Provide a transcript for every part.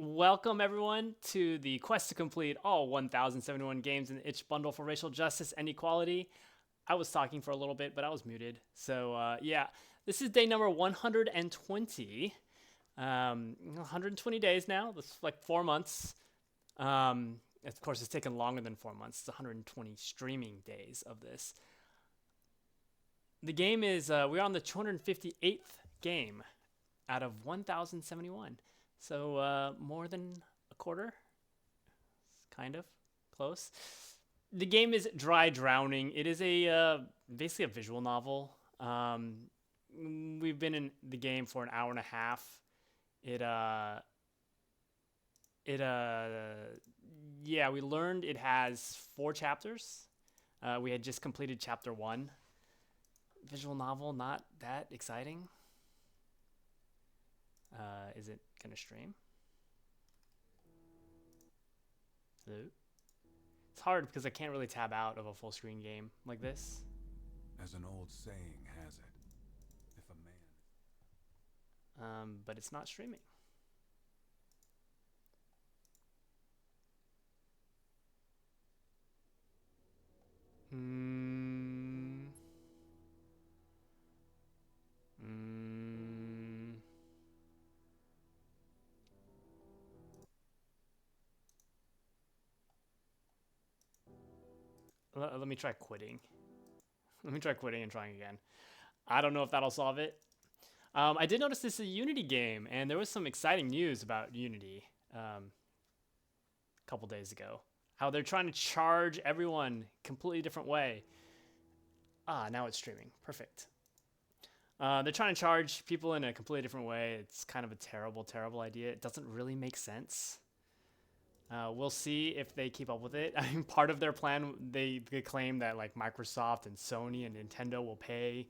Welcome everyone to the quest to complete all 1071 games in the itch bundle for racial justice and equality. I was talking for a little bit, but I was muted. So yeah, this is day number 120. 120 days now. That's like 4 months. Of course, it's taken longer than 4 months. It's 120 streaming days of this. The game is we're on the 258th game out of 1071. So more than a quarter, kind of close. The game is Dry Drowning. It is a basically a visual novel. We've been in the game for an hour and a half. Yeah, we learned it has 4 chapters. We had just completed chapter 1. Visual novel, not that exciting. Is it gonna stream? Hello? It's hard because I can't really tab out of a full screen game like this. As an old saying has it, if a man... But it's not streaming. Let me try quitting. Let me try quitting and trying again. I don't know if that'll solve it. I did notice this is a Unity game, and there was some exciting news about Unity a couple days ago. How they're trying to charge everyone completely different way. Now it's streaming. Perfect. They're trying to charge people in a completely different way. It's kind of a terrible, terrible idea. It doesn't really make sense. We'll see if they keep up with it. I mean, part of their plan, they claim that like Microsoft and Sony and Nintendo will pay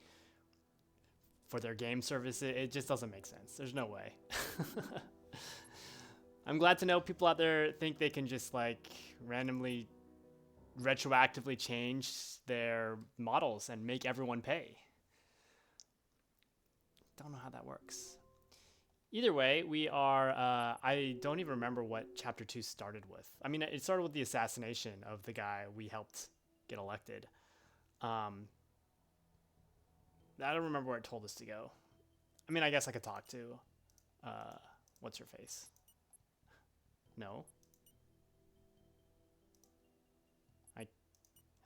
for their game service. It just doesn't make sense. There's no way. I'm glad to know people out there think they can just like randomly, retroactively change their models and make everyone pay. Don't know how that works. Either way, we are, I don't even remember what chapter 2 started with. I mean, it started with the assassination of the guy we helped get elected. I don't remember where it told us to go. I mean, I guess I could talk to, what's her face? No?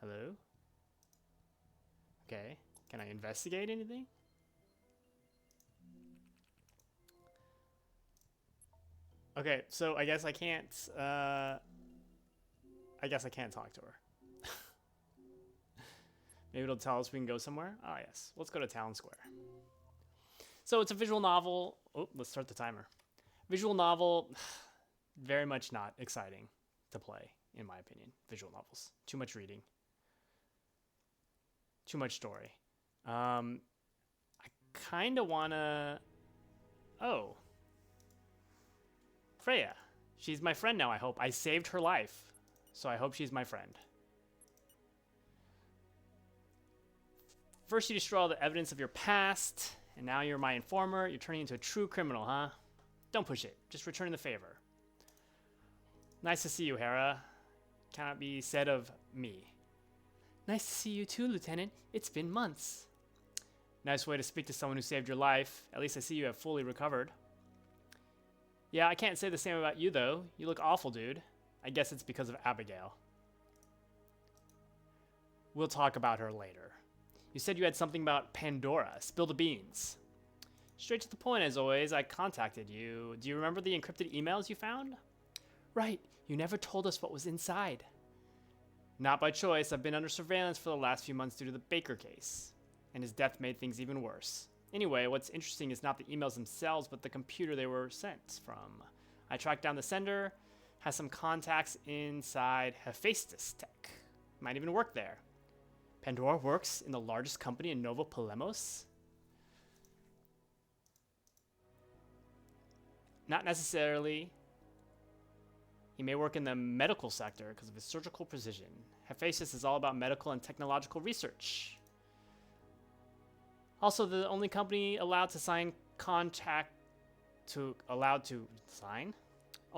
Hello? Okay, can I investigate anything? Okay, so I guess I can't talk to her. Maybe it'll tell us we can go somewhere. Oh yes, let's go to Town Square. So it's a visual novel. Oh, let's start the timer. Visual novel, very much not exciting to play, in my opinion. Visual novels, too much reading, too much story. I kind of wanna. Oh, Freya. She's my friend now, I hope. I saved her life, so I hope she's my friend. First you destroy all the evidence of your past, and now you're my informer. You're turning into a true criminal, huh? Don't push it. Just return the favor. Nice to see you, Hera. Cannot be said of me. Nice to see you too, Lieutenant. It's been months. Nice way to speak to someone who saved your life. At least I see you have fully recovered. Yeah, I can't say the same about you, though. You look awful, dude. I guess it's because of Abigail. We'll talk about her later. You said you had something about Pandora. Spill the beans. Straight to the point, as always. I contacted you. Do you remember the encrypted emails you found? Right. You never told us what was inside. Not by choice. I've been under surveillance for the last few months due to the Baker case. And his death made things even worse. Anyway, what's interesting is not the emails themselves, but the computer they were sent from. I tracked down the sender, has some contacts inside Hephaestus Tech. Might even work there. Pandora works in the largest company in Nova Polemos? Not necessarily. He may work in the medical sector because of his surgical precision. Hephaestus is all about medical and technological research. Also, the only company allowed to sign contract to allowed to sign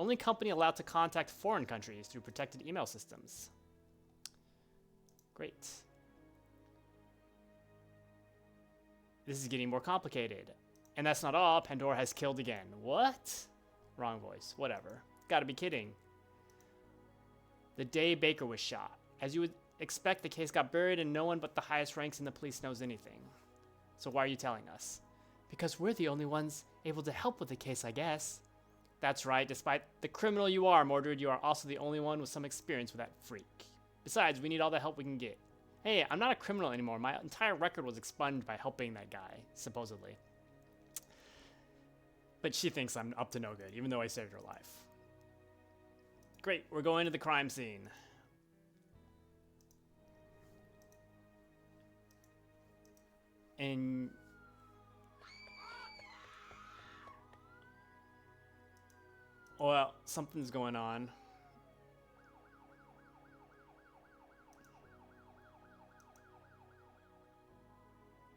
Only company allowed to contact foreign countries through protected email systems. Great. This is getting more complicated. And that's not all. Pandora has killed again. What? Wrong voice. Whatever. Gotta be kidding. The day Baker was shot. As you would expect, the case got buried and no one but the highest ranks in the police knows anything. So why are you telling us? Because we're the only ones able to help with the case, I guess. That's right. Despite the criminal you are, Mordred, you are also the only one with some experience with that freak. Besides, we need all the help we can get. Hey, I'm not a criminal anymore. My entire record was expunged by helping that guy, supposedly. But she thinks I'm up to no good, even though I saved her life. Great, we're going to the crime scene. And... well, something's going on.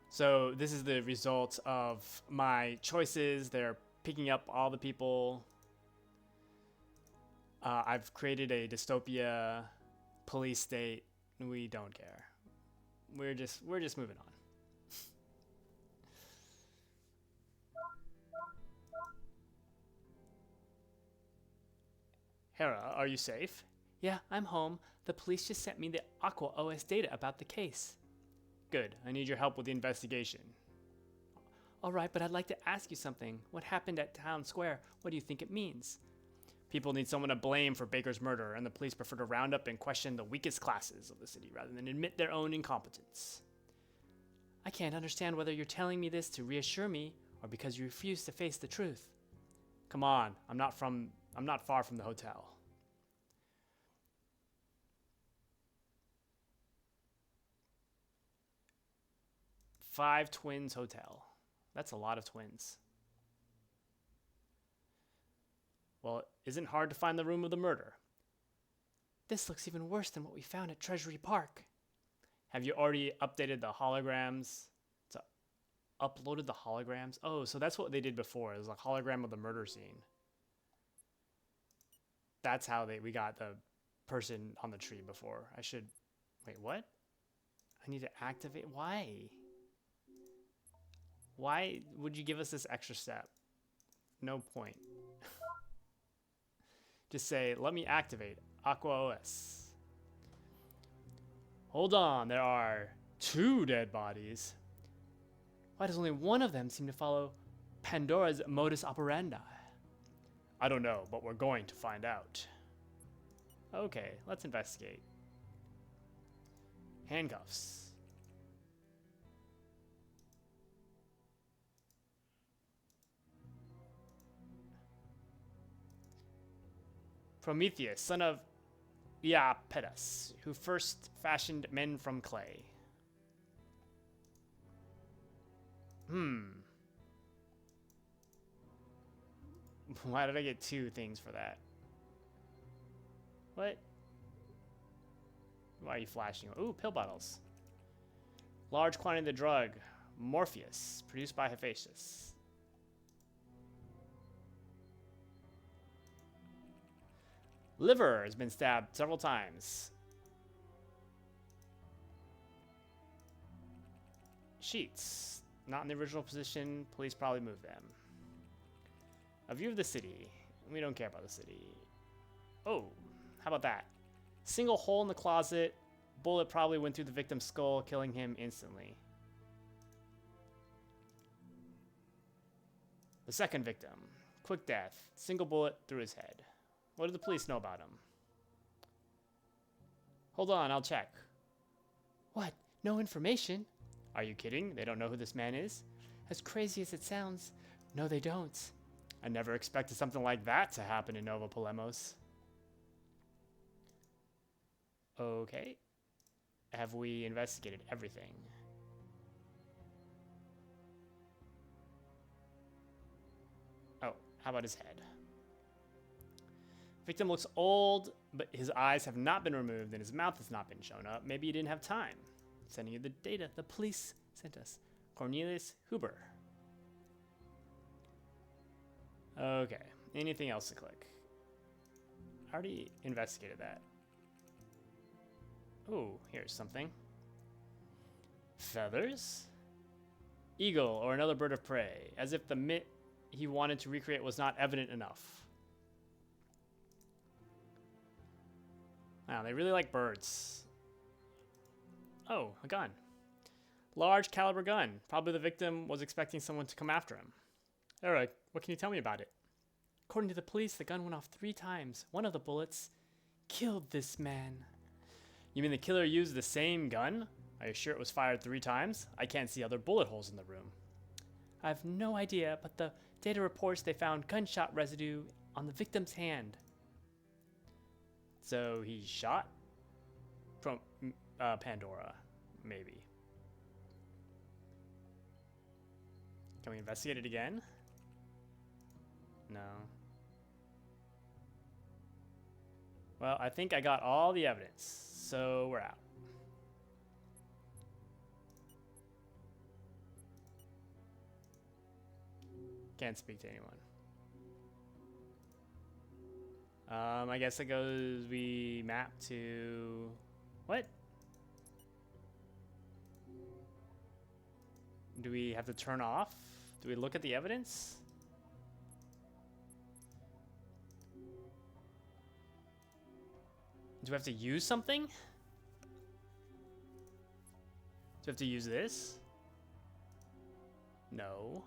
So this is the result of my choices. They're picking up all the people. I've created a dystopia police state. We don't care. We're just moving on. Hera, are you safe? Yeah, I'm home. The police just sent me the Aqua OS data about the case. Good. I need your help with the investigation. All right, but I'd like to ask you something. What happened at Town Square? What do you think it means? People need someone to blame for Baker's murder, and the police prefer to round up and question the weakest classes of the city rather than admit their own incompetence. I can't understand whether you're telling me this to reassure me or because you refuse to face the truth. Come on, I'm not far from the hotel. Five Twins Hotel. That's a lot of twins. Well, it isn't hard to find the room of the murder. This looks even worse than what we found at Treasury Park. Have you already updated the holograms? Uploaded the holograms? Oh, so that's what they did before. It was a hologram of the murder scene. That's how we got the person on the tree before. Wait, what? I need to activate, why? Why would you give us this extra step? No point. Just say, let me activate Aqua OS. Hold on, there are 2 dead bodies. Why does only one of them seem to follow Pandora's modus operandi? I don't know, but we're going to find out. Okay, let's investigate. Handcuffs. Prometheus, son of Iapetus, who first fashioned men from clay. Why did I get 2 things for that? What? Why are you flashing? Ooh, pill bottles. Large quantity of the drug, Morpheus, produced by Hephaestus. Liver has been stabbed several times. Sheets, not in the original position. Police probably moved them. A view of the city. We don't care about the city. Oh, how about that? Single hole in the closet. Bullet probably went through the victim's skull, killing him instantly. The second victim. Quick death. Single bullet through his head. What do the police know about him? Hold on, I'll check. What? No information? Are you kidding? They don't know who this man is? As crazy as it sounds, no they don't. I never expected something like that to happen in Nova Polemos. Okay. Have we investigated everything? Oh, how about his head? Victim looks old, but his eyes have not been removed and his mouth has not been shown up. Maybe he didn't have time. Sending you the data the police sent us. Cornelius Huber. Okay, anything else to click? I already investigated that. Oh, here's something. Feathers? Eagle or another bird of prey, as if the myth he wanted to recreate was not evident enough. Wow, they really like birds. Oh, a gun. Large caliber gun. Probably the victim was expecting someone to come after him. Alright, what can you tell me about it? According to the police, the gun went off 3 times. One of the bullets killed this man. You mean the killer used the same gun? Are you sure it was fired 3 times? I can't see other bullet holes in the room. I have no idea, but the data reports they found gunshot residue on the victim's hand. So he shot from Pandora, maybe. Can we investigate it again? No. Well, I think I got all the evidence, so we're out. Can't speak to anyone. I guess it goes, we map to, what? Do we have to turn off? Do we look at the evidence? Do we have to use something? Do we have to use this? No.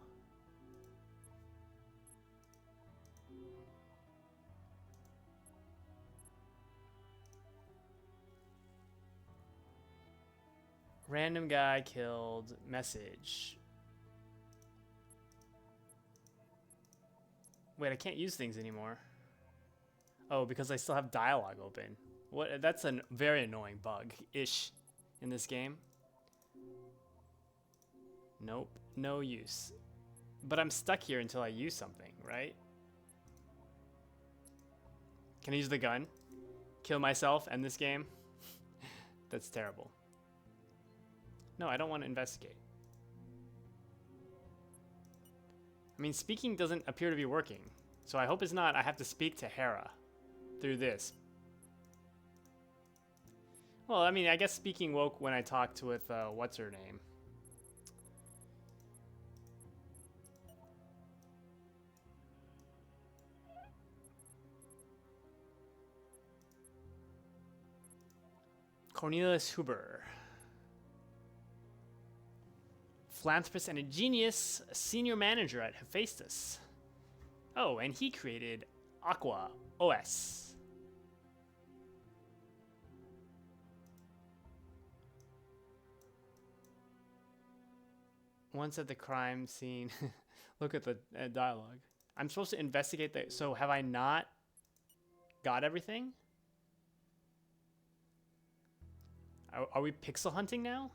Random guy killed. Message. Wait, I can't use things anymore. Oh, because I still have dialogue open. What? That's a very annoying bug-ish in this game. Nope, no use. But I'm stuck here until I use something, right? Can I use the gun? Kill myself and this game? That's terrible. No, I don't want to investigate. I mean, speaking doesn't appear to be working. So I hope it's not I have to speak to Hera through this. Well, I mean, I guess speaking woke when I talked with, what's her name? Cornelius Huber. Philanthropist and a genius, senior manager at Hephaestus. Oh, and he created Aqua OS. Once at the crime scene, look at the dialogue. I'm supposed to investigate that. So have I not got everything? Are we pixel hunting now?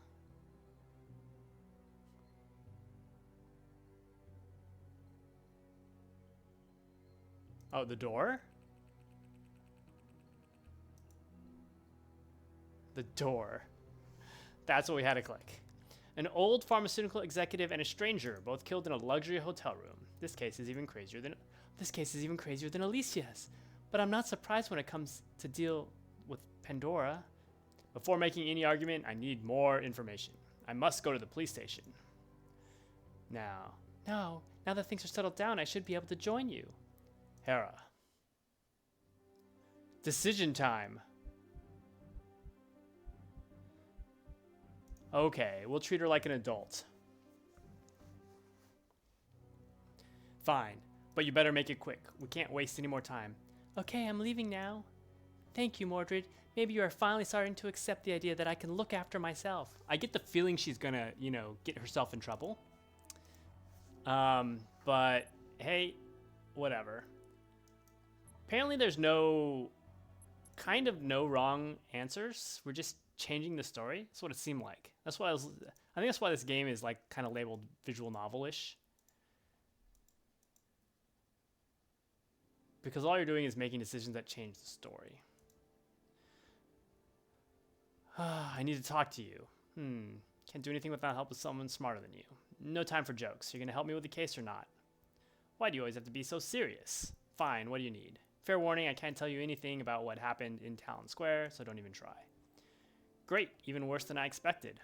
Oh, the door? The door. That's what we had to click. An old pharmaceutical executive and a stranger, both killed in a luxury hotel room. This case is even crazier than Alicia's. But I'm not surprised when it comes to deal with Pandora. Before making any argument, I need more information. I must go to the police station. Now that things are settled down, I should be able to join you. Hera. Decision time. Okay, we'll treat her like an adult. Fine, but you better make it quick. We can't waste any more time. Okay, I'm leaving now. Thank you, Mordred. Maybe you are finally starting to accept the idea that I can look after myself. I get the feeling she's gonna, get herself in trouble. But hey, whatever. Apparently there's no wrong answers. We're just changing the story. That's what it seemed like. That's why I think that's why this game is like kind of labeled visual novel-ish. Because all you're doing is making decisions that change the story. I need to talk to you. Can't do anything without help with someone smarter than you. No time for jokes. You're gonna help me with the case or not? Why do you always have to be so serious? Fine, what do you need? Fair warning, I can't tell you anything about what happened in Talon Square, so don't even try. Great, even worse than I expected.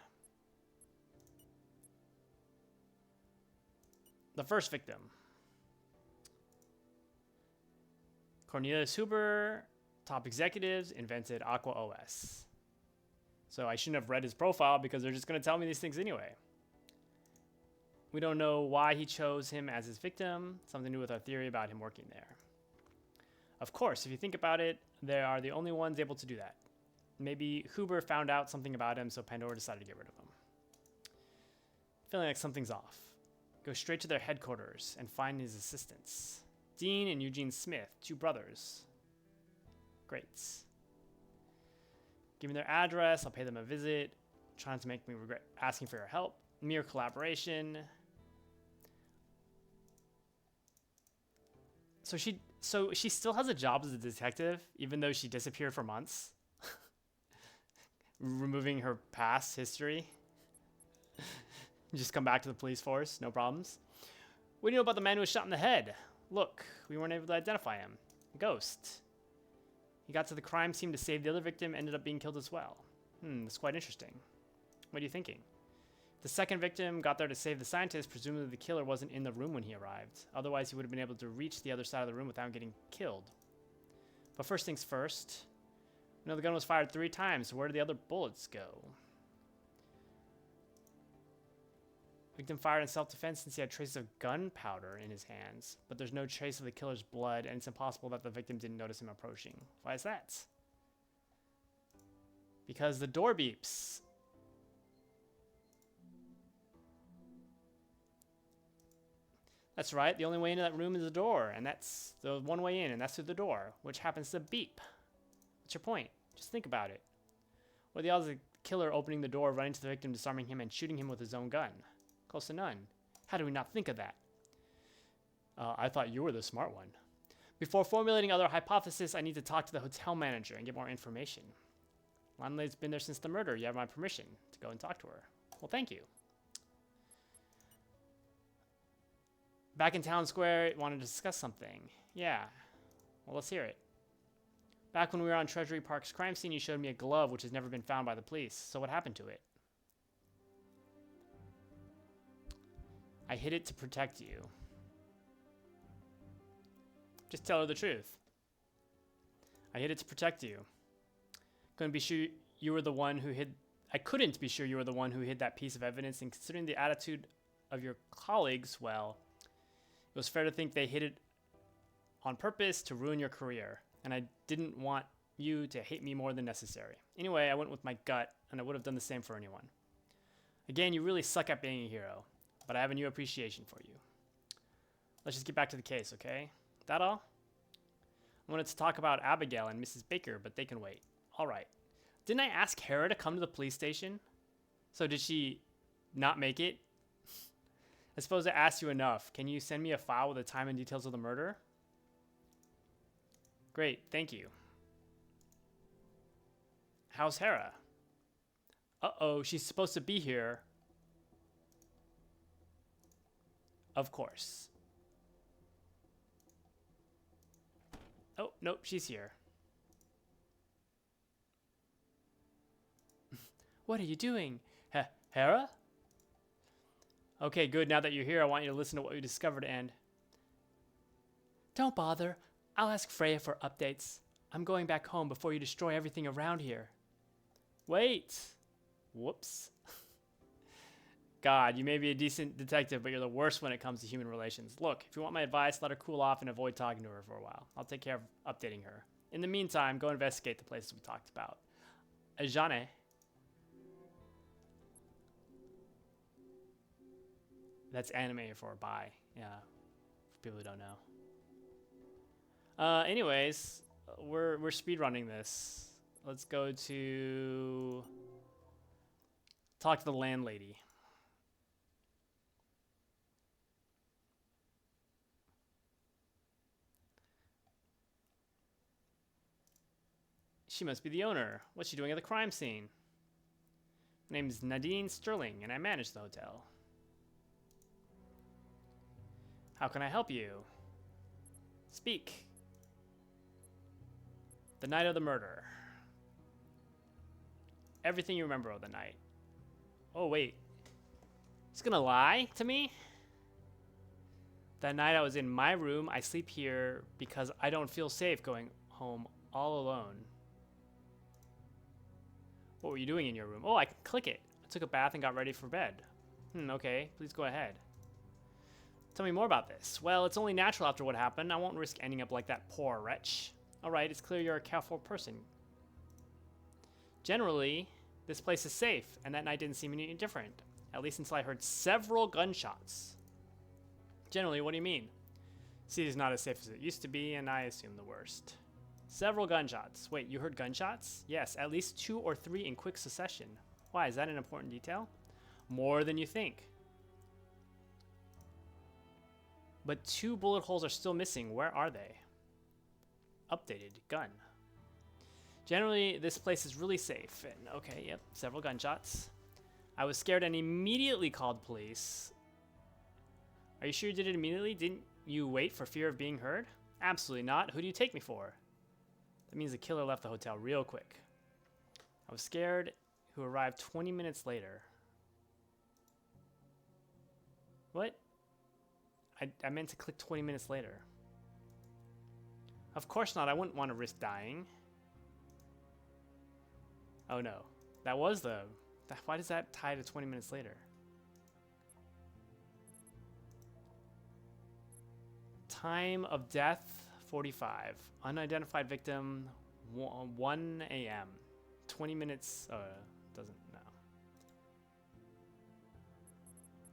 The first victim. Cornelius Huber, top executives, invented Aqua OS. So I shouldn't have read his profile because they're just going to tell me these things anyway. We don't know why he chose him as his victim, something to do with our theory about him working there. Of course, if you think about it, they are the only ones able to do that. Maybe Huber found out something about him, so Pandora decided to get rid of him. Feeling like something's off. Go straight to their headquarters and find his assistants. Dean and Eugene Smith, two brothers. Great. Give me their address, I'll pay them a visit. Trying to make me regret asking for your help. Mere collaboration. So she still has a job as a detective, even though she disappeared for months. Removing her past history. Just come back to the police force, no problems. What do you know about the man who was shot in the head? Look, we weren't able to identify him. Ghost. He got to the crime scene to save the other victim, ended up being killed as well. That's quite interesting. What are you thinking? The second victim got there to save the scientist. Presumably the killer wasn't in the room when he arrived. Otherwise, he would have been able to reach the other side of the room without getting killed. But first things first. You know, the gun was fired 3 times, so where did the other bullets go? Victim fired in self-defense since he had traces of gunpowder in his hands, but there's no trace of the killer's blood, and it's impossible that the victim didn't notice him approaching. Why is that? Because the door beeps. That's right, the only way into that room is the door, and that's the one way in, and that's through the door, which happens to beep. What's your point? Just think about it. What are the odds of the killer opening the door, running to the victim, disarming him, and shooting him with his own gun? Close to none. How do we not think of that? I thought you were the smart one. Before formulating other hypotheses, I need to talk to the hotel manager and get more information. Landlady's been there since the murder. You have my permission to go and talk to her. Well, thank you. Back in Town Square, wanted to discuss something. Yeah. Well, let's hear it. Back when we were on Treasury Park's crime scene, you showed me a glove which has never been found by the police. So what happened to it? I hid it to protect you. Just tell her the truth. I hid it to protect you. Couldn't be sure you were the one who hid. I couldn't be sure you were the one who hid that piece of evidence, and considering the attitude of your colleagues, well, it was fair to think they hid it on purpose to ruin your career, and I didn't want you to hate me more than necessary. Anyway, I went with my gut, and I would have done the same for anyone. Again, you really suck at being a hero, but I have a new appreciation for you. Let's just get back to the case, okay? That all? I wanted to talk about Abigail and Mrs. Baker, but they can wait. All right. Didn't I ask Hera to come to the police station? So did she not make it? I suppose I asked you enough. Can you send me a file with the time and details of the murder? Great, thank you. How's Hera? Uh-oh, she's supposed to be here. Of course. Oh, nope, she's here. What are you doing? Hera? Okay, good. Now that you're here, I want you to listen to what we discovered and... Don't bother. I'll ask Freya for updates. I'm going back home before you destroy everything around here. Wait. Whoops. God, you may be a decent detective, but you're the worst when it comes to human relations. Look, if you want my advice, let her cool off and avoid talking to her for a while. I'll take care of updating her. In the meantime, go investigate the places we talked about. Ajane. That's anime for bye. Yeah, for people who don't know. Anyways, we're speedrunning this. Let's go to talk to the landlady. She must be the owner. What's she doing at the crime scene? My name is Nadine Sterling, and I manage the hotel. How can I help you? Speak. The night of the murder. Everything you remember of the night. Oh, wait. He's gonna lie to me? That night I was in my room. I sleep here because I don't feel safe going home all alone. What were you doing in your room? Oh, I can click it. I took a bath and got ready for bed. Okay. Please go ahead. Tell me more about this. Well, it's only natural after what happened. I won't risk ending up like that poor wretch. Alright, it's clear you're a careful person. Generally, this place is safe, and that night didn't seem any different. At least until I heard several gunshots. Generally, what do you mean? City's not as safe as it used to be, and I assume the worst. Several gunshots. Wait, you heard gunshots? Yes, at least 2 or 3 in quick succession. Why, is that an important detail? More than you think. But 2 bullet holes are still missing. Where are they? Updated. Gun. Generally, this place is really safe. And okay, yep, several gunshots. I was scared and immediately called police. Are you sure you did it immediately? Didn't you wait for fear of being heard? Absolutely not. Who do you take me for? That means the killer left the hotel real quick. I was scared, who arrived 20 minutes later. What? I meant to click 20 minutes later. Of course not. I wouldn't want to risk dying. Oh no. That was the... Why does that tie to 20 minutes later? Time of death, 45. Unidentified victim, 1 a.m. 20 minutes, doesn't, no.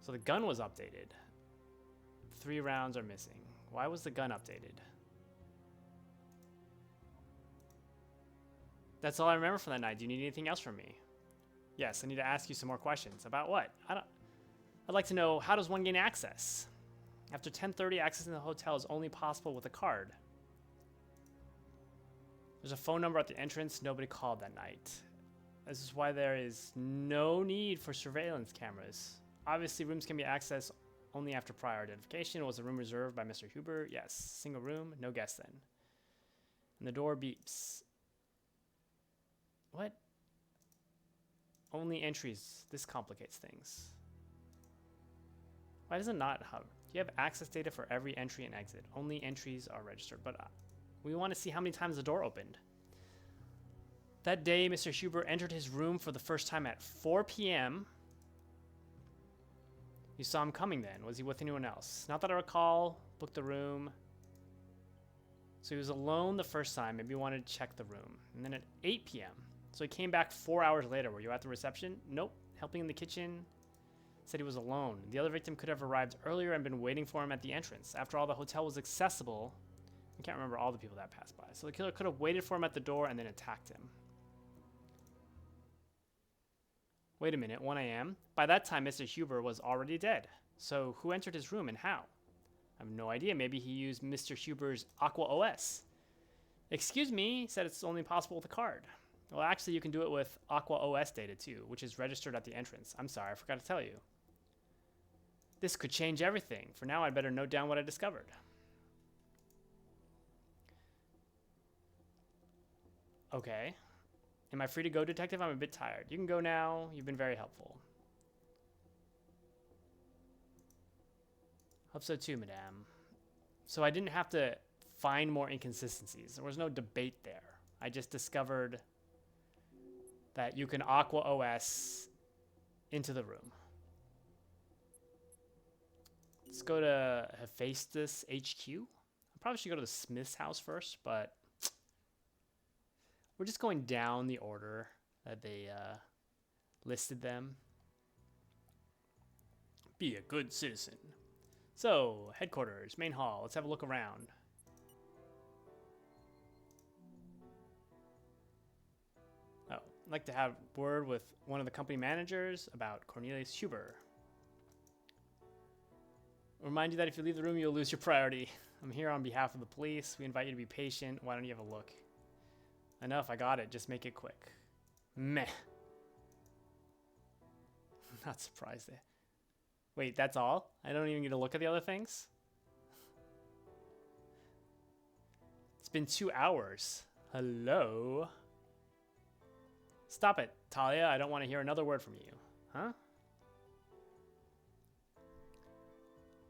So the gun was updated. 3 rounds are missing. Why was the gun updated? That's all I remember from that night. Do you need anything else from me? Yes, I need to ask you some more questions. About what? I'd like to know, how does one gain access? After 10:30, access in the hotel is only possible with a card. There's a phone number at the entrance. Nobody called that night. This is why there is no need for surveillance cameras. Obviously, rooms can be accessed only after prior identification. Was the room reserved by Mr. Huber? Yes. Single room. No guest then. And the door beeps. What? Only entries. This complicates things. Why does it not have? You have access data for every entry and exit. Only entries are registered, but we want to see how many times the door opened. That day, Mr. Huber entered his room for the first time at 4 p.m. You saw him coming then. Was he with anyone else? Not that I recall. Booked the room. So he was alone the first time. Maybe he wanted to check the room. And then at 8 p.m. So he came back 4 hours later. Were you at the reception? Nope. Helping in the kitchen. Said he was alone. The other victim could have arrived earlier and been waiting for him at the entrance. After all, the hotel was accessible. I can't remember all the people that passed by. So the killer could have waited for him at the door and then attacked him. Wait a minute, 1 a.m.? By that time, Mr. Huber was already dead. So who entered his room and how? I have no idea. Maybe he used Mr. Huber's Aqua OS. Excuse me, he said it's only possible with a card. Well, actually, you can do it with Aqua OS data too, which is registered at the entrance. I'm sorry, I forgot to tell you. This could change everything. For now, I'd better note down what I discovered. Okay. Am I free to go, detective? I'm a bit tired. You can go now. You've been very helpful. Hope so too, madame. So I didn't have to find more inconsistencies. There was no debate there. I just discovered that you can Aqua OS into the room. Let's go to Hephaestus HQ. I probably should go to the Smith's house first, but we're just going down the order that they listed them. Be a good citizen. So, headquarters, main hall. Let's have a look around. Oh, I'd like to have word with one of the company managers about Cornelius Huber. Remind you that if you leave the room, you'll lose your priority. I'm here on behalf of the police. We invite you to be patient. Why don't you have a look? Enough, I got it. Just make it quick. Meh. I'm not surprised. Wait, that's all? I don't even get to look at the other things? It's been 2 hours. Hello? Stop it, Talia. I don't want to hear another word from you. Huh?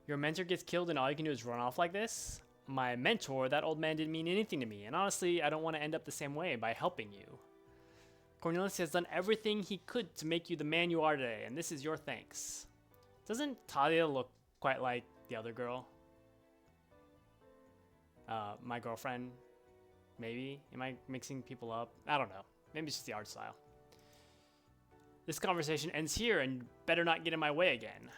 Your mentor gets killed and all you can do is run off like this? My mentor, that old man didn't mean anything to me, and honestly, I don't want to end up the same way by helping you. Cornelius has done everything he could to make you the man you are today, and this is your thanks. Doesn't Talia look quite like the other girl? My girlfriend? Maybe? Am I mixing people up? I don't know. Maybe it's just the art style. This conversation ends here and better not get in my way again.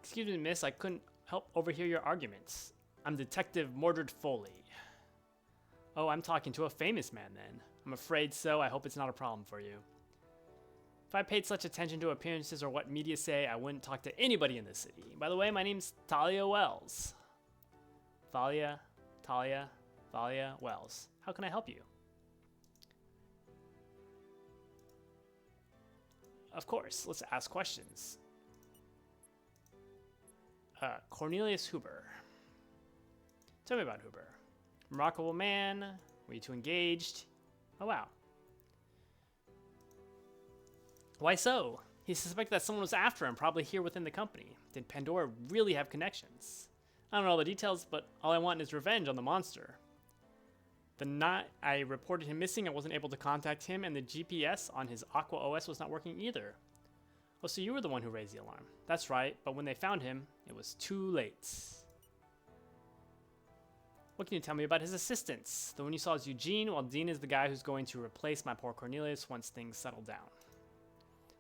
Excuse me, miss, I couldn't help overhear your arguments. I'm Detective Mordred Foley. Oh, I'm talking to a famous man then. I'm afraid so. I hope it's not a problem for you. If I paid such attention to appearances or what media say, I wouldn't talk to anybody in this city. By the way, my name's Talia Wells. Talia Wells. How can I help you? Of course, let's ask questions. Cornelius Huber. Tell me about Huber. Remarkable man. Were you two engaged? Oh, wow. Why so? He suspected that someone was after him, probably here within the company. Did Pandora really have connections? I don't know all the details, but all I want is revenge on the monster. The night I reported him missing, I wasn't able to contact him, and the GPS on his Aqua OS was not working either. Oh, so you were the one who raised the alarm. That's right, but when they found him, it was too late. What can you tell me about his assistants? The one you saw is Eugene, while Dean is the guy who's going to replace my poor Cornelius once things settle down.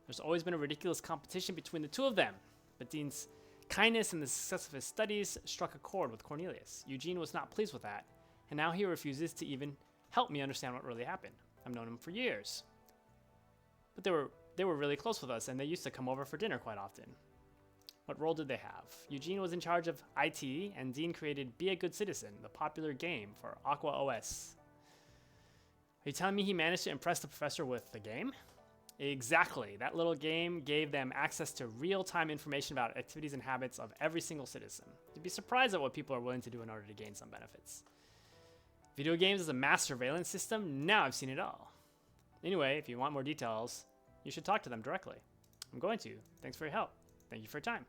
There's always been a ridiculous competition between the two of them, but Dean's kindness and the success of his studies struck a chord with Cornelius. Eugene was not pleased with that, and now he refuses to even help me understand what really happened. I've known him for years. But they were really close with us, and they used to come over for dinner quite often. What role did they have? Eugene was in charge of IT, and Dean created Be a Good Citizen, the popular game for Aqua OS. Are you telling me he managed to impress the professor with the game? Exactly. That little game gave them access to real-time information about activities and habits of every single citizen. You'd be surprised at what people are willing to do in order to gain some benefits. Video games as a mass surveillance system? Now I've seen it all. Anyway, if you want more details, you should talk to them directly. I'm going to. Thanks for your help. Thank you for your time.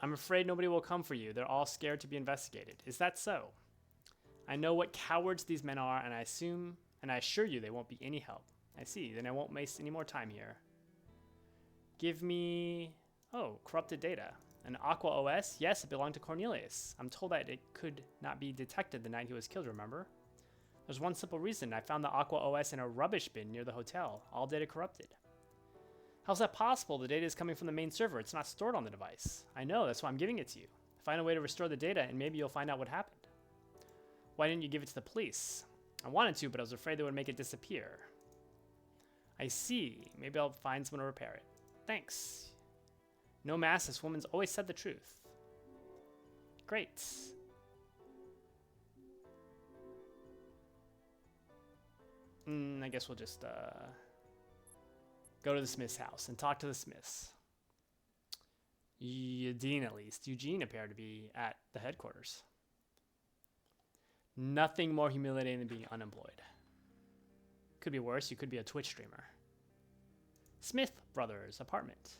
I'm afraid nobody will come for you. They're all scared to be investigated. Is that so? I know what cowards these men are, and I assure you they won't be any help. I see. Then I won't waste any more time here. Give me... Oh, corrupted data. An Aqua OS? Yes, it belonged to Cornelius. I'm told that it could not be detected the night he was killed, remember? There's one simple reason. I found the Aqua OS in a rubbish bin near the hotel. All data corrupted. How's that possible? The data is coming from the main server. It's not stored on the device. I know, that's why I'm giving it to you. Find a way to restore the data and maybe you'll find out what happened. Why didn't you give it to the police? I wanted to, but I was afraid they would make it disappear. I see. Maybe I'll find someone to repair it. Thanks. No mass, this woman's always said the truth. Great. I guess we'll just go to the Smith's house and talk to the Smiths. Dean, at least. Eugene appeared to be at the headquarters. Nothing more humiliating than being unemployed. Could be worse. You could be a Twitch streamer. Smith Brothers apartment.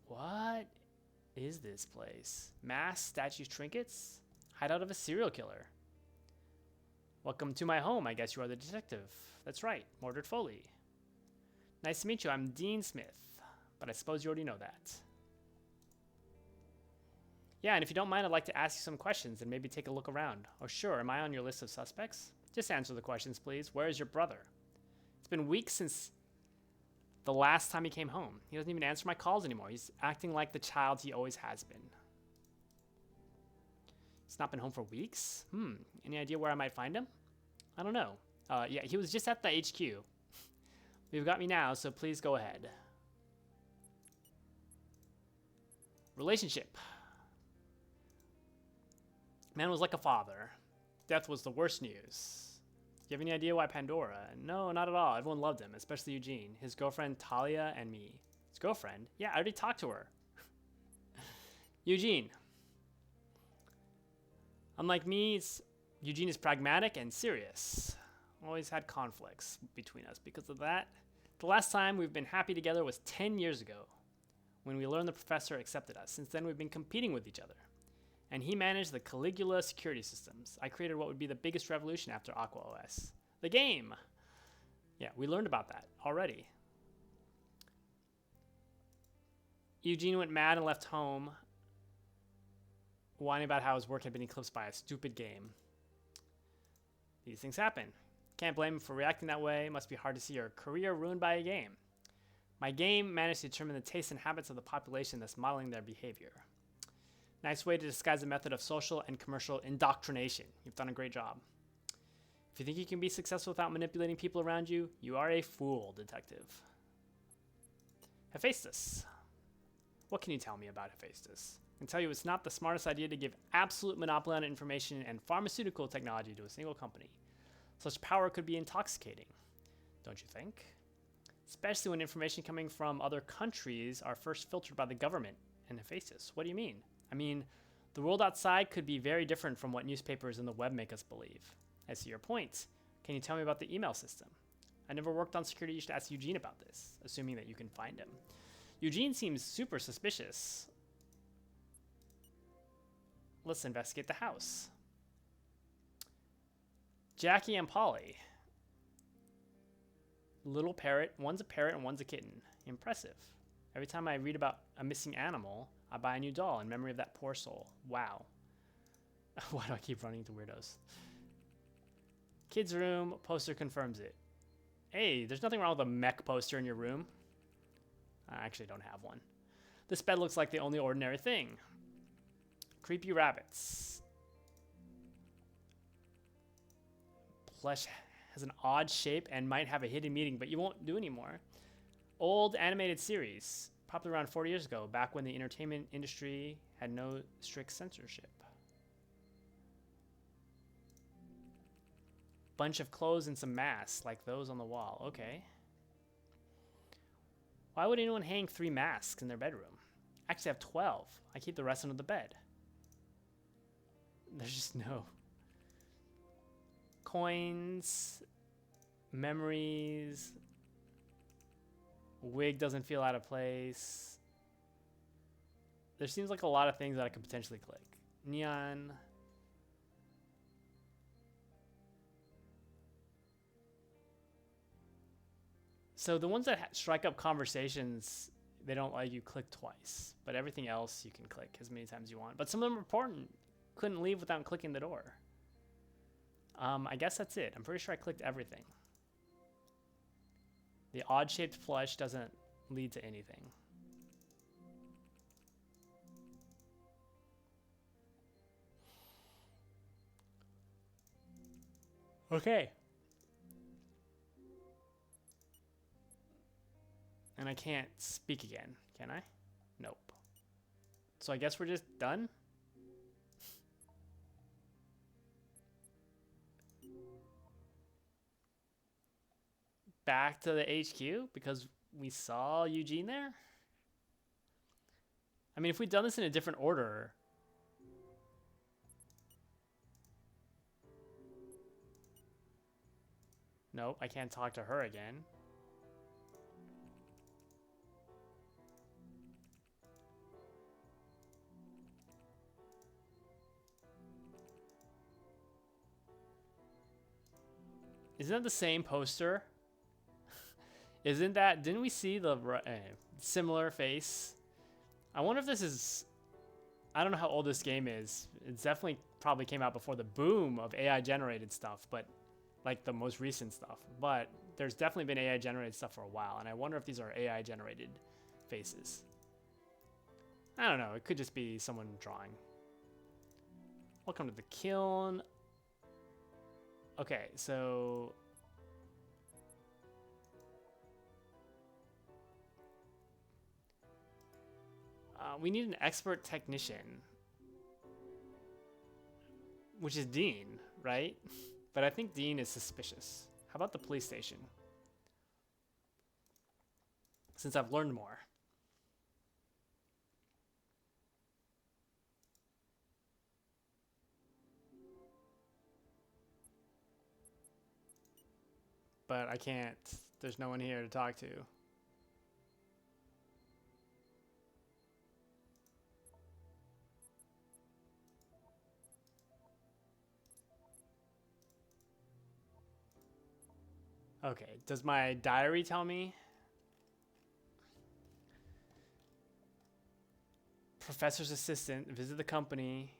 What is this place? Mass, statues, trinkets? Hideout of a serial killer. Welcome to my home. I guess you are the detective. That's right, Mordred Foley. Nice to meet you. I'm Dean Smith, but I suppose you already know that. Yeah, and if you don't mind, I'd like to ask you some questions and maybe take a look around. Oh, sure. Am I on your list of suspects? Just answer the questions, please. Where is your brother? It's been weeks since the last time he came home. He doesn't even answer my calls anymore. He's acting like the child he always has been. He's not been home for weeks? Any idea where I might find him? I don't know. Yeah, he was just at the HQ. You've got me now, so please go ahead. Relationship. Man was like a father. Death was the worst news. Do you have any idea why Pandora? No, not at all. Everyone loved him, especially Eugene, his girlfriend Talia, and me. His girlfriend? Yeah, I already talked to her. Eugene. Unlike me, Eugene is pragmatic and serious. Always had conflicts between us because of that. The last time we've been happy together was 10 years ago, when we learned the professor accepted us. Since then, we've been competing with each other. And he managed the Caligula security systems. I created what would be the biggest revolution after Aqua OS. The game! Yeah, we learned about that already. Eugene went mad and left home, whining about how his work had been eclipsed by a stupid game. These things happen. Can't blame him for reacting that way. It must be hard to see your career ruined by a game. My game managed to determine the tastes and habits of the population, thus modeling their behavior. Nice way to disguise the method of social and commercial indoctrination. You've done a great job. If you think you can be successful without manipulating people around you, you are a fool, detective. Hephaestus. What can you tell me about Hephaestus? I can tell you it's not the smartest idea to give absolute monopoly on information and pharmaceutical technology to a single company. Such power could be intoxicating, don't you think? Especially when information coming from other countries are first filtered by the government and Hephaestus. What do you mean? I mean, the world outside could be very different from what newspapers and the web make us believe. I see your point. Can you tell me about the email system? I never worked on security. You should ask Eugene about this, assuming that you can find him. Eugene seems super suspicious. Let's investigate the house. Jackie and Polly. Little parrot. One's a parrot and one's a kitten. Impressive. Every time I read about a missing animal, I buy a new doll in memory of that poor soul. Wow. Why do I keep running into weirdos? Kids' room. Poster confirms it. Hey, there's nothing wrong with a mech poster in your room. I actually don't have one. This bed looks like the only ordinary thing. Creepy rabbits. Plush has an odd shape and might have a hidden meaning, but you won't do anymore. Old animated series, popular around 40 years ago, back when the entertainment industry had no strict censorship. Bunch of clothes and some masks, like those on the wall. Okay. Why would anyone hang 3 masks in their bedroom? I actually have 12. I keep the rest under the bed. There's just no coins, memories. Wig doesn't feel out of place. There seems like a lot of things that I could potentially click. Neon. So the ones that strike up conversations, they don't let you click twice. But everything else you can click as many times as you want. But some of them are important. Couldn't leave without clicking the door. I guess that's it. I'm pretty sure I clicked everything. The odd-shaped plush doesn't lead to anything. Okay. And I can't speak again, can I? Nope. So I guess we're just done? Back to the HQ because we saw Eugene there? I mean, if we'd done this in a different order... Nope, I can't talk to her again. Isn't that the same poster? Isn't that... Didn't we see the similar face? I wonder if this is... I don't know how old this game is. It's definitely probably came out before the boom of AI-generated stuff, but like the most recent stuff. But there's definitely been AI-generated stuff for a while, and I wonder if these are AI-generated faces. I don't know. It could just be someone drawing. Welcome to the kiln. Okay, so... we need an expert technician. Which is Dean, right? But I think Dean is suspicious. How about the police station? Since I've learned more. but I can't. There's no one here to talk to. Okay, does my diary tell me? Professor's assistant, visit the company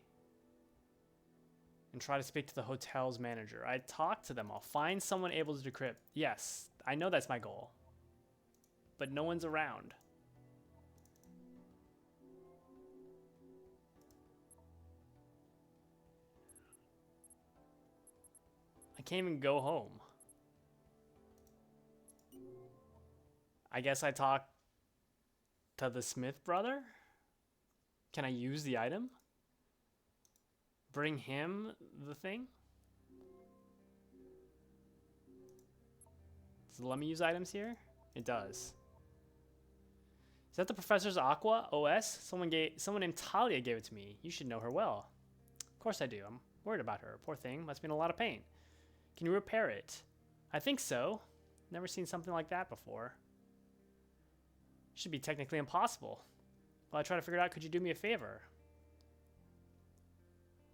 and try to speak to the hotel's manager. I talk to them. I'll find someone able to decrypt. Yes, I know that's my goal. But no one's around. I can't even go home. I guess I talk to the Smith brother? Can I use the item? Bring him the thing? Does it let me use items here? It does. Is that the Professor's Aqua OS? Someone named Talia gave it to me. You should know her well. Of course I do. I'm worried about her. Poor thing. Must be in a lot of pain. Can you repair it? I think so. Never seen something like that before. Should be technically impossible. While I try to figure it out, could you do me a favor?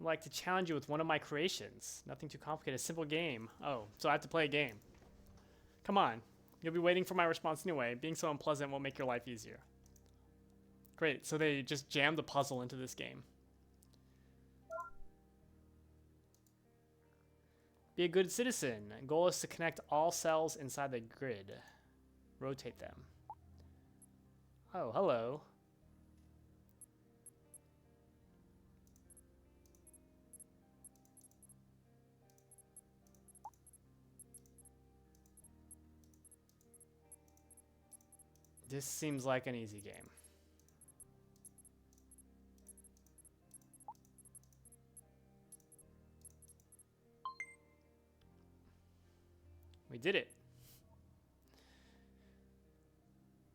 I'd like to challenge you with one of my creations. Nothing too complicated, a simple game. Oh, so I have to play a game. Come on. You'll be waiting for my response anyway. Being so unpleasant won't make your life easier. Great, so they just jammed the puzzle into this game. Be a good citizen. Goal is to connect all cells inside the grid. Rotate them. Oh, hello. This seems like an easy game. We did it.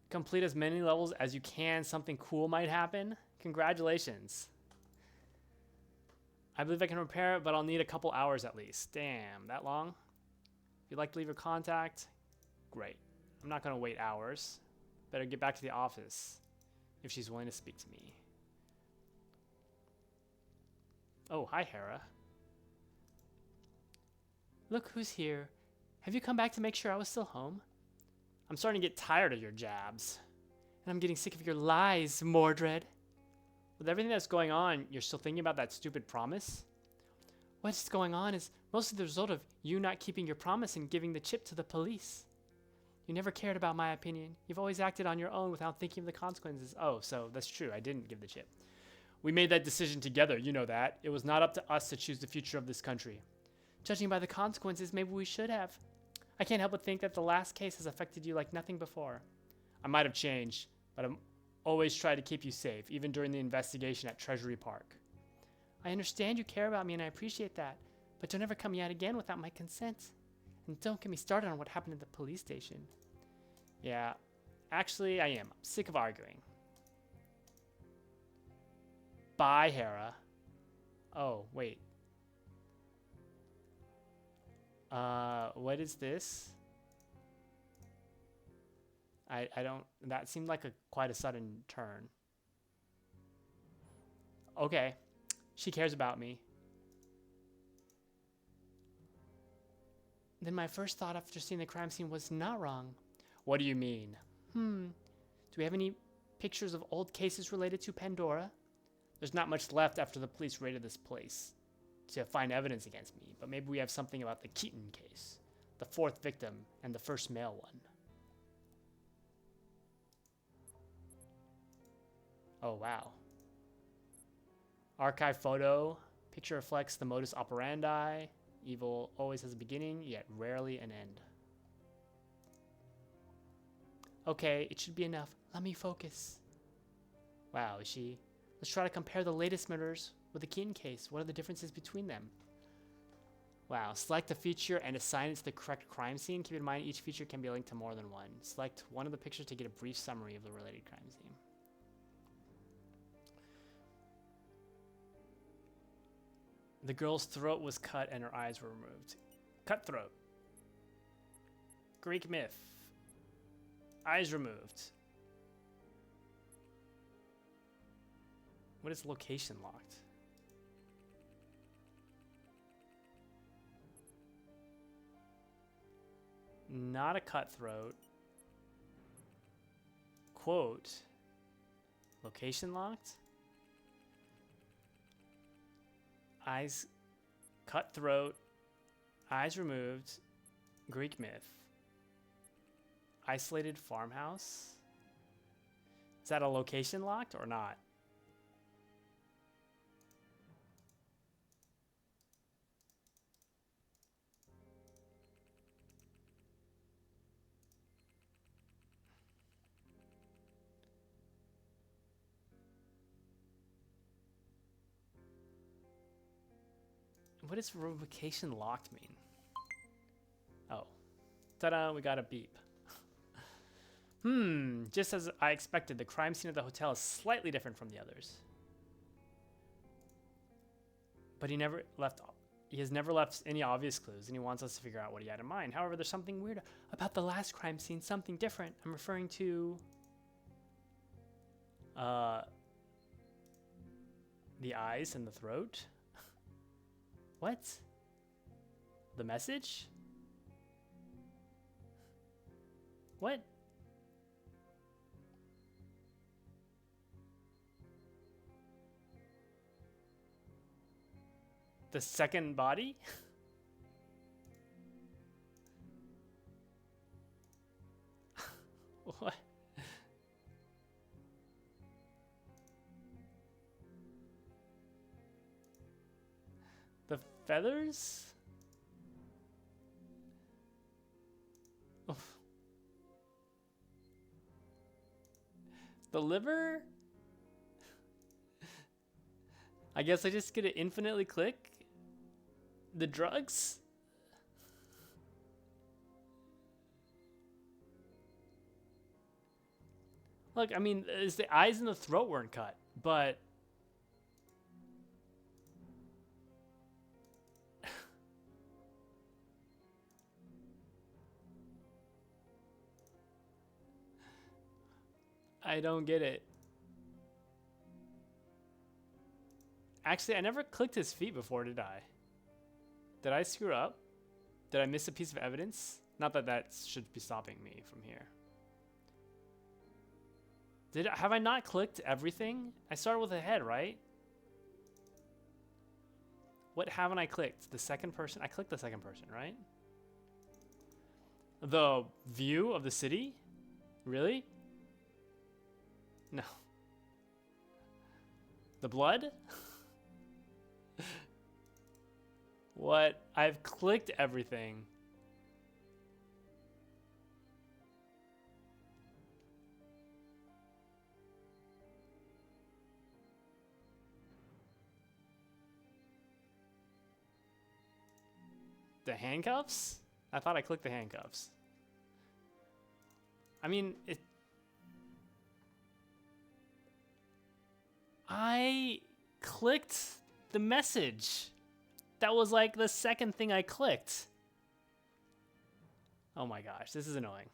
Complete as many levels as you can. Something cool might happen. Congratulations. I believe I can repair it, but I'll need a couple hours at least. Damn, that long? If you'd like to leave your contact, great. I'm not going to wait hours. Better get back to the office if she's willing to speak to me. Oh, hi, Hera. Look who's here. Have you come back to make sure I was still home? I'm starting to get tired of your jabs. And I'm getting sick of your lies, Mordred. With everything that's going on, you're still thinking about that stupid promise? What's going on is mostly the result of you not keeping your promise and giving the chip to the police. You never cared about my opinion. You've always acted on your own without thinking of the consequences. Oh, so that's true. I didn't give the chip. We made that decision together. You know that. It was not up to us to choose the future of this country. Judging by the consequences, maybe we should have. I can't help but think that the last case has affected you like nothing before. I might have changed, but I'm always tried to keep you safe, even during the investigation at Treasury Park. I understand you care about me and I appreciate that, but don't ever come yet again without my consent. And don't get me started on what happened at the police station. Yeah, actually I am. I'm sick of arguing. Bye, Hera. Oh, wait. What is this? I don't, that seemed like quite a sudden turn. Okay, she cares about me. Then my first thought after seeing the crime scene was not wrong. What do you mean? Do we have any pictures of old cases related to Pandora? There's not much left after the police raided this place to find evidence against me, but maybe we have something about the Keaton case, the fourth victim, and the first male one. Oh, wow. Archive photo. Picture reflects the modus operandi. Evil always has a beginning, yet rarely an end. Okay, it should be enough. Let me focus. Wow, is she? Let's try to compare the latest murders with the Keaton case. What are the differences between them? Wow, select a feature and assign it to the correct crime scene. Keep in mind each feature can be linked to more than one. Select one of the pictures to get a brief summary of the related crime scene. The girl's throat was cut and her eyes were removed. Cut throat. Greek myth. Eyes removed. What is location locked? Not a cutthroat. Quote. Location locked? Eyes cutthroat. Eyes removed. Greek myth. Isolated farmhouse? Is that a location locked or not? What does location locked mean? Oh. Ta-da, we got a beep. Just as I expected, the crime scene of the hotel is slightly different from the others. But he has never left any obvious clues, and he wants us to figure out what he had in mind. However, there's something weird about the last crime scene, something different. I'm referring to the eyes and the throat. What? The message? What? The second body? What? The feathers? Oof. The liver? I guess I just get to infinitely click. The drugs? Look, I mean, the eyes and the throat weren't cut, but I don't get it. Actually, I never clicked his feet before, did I? Did I screw up? Did I miss a piece of evidence? Not that that should be stopping me from here. Have I not clicked everything? I started with a head, right? What haven't I clicked? The second person? I clicked the second person, right? The view of the city? Really? No. The blood? What? I've clicked everything. The handcuffs? I thought I clicked the handcuffs. I mean, I clicked the message. That was like the second thing I clicked. Oh my gosh, this is annoying.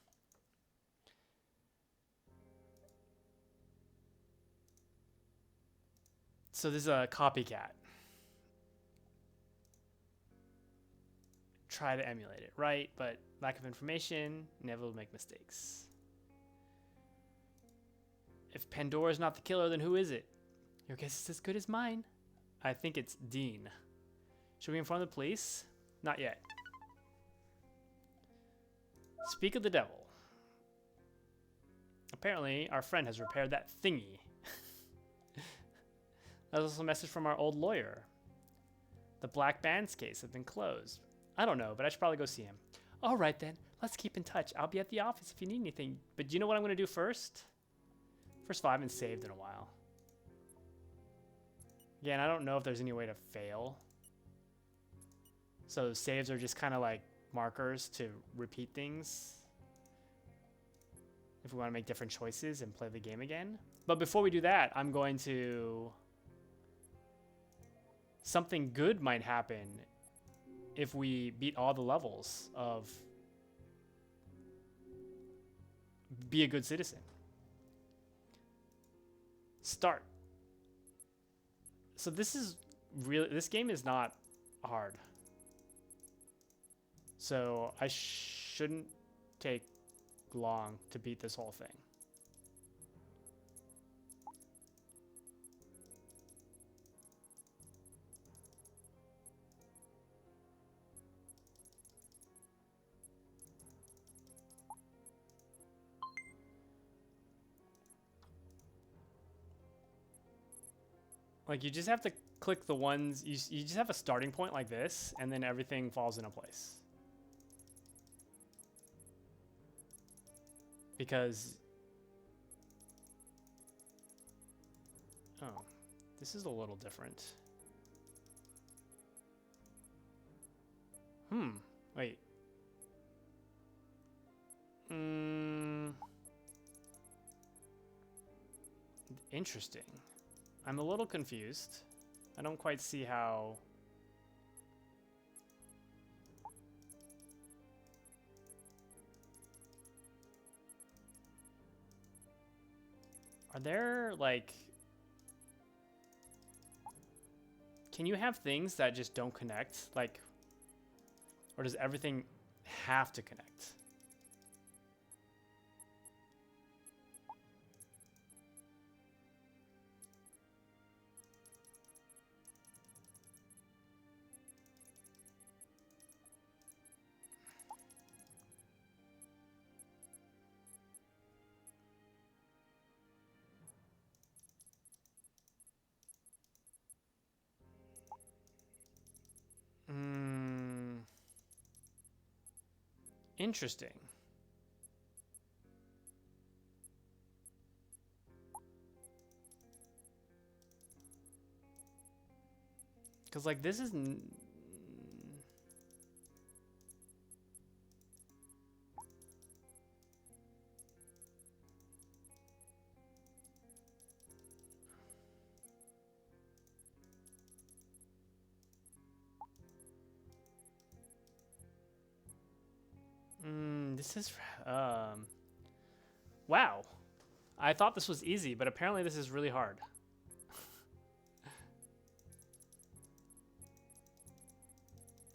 So this is a copycat. Try to emulate it, right? But lack of information, never will make mistakes. If Pandora's not the killer, then who is it? Your guess is as good as mine. I think it's Dean. Should we inform the police? Not yet. Speak of the devil. Apparently, our friend has repaired that thingy. There's also a message from our old lawyer. The Black Bands case has been closed. I don't know, but I should probably go see him. All right, then. Let's keep in touch. I'll be at the office if you need anything. But do you know what I'm going to do first? First of all, I haven't saved in a while. Again, I don't know if there's any way to fail. So saves are just kind of like markers to repeat things if we want to make different choices and play the game again. But before we do that, I'm going to... Something good might happen if we beat all the levels of be a good citizen. Start. So this game is not hard. So I shouldn't take long to beat this whole thing. Like, you just have to click the ones, you just have a starting point like this, and then everything falls into place. Because, oh, this is a little different. Wait. Interesting. I'm a little confused. I don't quite see how... Are there, like... Can you have things that just don't connect? Like... Or does everything have to connect? Interesting. Because, like, this is... This is... Wow. I thought this was easy, but apparently this is really hard.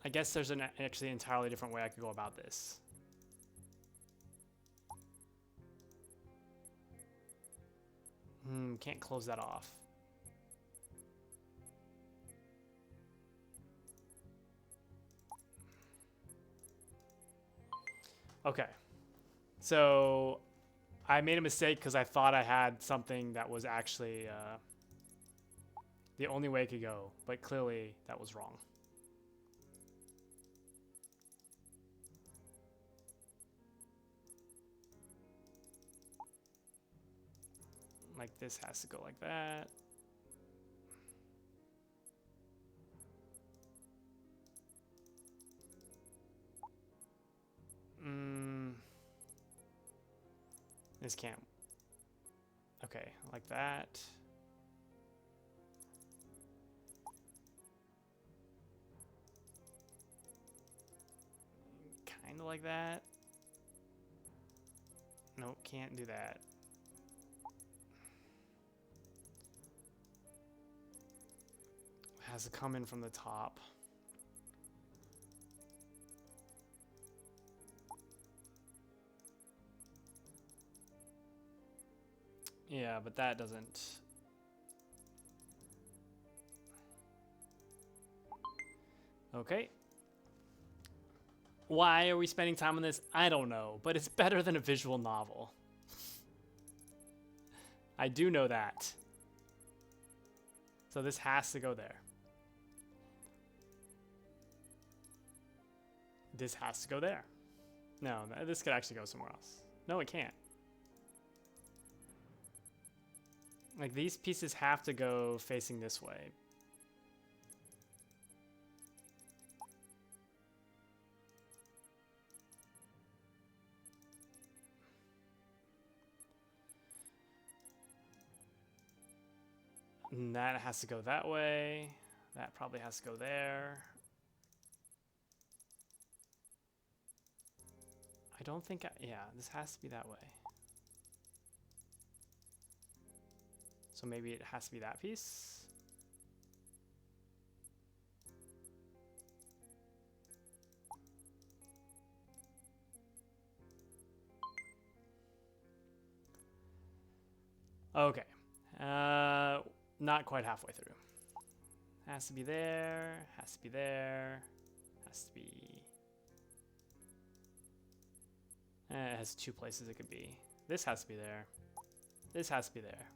I guess there's an actually entirely different way I could go about this. Can't close that off. Okay. So I made a mistake because I thought I had something that was actually the only way it could go, but clearly that was wrong. Like, this has to go like that. This can't. Okay, like that. Kind of like that. Nope, can't do that. Has to come in from the top. Yeah, but that doesn't... Okay. Why are we spending time on this? I don't know, but it's better than a visual novel. I do know that. So this has to go there. This has to go there. No, this could actually go somewhere else. No, it can't. Like, these pieces have to go facing this way. And that has to go that way. That probably has to go there. I don't think yeah, this has to be that way. So maybe it has to be that piece. Okay. Not quite halfway through. Has to be there, has to be there, has to be... it has 2 places it could be. This has to be there. This has to be there.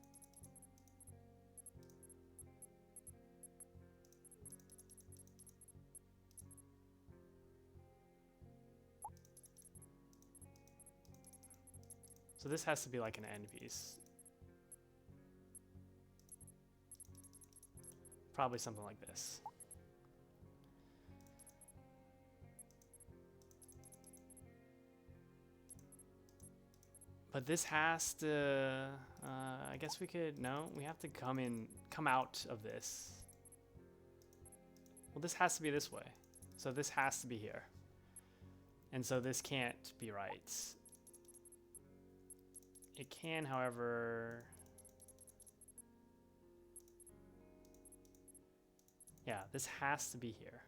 So this has to be like an end piece. Probably something like this. But this has to, I guess we could, no, we have to come out of this. Well, this has to be this way. So this has to be here. And so this can't be right. It can, however... Yeah, this has to be here.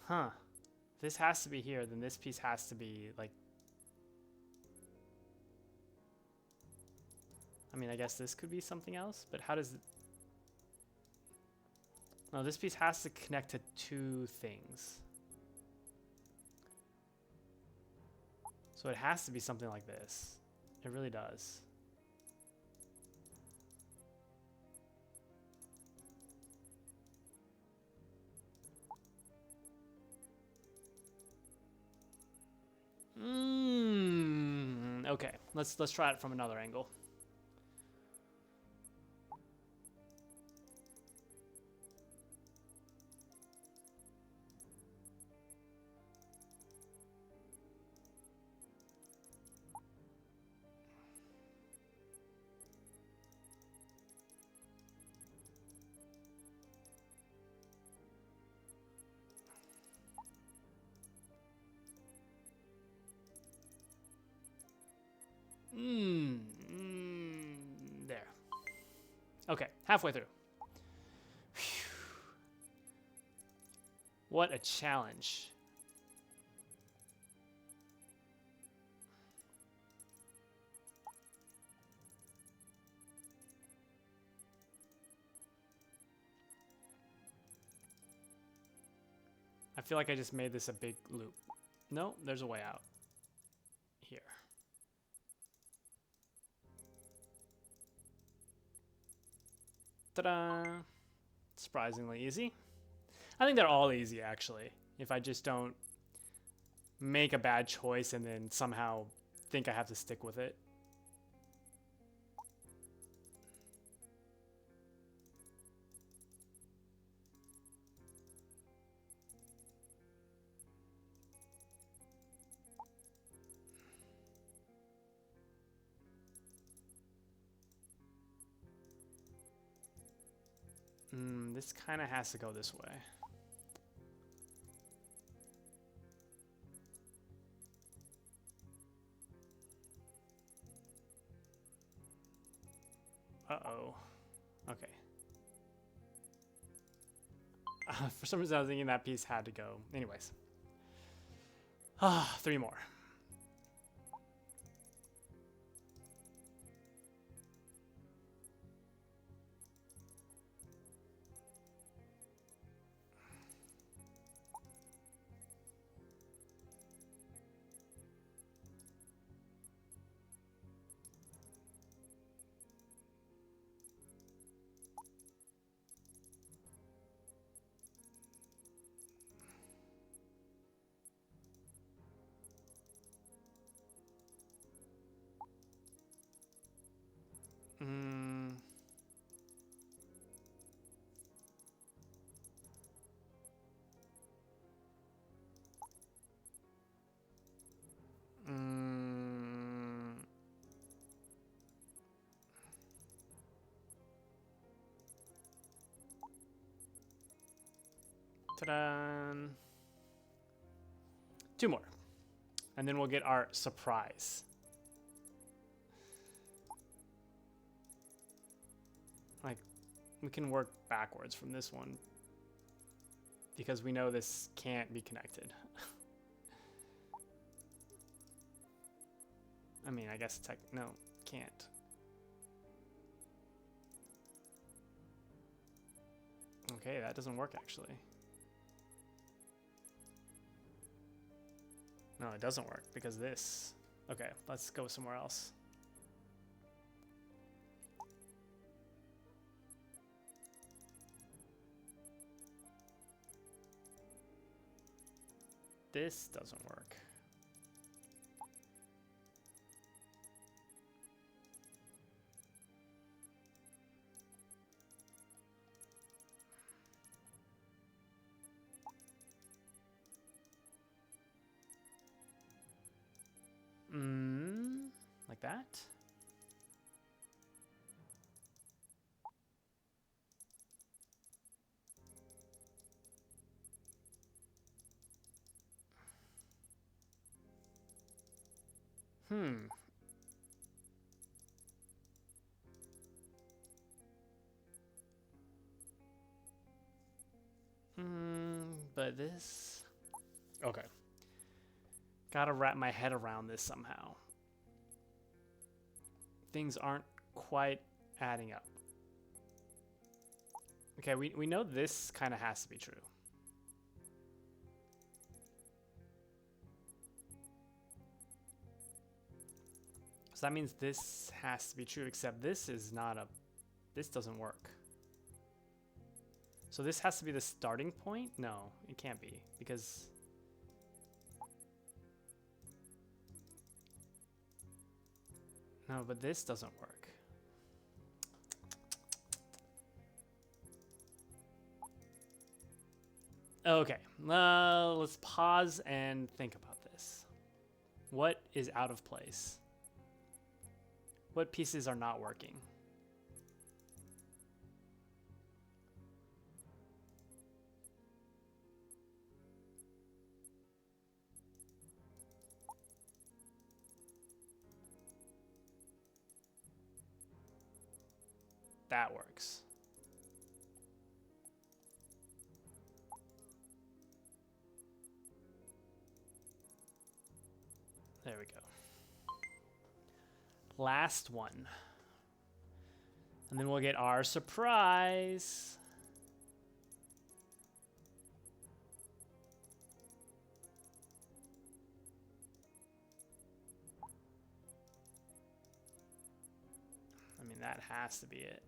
Huh. If this has to be here, then this piece has to be, like... I mean, I guess this could be something else, but how does... No, this piece has to connect to 2 things. So it has to be something like this. It really does. Okay, let's try it from another angle. There. Okay, halfway through. Whew. What a challenge. I feel like I just made this a big loop. No, there's a way out. Here. Ta-da! Surprisingly easy. I think they're all easy, actually. If I just don't make a bad choice and then somehow think I have to stick with it. This kind of has to go this way. Uh-oh. Okay. For some reason, I was thinking that piece had to go. Anyways. 3 more. Ta-da! 2 more. And then we'll get our surprise. we can work backwards from this one because we know this can't be connected. I mean, I guess no, can't. Okay, that doesn't work actually. No, it doesn't work because this. Okay, let's go somewhere else. This doesn't work. Like that? But this... Okay. Gotta wrap my head around this somehow. Things aren't quite adding up. Okay, we know this kind of has to be true. So that means this has to be true, except this is not a... This doesn't work. So this has to be the starting point? No, it can't be, because... No, but this doesn't work. Okay, let's pause and think about this. What is out of place? What pieces are not working? That works. There we go. Last one. And then we'll get our surprise. I mean, that has to be it.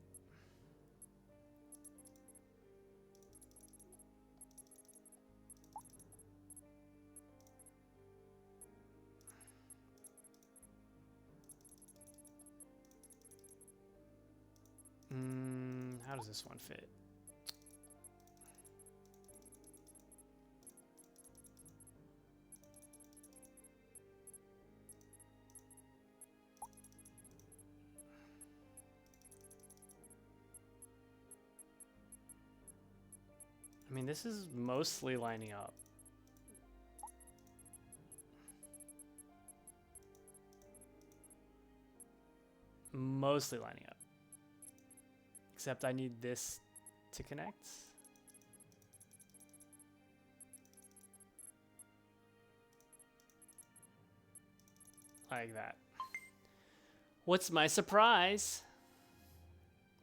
How does this one fit? I mean, this is mostly lining up. Mostly lining up. Except I need this to connect. Like that. What's my surprise?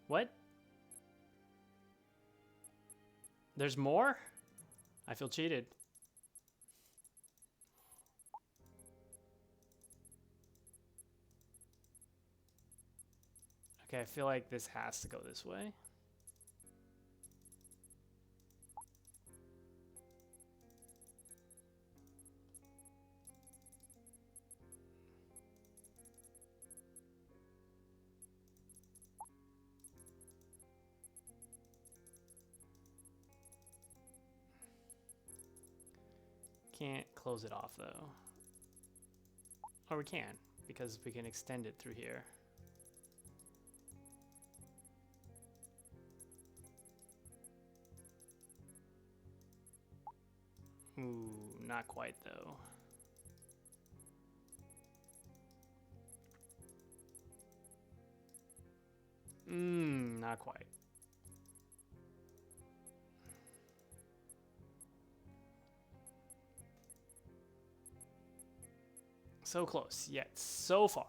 What? There's more? I feel cheated. Okay, I feel like this has to go this way. Can't close it off though. Or we can, because we can extend it through here. Ooh, not quite though. Not quite. So close, yet so far.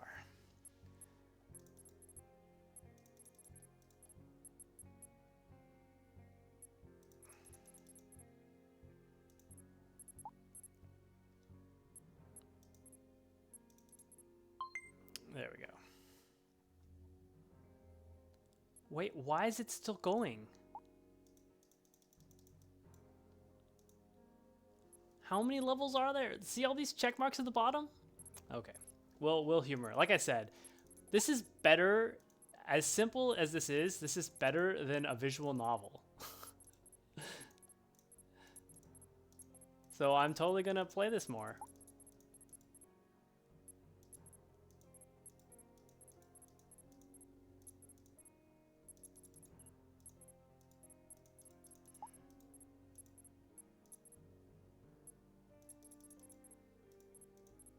There we go. Wait, why is it still going? How many levels are there? See all these check marks at the bottom? Okay. We'll humor. Like I said, this is better. As simple as this is better than a visual novel. So I'm totally gonna play this more.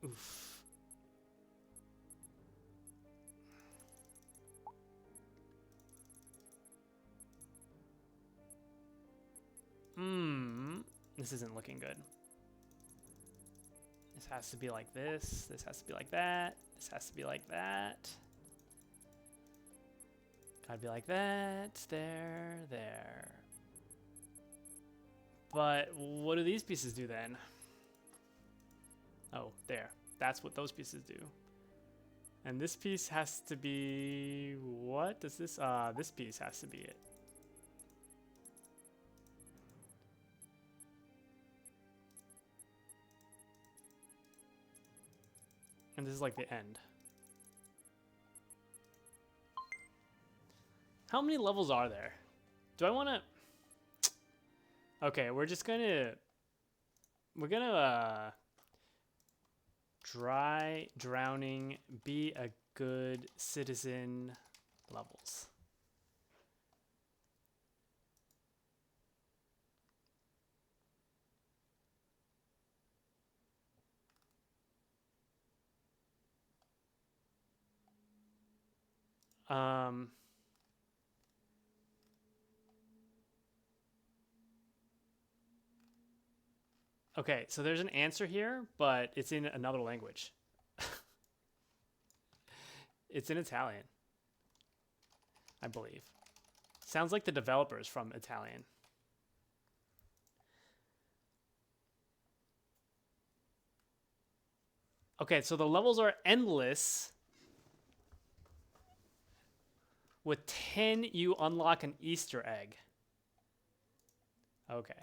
Oof. This isn't looking good. This has to be like this. This has to be like that. This has to be like that. Gotta be like that. There, there. But what do these pieces do then? Oh, there. That's what those pieces do. And this piece has to be... What does this... this piece has to be it. And this is like the end. How many levels are there? Do I want to... Okay, we're just gonna... We're gonna... drowning, be a good citizen levels. Okay, so there's an answer here, but it's in another language. It's in Italian, I believe. Sounds like the developers from Italian. Okay, so the levels are endless. With 10, you unlock an Easter egg. Okay.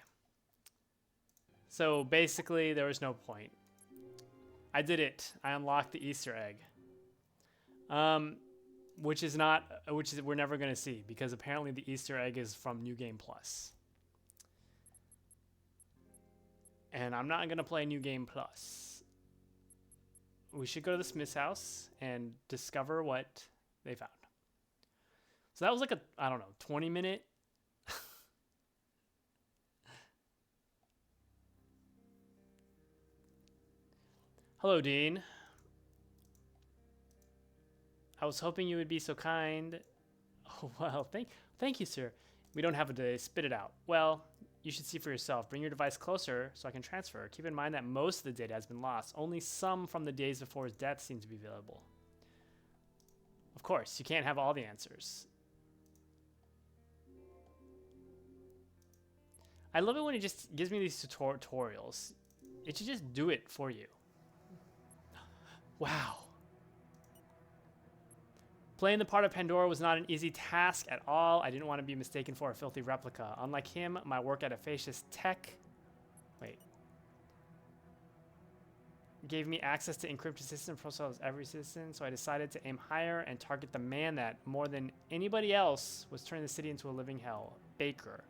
So basically, there was no point. I did it. I unlocked the Easter egg. Which we're never gonna see because apparently the Easter egg is from New Game Plus. And I'm not gonna play New Game Plus. We should go to the Smith's house and discover what they found. So that was like a, I don't know, 20-minute. Hello, Dean. I was hoping you would be so kind. Oh, well, thank you, sir. We don't have a day. Spit it out. Well, you should see for yourself. Bring your device closer so I can transfer. Keep in mind that most of the data has been lost. Only some from the days before his death seem to be available. Of course, you can't have all the answers. I love it when it just gives me these tutorials. It should just do it for you. Wow. Playing the part of Pandora was not an easy task at all. I didn't want to be mistaken for a filthy replica. Unlike him, my work at Aphasis Tech gave me access to encrypted system profiles of every citizen, so I decided to aim higher and target the man that, more than anybody else, was turning the city into a living hell, Baker.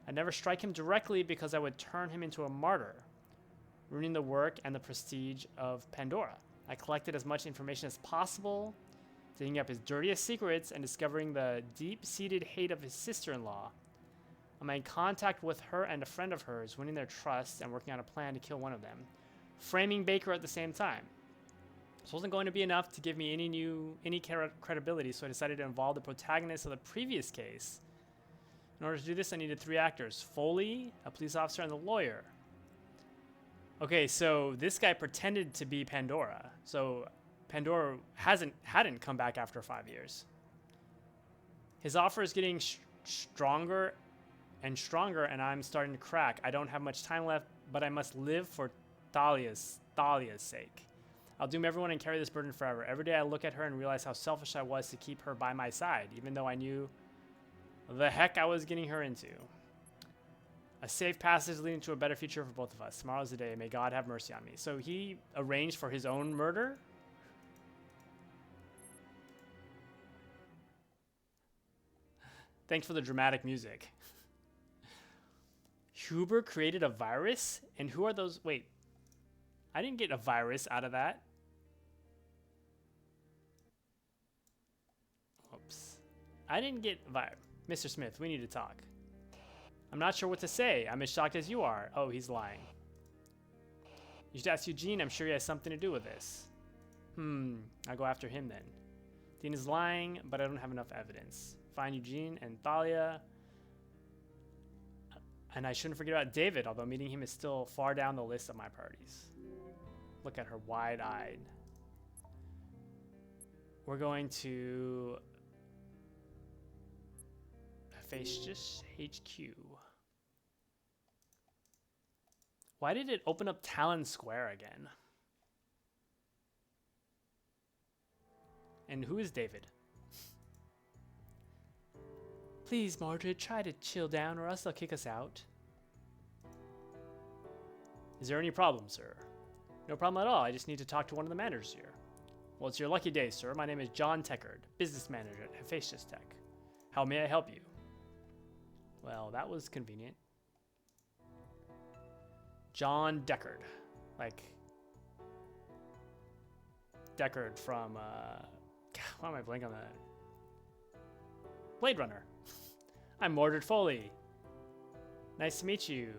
I'd never strike him directly because I would turn him into a martyr, ruining the work and the prestige of Pandora. I collected as much information as possible, digging up his dirtiest secrets and discovering the deep-seated hate of his sister-in-law. I made contact with her and a friend of hers, winning their trust and working on a plan to kill one of them, framing Baker at the same time. This wasn't going to be enough to give me any credibility, so I decided to involve the protagonist of the previous case. In order to do this, I needed 3 actors: Foley, a police officer, and the lawyer. Okay, so this guy pretended to be Pandora. So Pandora hadn't come back after 5 years. His offer is getting stronger and stronger, and I'm starting to crack. I don't have much time left, but I must live for Thalia's sake. I'll doom everyone and carry this burden forever. Every day I look at her and realize how selfish I was to keep her by my side, even though I knew the heck I was getting her into. A safe passage leading to a better future for both of us. Tomorrow's the day. May God have mercy on me. So he arranged for his own murder? Thanks for the dramatic music. Huber created a virus? And who are those? Wait. I didn't get a virus out of that. Oops. I didn't get Mr. Smith, we need to talk. I'm not sure what to say. I'm as shocked as you are. Oh, he's lying. You should ask Eugene. I'm sure he has something to do with this. I'll go after him then. Dean is lying, but I don't have enough evidence. Find Eugene and Thalia. And I shouldn't forget about David, although meeting him is still far down the list of my priorities. Look at her wide-eyed. We're going to Hephaestus HQ. Why did it open up Talon Square again? And who is David? Please, Mordred, try to chill down or else they'll kick us out. Is there any problem, sir? No problem at all. I just need to talk to one of the managers here. Well, it's your lucky day, sir. My name is John Teckard, business manager at Hephaestus Tech. How may I help you? Well, that was convenient. John Deckard. Like Deckard from, why am I blanking on that? Blade Runner. I'm Mordred Foley. Nice to meet you.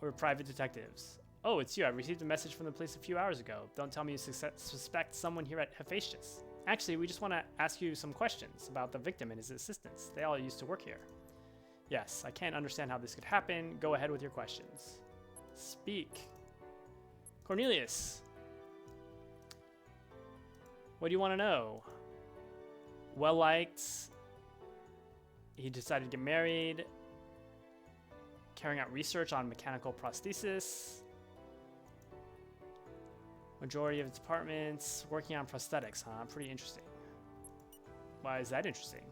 We're private detectives. Oh, it's you. I received a message from the police a few hours ago. Don't tell me you suspect someone here at Hephaestus. Actually, we just want to ask you some questions about the victim and his assistants. They all used to work here. Yes, I can't understand how this could happen. Go ahead with your questions. Speak. Cornelius. What do you want to know? Well liked. He decided to get married. Carrying out research on mechanical prosthesis. Majority of its departments working on prosthetics, huh? Pretty interesting. Why is that interesting?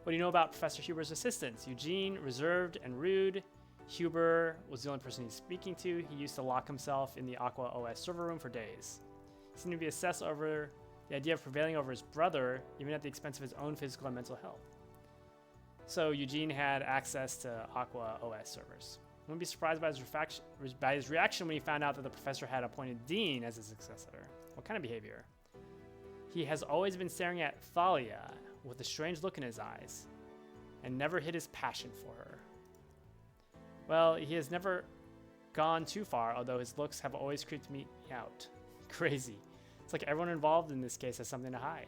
What do you know about Professor Huber's assistants? Eugene, reserved and rude. Huber was the only person he's speaking to. He used to lock himself in the Aqua OS server room for days. He seemed to be obsessed over the idea of prevailing over his brother, even at the expense of his own physical and mental health. So Eugene had access to Aqua OS servers. I wouldn't be surprised by his reaction when he found out that the professor had appointed Dean as his successor. What kind of behavior? He has always been staring at Thalia with a strange look in his eyes and never hid his passion for her. Well, he has never gone too far, although his looks have always creeped me out. Crazy. It's like everyone involved in this case has something to hide.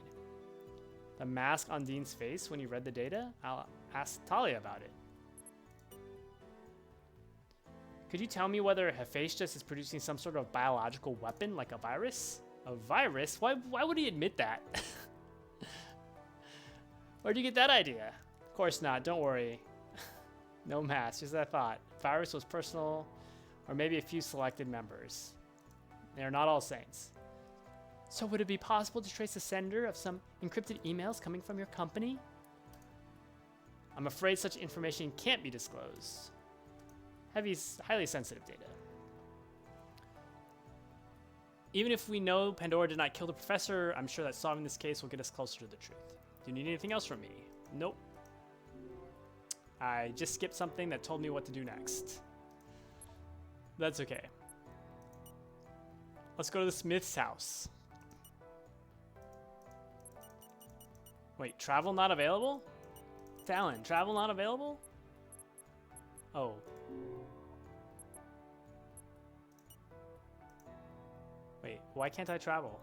The mask on Dean's face when he read the data? I'll ask Thalia about it. Could you tell me whether Hephaestus is producing some sort of biological weapon, like a virus? A virus? Why would he admit that? Where'd you get that idea? Of course not, don't worry. No mask, just as I thought. Virus was personal, or maybe a few selected members. They are not all saints. So would it be possible to trace the sender of some encrypted emails coming from your company? I'm afraid such information can't be disclosed. Highly sensitive data. Even if we know Pandora did not kill the professor, I'm sure that solving this case will get us closer to the truth. Do you need anything else from me? Nope. I just skipped something that told me what to do next. That's okay. Let's go to the Smith's house. Wait, travel not available? Talon, travel not available? Oh. Wait, why can't I travel?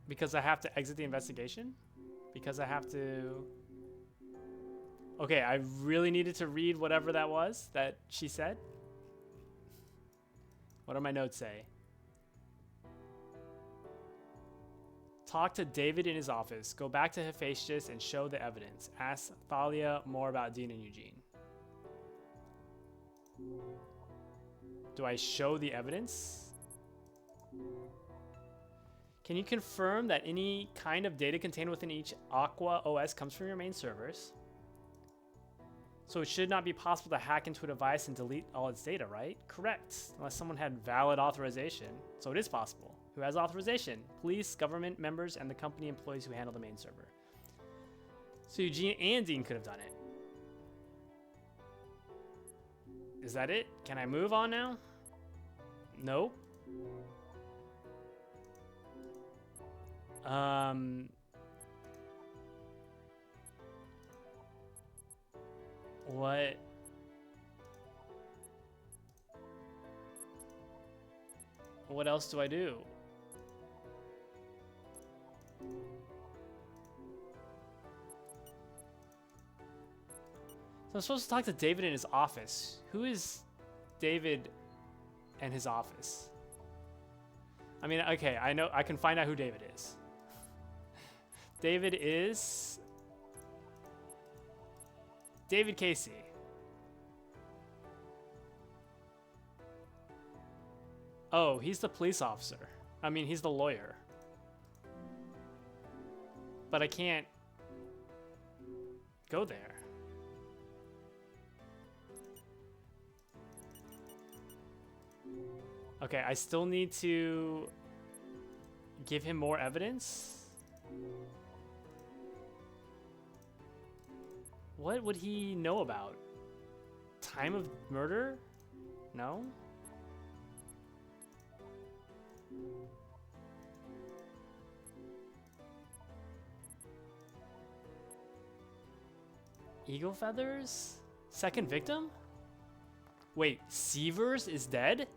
Because I have to exit the investigation? Because I have to... Okay, I really needed to read whatever that was that she said. What do my notes say? Talk to David in his office. Go back to Hephaestus and show the evidence. Ask Thalia more about Dean and Eugene. Do I show the evidence? Can you confirm that any kind of data contained within each Aqua OS comes from your main servers? So it should not be possible to hack into a device and delete all its data, right? Correct. Unless someone had valid authorization. So it is possible. Who has authorization? Police, government members, and the company employees who handle the main server. So Eugene and Dean could have done it. Is that it? Can I move on now? Nope. What? What else do I do? So I'm supposed to talk to David in his office. Who is David and his office? I mean, okay, I know I can find out who David is. David is David Casey. Oh, he's the police officer. I mean, he's the lawyer. But I can't go there. Okay, I still need to give him more evidence. What would he know about? Time of murder? No? Eagle feathers? Second victim? Wait, Sievers is dead?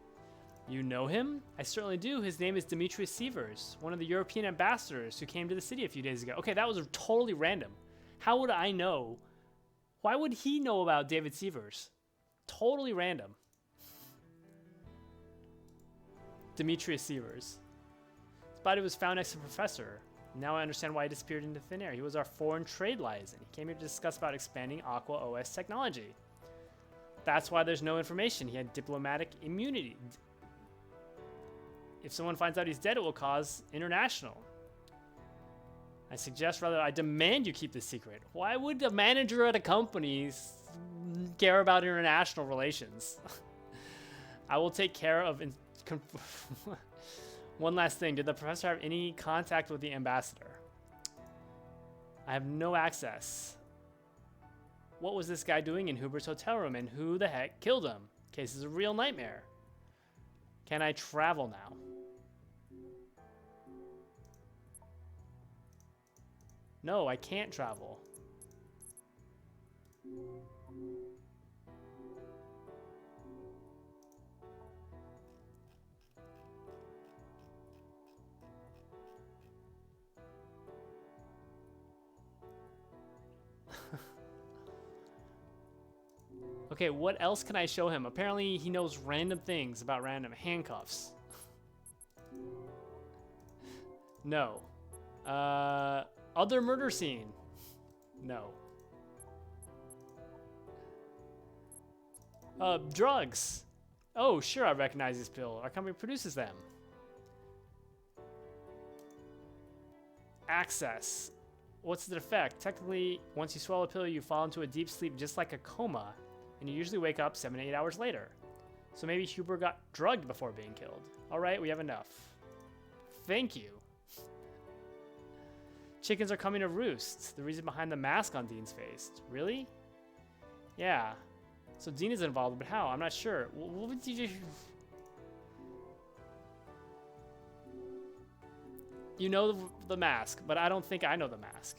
You know him? I certainly do. His name is Demetrius Sievers, one of the European ambassadors who came to the city a few days ago. Okay, that was totally random. How would I know? Why would he know about David Sievers? Totally random. Demetrius Sievers. His body was found next to the professor. Now I understand why he disappeared into thin air. He was our foreign trade liaison. He came here to discuss about expanding Aqua OS technology. That's why there's no information. He had diplomatic immunity. If someone finds out he's dead, it will cause international. I suggest, rather, I demand you keep this secret. Why would a manager at a company care about international relations? I will take care of... One last thing. Did the professor have any contact with the ambassador? I have no access. What was this guy doing in Hubert's hotel room, and who the heck killed him? Case is a real nightmare. Can I travel now? No, I can't travel. Okay, what else can I show him? Apparently he knows random things about random handcuffs. No. Other murder scene. No. Drugs. Oh, sure, I recognize this pill. Our company produces them. Access. What's the effect? Technically, once you swallow a pill, you fall into a deep sleep just like a coma, and you usually wake up 7 to 8 hours later. So maybe Hubert got drugged before being killed. All right, we have enough. Thank you. Chickens are coming to roost. The reason behind the mask on Dean's face. Really? Yeah. So Dean is involved, but how? I'm not sure. What would you do? You know the mask, but I don't think I know the mask.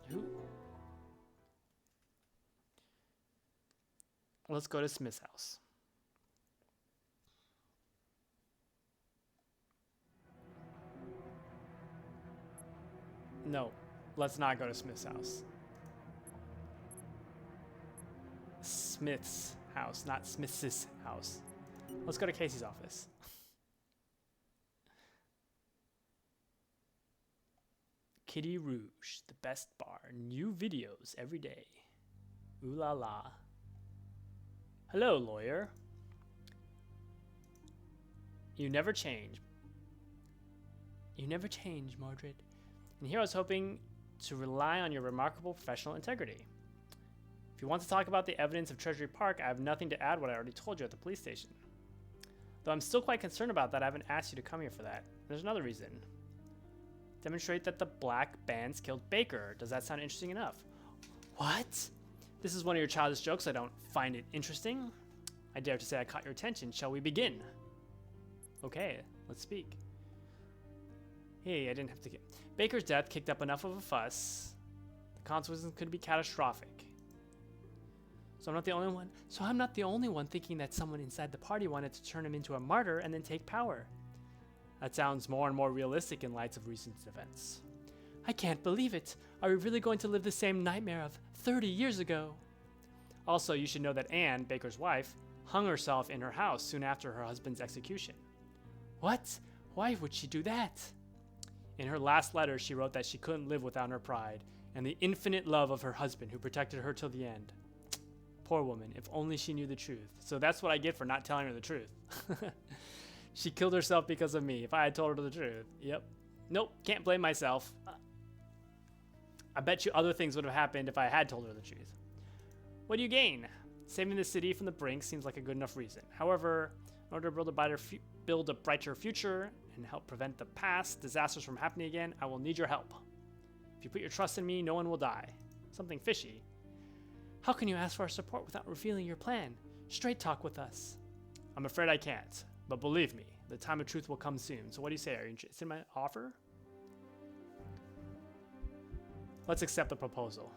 Who? Let's go to Smith's house. No, let's not go to Smith's house. Smith's house, not Smith's house. Let's go to Casey's office. Kitty Rouge, the best bar. New videos every day. Ooh la la. Hello, lawyer. You never change. You never change, Mordred. And here I was hoping to rely on your remarkable professional integrity. If you want to talk about the evidence of Treasury Park, I have nothing to add what I already told you at the police station. Though I'm still quite concerned about that, I haven't asked you to come here for that. There's another reason. Demonstrate that the black bands killed Baker. Does that sound interesting enough? What? This is one of your childish jokes. I don't find it interesting. I dare to say I caught your attention. Shall we begin? Okay, let's speak. Hey, I didn't have to get... Baker's death kicked up enough of a fuss. The consequences could be catastrophic. So I'm not the only one thinking that someone inside the party wanted to turn him into a martyr and then take power. That sounds more and more realistic in light of recent events. I can't believe it. Are we really going to live the same nightmare of 30 years ago? Also, you should know that Anne, Baker's wife, hung herself in her house soon after her husband's execution. What? Why would she do that? In her last letter, she wrote that she couldn't live without her pride and the infinite love of her husband who protected her till the end. Poor woman, if only she knew the truth. So that's what I get for not telling her the truth. She killed herself because of me. If I had told her the truth. Yep. Nope, can't blame myself. I bet you other things would have happened if I had told her the truth. What do you gain? Saving the city from the brink seems like a good enough reason. However, in order to build a brighter future and help prevent the past disasters from happening again, I will need your help. If you put your trust in me, no one will die. Something fishy. How can you ask for our support without revealing your plan? Straight talk with us. I'm afraid I can't, but believe me, the time of truth will come soon. So what do you say? Are you interested in my offer? Let's accept the proposal.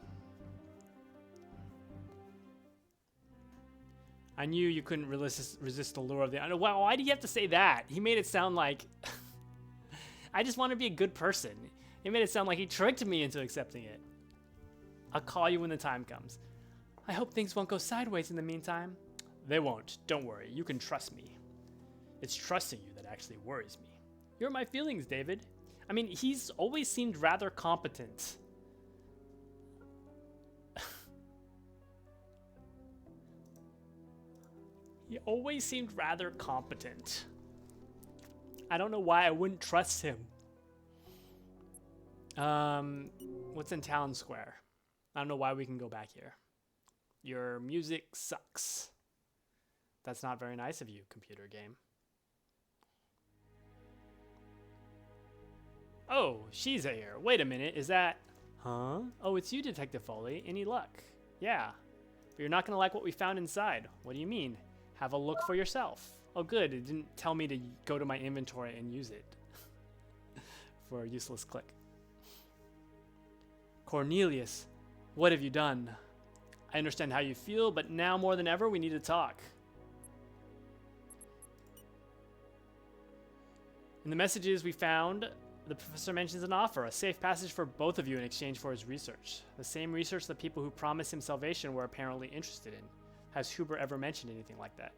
I knew you couldn't resist the lure of the... Wow, why do you have to say that? He made it sound like... I just want to be a good person. He made it sound like he tricked me into accepting it. I'll call you when the time comes. I hope things won't go sideways in the meantime. They won't. Don't worry. You can trust me. It's trusting you that actually worries me. You're my feelings, David. I mean, he's always seemed rather competent. He always seemed rather competent. I don't know why I wouldn't trust him. What's in Town Square? I don't know why we can go back here. Your music sucks. That's not very nice of you, computer game. Oh, she's here. Wait a minute, is that... Huh? Oh, it's you, Detective Foley. Any luck? Yeah. But you're not gonna like what we found inside. What do you mean? Have a look for yourself. Oh good, it didn't tell me to go to my inventory and use it. For a useless click. Cornelius, what have you done? I understand how you feel, but now more than ever we need to talk. In the messages we found, the professor mentions an offer, a safe passage for both of you in exchange for his research. The same research the people who promised him salvation were apparently interested in. Has Huber ever mentioned anything like that?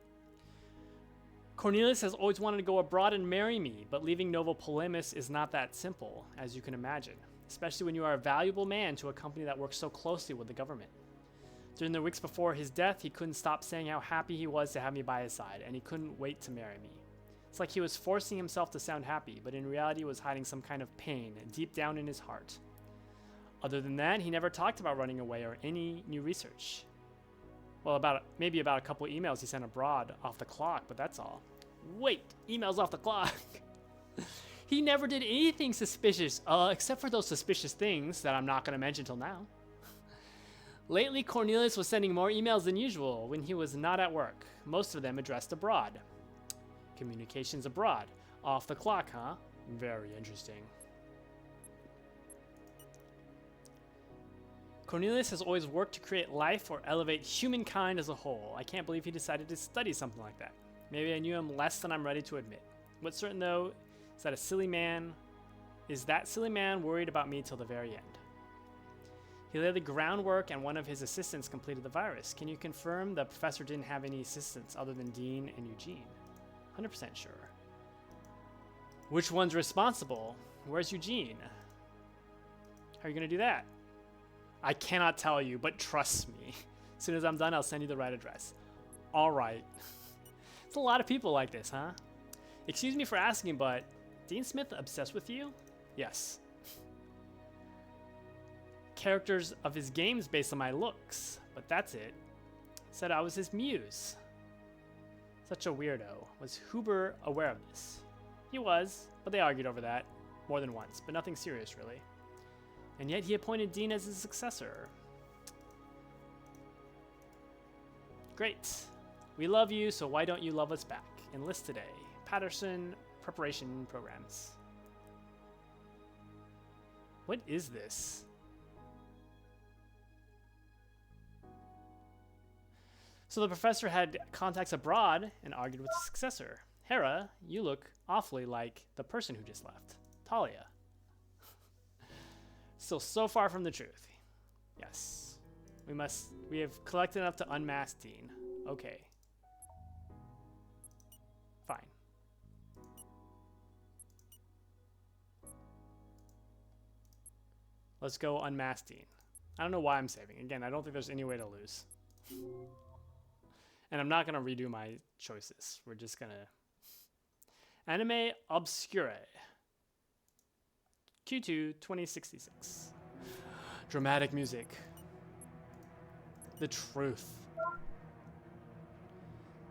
Cornelius has always wanted to go abroad and marry me, but leaving Nova Polemis is not that simple, as you can imagine, especially when you are a valuable man to a company that works so closely with the government. During the weeks before his death, he couldn't stop saying how happy he was to have me by his side, and he couldn't wait to marry me. It's like he was forcing himself to sound happy, but in reality was hiding some kind of pain deep down in his heart. Other than that, he never talked about running away or any new research. Well, maybe about a couple emails he sent abroad off the clock, but that's all. Wait, emails off the clock? He never did anything suspicious, except for those suspicious things that I'm not going to mention till now. Lately, Cornelius was sending more emails than usual when he was not at work, most of them addressed abroad. Communications abroad. Off the clock, huh? Very interesting. Cornelius has always worked to create life or elevate humankind as a whole. I can't believe he decided to study something like that. Maybe I knew him less than I'm ready to admit. What's certain though is that silly man worried about me till the very end. He laid the groundwork and one of his assistants completed the virus. Can you confirm the professor didn't have any assistants other than Dean and Eugene? 100% sure. Which one's responsible? Where's Eugene? How are you going to do that? I cannot tell you, but trust me. As soon as I'm done, I'll send you the right address. All right. It's a lot of people like this, huh? Excuse me for asking, but Dean Smith obsessed with you? Yes. Characters of his games based on my looks, but that's it. Said I was his muse. Such a weirdo. Was Huber aware of this? He was, but they argued over that more than once, but nothing serious really. And yet he appointed Dean as his successor. Great. We love you, so why don't you love us back? Enlist today. Patterson Preparation Programs. What is this? So the professor had contacts abroad and argued with his successor. Hera, you look awfully like the person who just left. Talia. Still so far from the truth. Yes. We have collected enough to unmask Dean. Okay. Fine. Let's go unmask Dean. I don't know why I'm saving. Again, I don't think there's any way to lose. And I'm not going to redo my choices. We're just going to... Anime Obscure. Q2 2066. Dramatic music. The truth.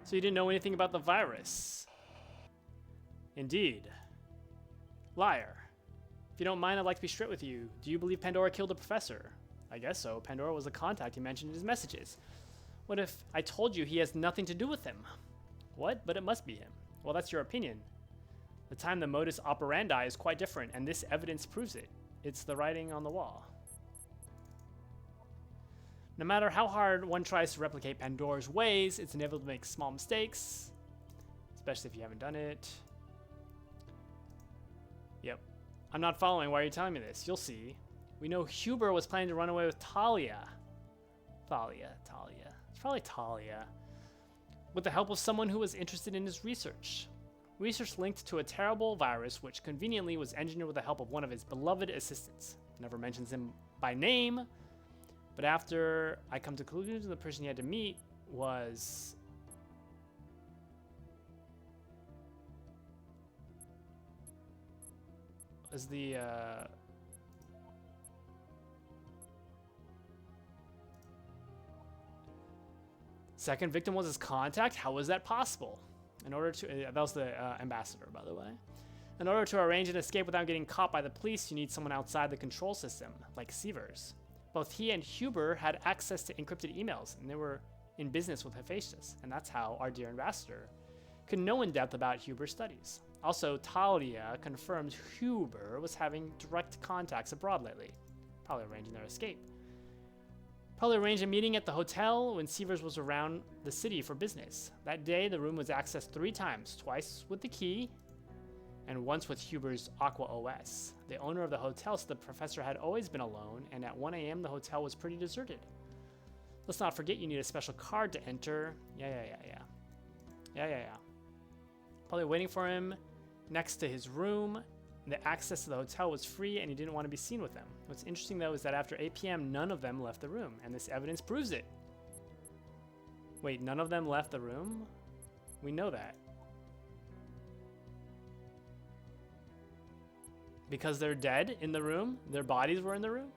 So you didn't know anything about the virus? Indeed. Liar. If you don't mind, I'd like to be straight with you. Do you believe Pandora killed the professor? I guess so. Pandora was the contact he mentioned in his messages. What if I told you he has nothing to do with him? What? But it must be him. Well, that's your opinion. The time the modus operandi is quite different, and this evidence proves it. It's the writing on the wall. No matter how hard one tries to replicate Pandora's ways, it's inevitable to make small mistakes, especially if you haven't done it. Yep. I'm not following. Why are you telling me this? You'll see. We know Huber was planning to run away with Talia. Talia. It's probably Talia. With the help of someone who was interested in his research. Research linked to a terrible virus which conveniently was engineered with the help of one of his beloved assistants. Never mentions him by name, but after I come to the conclusion the person he had to meet was... Second victim was his contact? How was that possible? In order to... that was the ambassador, by the way. In order to arrange an escape without getting caught by the police, you need someone outside the control system, like Sievers. Both he and Huber had access to encrypted emails, and they were in business with Hephaestus, and that's how our dear ambassador could know in depth about Huber's studies. Also, Talia confirmed Huber was having direct contacts abroad lately, probably arranging their escape. Probably arranged a meeting at the hotel when Sievers was around the city for business. That day, the room was accessed 3 times, twice with the key, and once with Huber's Aqua OS. The owner of the hotel said the professor had always been alone, and at 1 a.m. the hotel was pretty deserted. Let's not forget you need a special card to enter. Yeah. Probably waiting for him next to his room. The access to the hotel was free, and he didn't want to be seen with them. What's interesting, though, is that after 8 p.m., none of them left the room, and this evidence proves it. Wait, none of them left the room? We know that. Because they're dead in the room? Their bodies were in the room?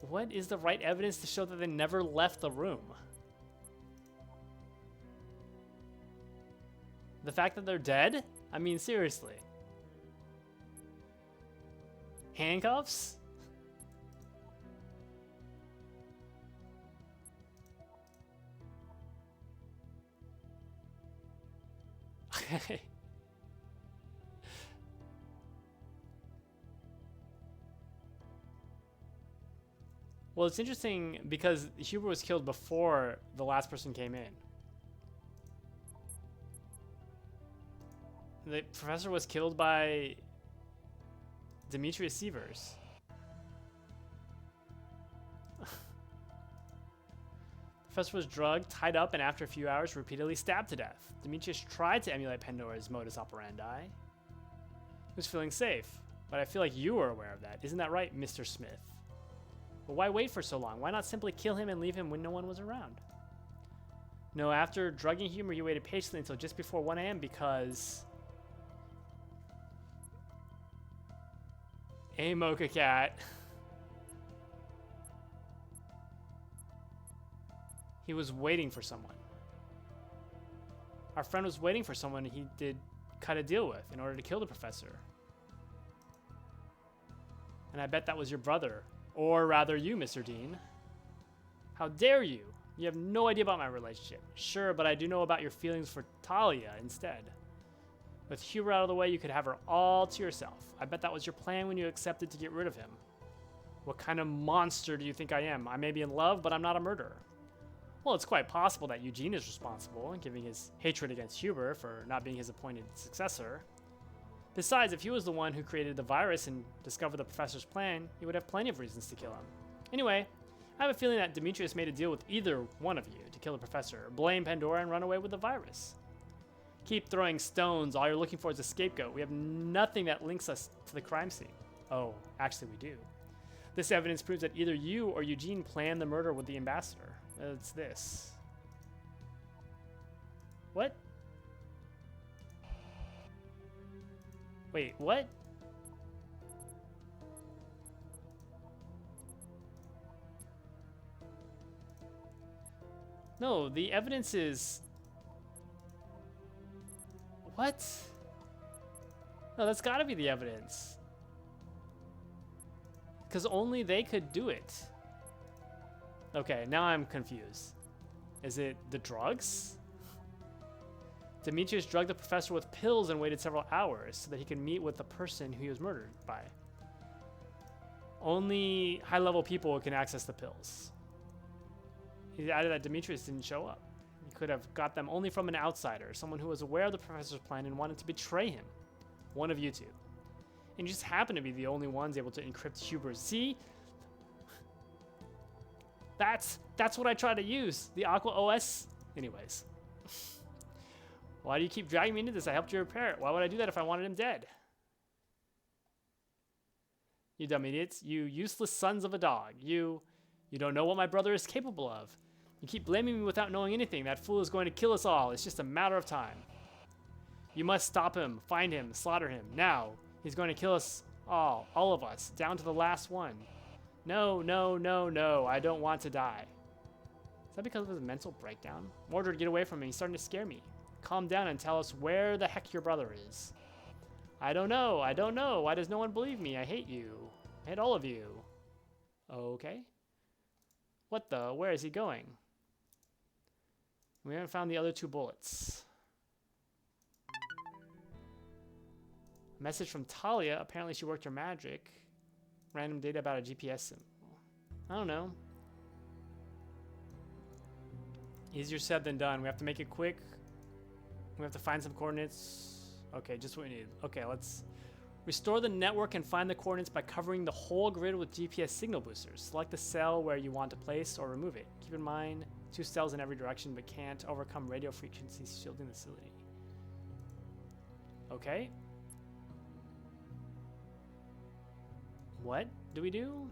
What is the right evidence to show that they never left the room? The fact that they're dead? I mean, seriously. Handcuffs? Okay. Well, it's interesting because Huber was killed before the last person came in. The professor was killed by Demetrius Sievers. The professor was drugged, tied up, and after a few hours repeatedly stabbed to death. Demetrius tried to emulate Pandora's modus operandi. He was feeling safe, but I feel like you were aware of that. Isn't that right, Mr. Smith? But why wait for so long? Why not simply kill him and leave him when no one was around? No, after drugging Huber, you waited patiently until just before 1 a.m. because... Hey, Mocha Cat. He was waiting for someone. Our friend was waiting for someone he did cut a deal with in order to kill the professor. And I bet that was your brother. Or rather you, Mr. Dean. How dare you? You have no idea about my relationship. Sure, but I do know about your feelings for Talia instead. With Huber out of the way, you could have her all to yourself. I bet that was your plan when you accepted to get rid of him. What kind of monster do you think I am? I may be in love, but I'm not a murderer. Well, it's quite possible that Eugene is responsible, given his hatred against Huber for not being his appointed successor. Besides, if he was the one who created the virus and discovered the professor's plan, he would have plenty of reasons to kill him. Anyway, I have a feeling that Demetrius made a deal with either one of you to kill the professor, blame Pandora, and run away with the virus. Keep throwing stones. All you're looking for is a scapegoat. We have nothing that links us to the crime scene. Oh, actually we do. This evidence proves that either you or Eugene planned the murder with the ambassador. It's this. What? Wait, what? No, the evidence is... What? No, that's gotta be the evidence. Because only they could do it. Okay, now I'm confused. Is it the drugs? Demetrius drugged the professor with pills and waited several hours so that he could meet with the person who he was murdered by. Only high-level people can access the pills. He added that Demetrius didn't show up. He could have got them only from an outsider, someone who was aware of the professor's plan and wanted to betray him. One of you two. And you just happen to be the only ones able to encrypt Huber's. See? That's what I try to use. The Aqua OS. Anyways. Why do you keep dragging me into this? I helped you repair it. Why would I do that if I wanted him dead? You dumb idiots. You useless sons of a dog. You don't know what my brother is capable of. You keep blaming me without knowing anything. That fool is going to kill us all. It's just a matter of time. You must stop him, find him, slaughter him. Now. He's going to kill us all of us, down to the last one. No, no, no, no. I don't want to die. Is that because of his mental breakdown? Mordred, get away from me. He's starting to scare me. Calm down and tell us where the heck your brother is. I don't know. I don't know. Why does no one believe me? I hate you. I hate all of you. Okay. What the? Where is he going? We haven't found the other 2 bullets. Message from Talia. Apparently she worked her magic. Random data about a GPS symbol. I don't know. Easier said than done. We have to make it quick. We have to find some coordinates. Okay, just what we need. Okay, let's restore the network and find the coordinates by covering the whole grid with GPS signal boosters. Select the cell where you want to place or remove it. Keep in mind, 2 cells in every direction, but can't overcome radio frequencies shielding the facility. Okay. What do we do?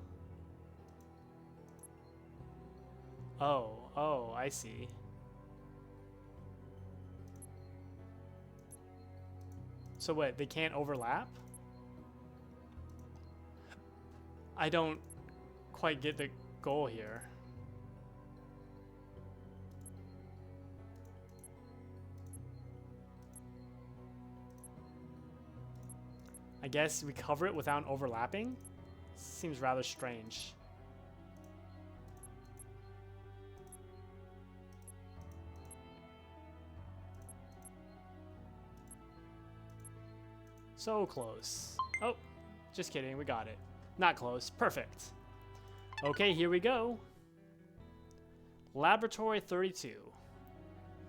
Oh, I see. So what, they can't overlap? I don't quite get the goal here. I guess we cover it without overlapping? Seems rather strange. So close. Oh, just kidding. We got it. Not close. Perfect. Okay, here we go. Laboratory 32.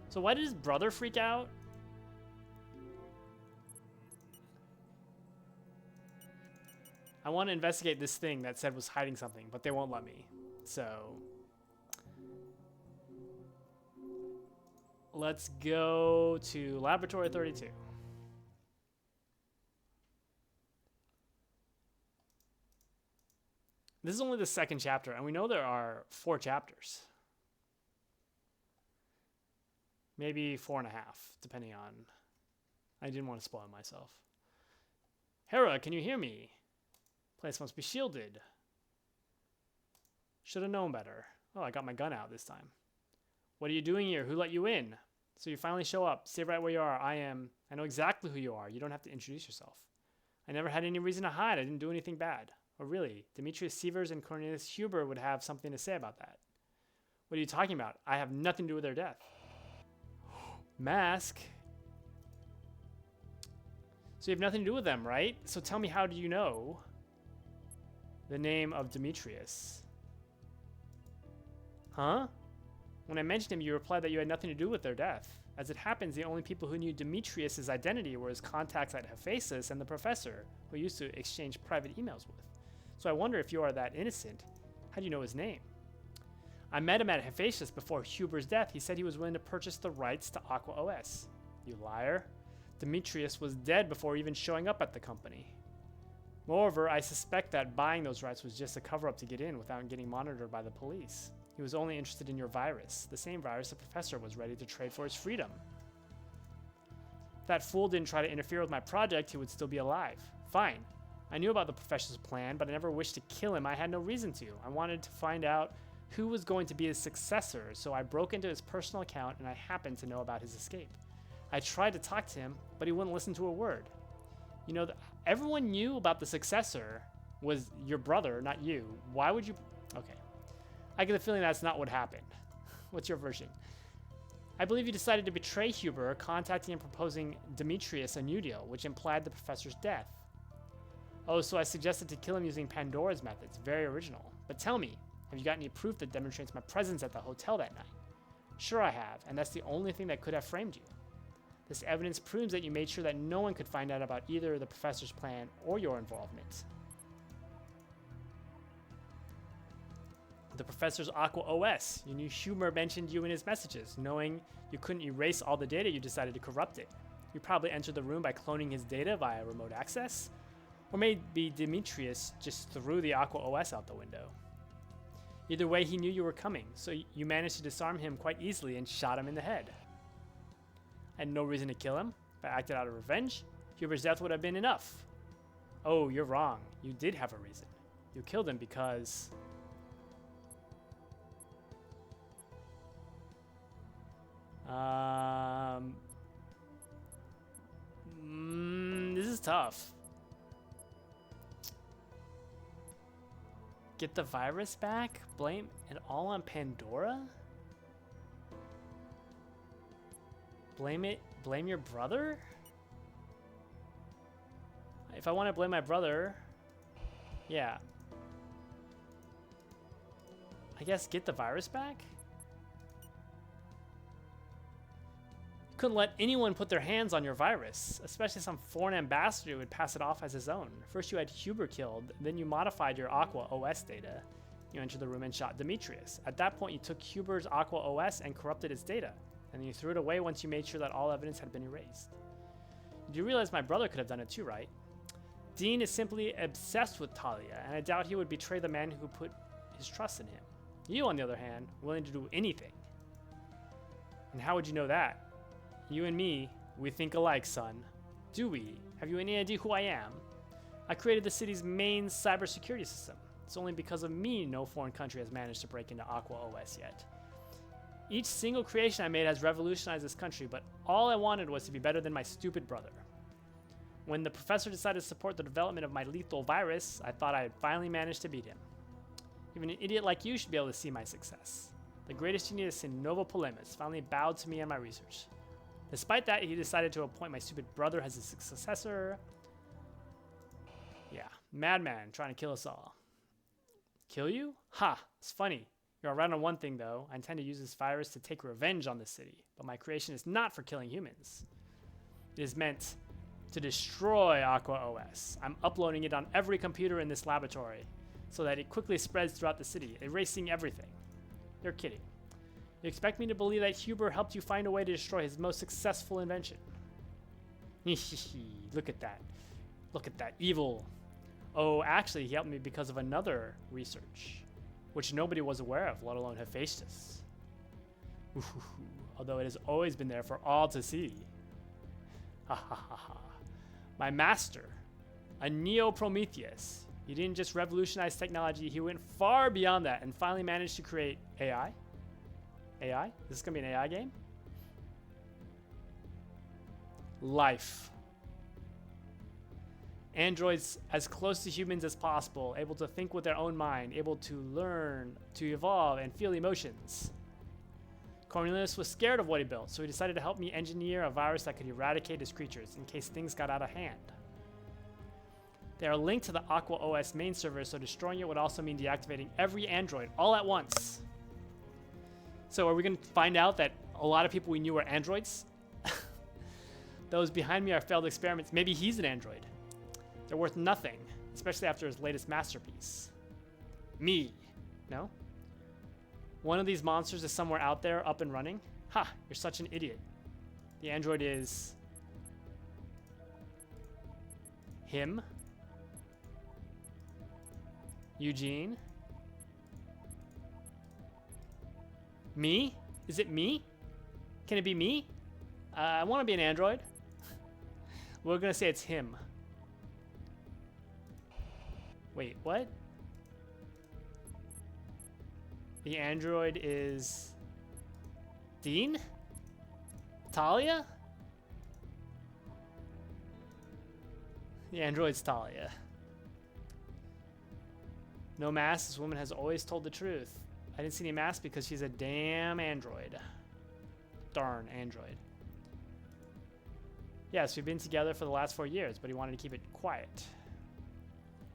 So why did his brother freak out? I want to investigate this thing that said was hiding something, but they won't let me. So let's go to Laboratory 32. This is only the second chapter, and we know there are 4 chapters. Maybe 4.5, depending on... I didn't want to spoil myself. Hera, can you hear me? Place must be shielded. Should have known better. Oh, I got my gun out this time. What are you doing here? Who let you in? So you finally show up. Stay right where you are. I know exactly who you are. You don't have to introduce yourself. I never had any reason to hide. I didn't do anything bad. Oh, really? Demetrius Sievers and Cornelius Huber would have something to say about that. What are you talking about? I have nothing to do with their death. Mask? So you have nothing to do with them, right? So tell me, how do you know the name of Demetrius? Huh? When I mentioned him, you replied that you had nothing to do with their death. As it happens, the only people who knew Demetrius' identity were his contacts at Hephaestus and the professor, who he used to exchange private emails with. So I wonder if you are that innocent. How do you know his name? I met him at Hephaestus before Huber's death. He said he was willing to purchase the rights to Aqua OS. You liar. Demetrius was dead before even showing up at the company. Moreover, I suspect that buying those rights was just a cover-up to get in without getting monitored by the police. He was only interested in your virus, the same virus the professor was ready to trade for his freedom. If that fool didn't try to interfere with my project, he would still be alive. Fine. I knew about the professor's plan, but I never wished to kill him. I had no reason to. I wanted to find out who was going to be his successor, so I broke into his personal account and I happened to know about his escape. I tried to talk to him, but he wouldn't listen to a word. You know, everyone knew about the successor was your brother, not you. Why would you... Okay. I get the feeling that's not what happened. What's your version? I believe you decided to betray Huber, contacting and proposing Demetrius a new deal, which implied the professor's death. Oh, so I suggested to kill him using Pandora's methods. Very original. But tell me, have you got any proof that demonstrates my presence at the hotel that night? Sure I have, and that's the only thing that could have framed you. This evidence proves that you made sure that no one could find out about either the professor's plan or your involvement. The professor's Aqua OS. You knew Huber mentioned you in his messages. Knowing you couldn't erase all the data, you decided to corrupt it. You probably entered the room by cloning his data via remote access. Or maybe Demetrius just threw the Aqua OS out the window. Either way, he knew you were coming, so you managed to disarm him quite easily and shot him in the head. I had no reason to kill him. If I acted out of revenge, Huber's death would have been enough. Oh, you're wrong. You did have a reason. You killed him because... this is tough. Get the virus back? Blame it all on Pandora? Blame your brother? If I want to blame my brother, yeah. I guess get the virus back? Couldn't let anyone put their hands on your virus, especially some foreign ambassador who would pass it off as his own. First you had Huber killed, then you modified your Aqua OS data. You entered the room and shot Demetrius. At that point you took Huber's Aqua OS and corrupted its data, and then you threw it away once you made sure that all evidence had been erased. You do realize my brother could have done it too, right? Dean is simply obsessed with Talia, and I doubt he would betray the man who put his trust in him. You, on the other hand, willing to do anything. And how would you know that? You and me, we think alike, son. Do we? Have you any idea who I am? I created the city's main cybersecurity system. It's only because of me no foreign country has managed to break into Aqua OS yet. Each single creation I made has revolutionized this country, but all I wanted was to be better than my stupid brother. When the professor decided to support the development of my lethal virus, I thought I had finally managed to beat him. Even an idiot like you should be able to see my success. The greatest genius in Nova Polemus finally bowed to me and my research. Despite that, he decided to appoint my stupid brother as his successor. Yeah, madman trying to kill us all. Kill you? Ha, it's funny. You're right on one thing though. I intend to use this virus to take revenge on the city, but my creation is not for killing humans. It is meant to destroy Aqua OS. I'm uploading it on every computer in this laboratory so that it quickly spreads throughout the city, erasing everything. You're kidding. You expect me to believe that Huber helped you find a way to destroy his most successful invention? Look at that. Look at that evil. Oh, actually, he helped me because of another research, which nobody was aware of, let alone Hephaestus. Although it has always been there for all to see. Ha ha ha ha. My master, a Neo-Prometheus. He didn't just revolutionize technology, he went far beyond that and finally managed to create AI? AI? Is this gonna be an AI game? Life. Androids as close to humans as possible, able to think with their own mind, able to learn, to evolve, and feel emotions. Cornelius was scared of what he built, so he decided to help me engineer a virus that could eradicate his creatures in case things got out of hand. They are linked to the Aqua OS main server, so destroying it would also mean deactivating every android all at once. So are we going to find out that a lot of people we knew were androids? Those behind me are failed experiments. Maybe he's an android. They're worth nothing, especially after his latest masterpiece. Me. No? One of these monsters is somewhere out there, up and running? Ha, you're such an idiot. The android is... him? Eugene? Me? Is it me? Can it be me? I want to be an android. We're gonna say it's him. Wait, what? The android is... Dean? Talia? The android's Talia. No mask, this woman has always told the truth. I didn't see any mask because she's a damn android. Darn android. Yes, we've been together for the last 4 years, but he wanted to keep it quiet.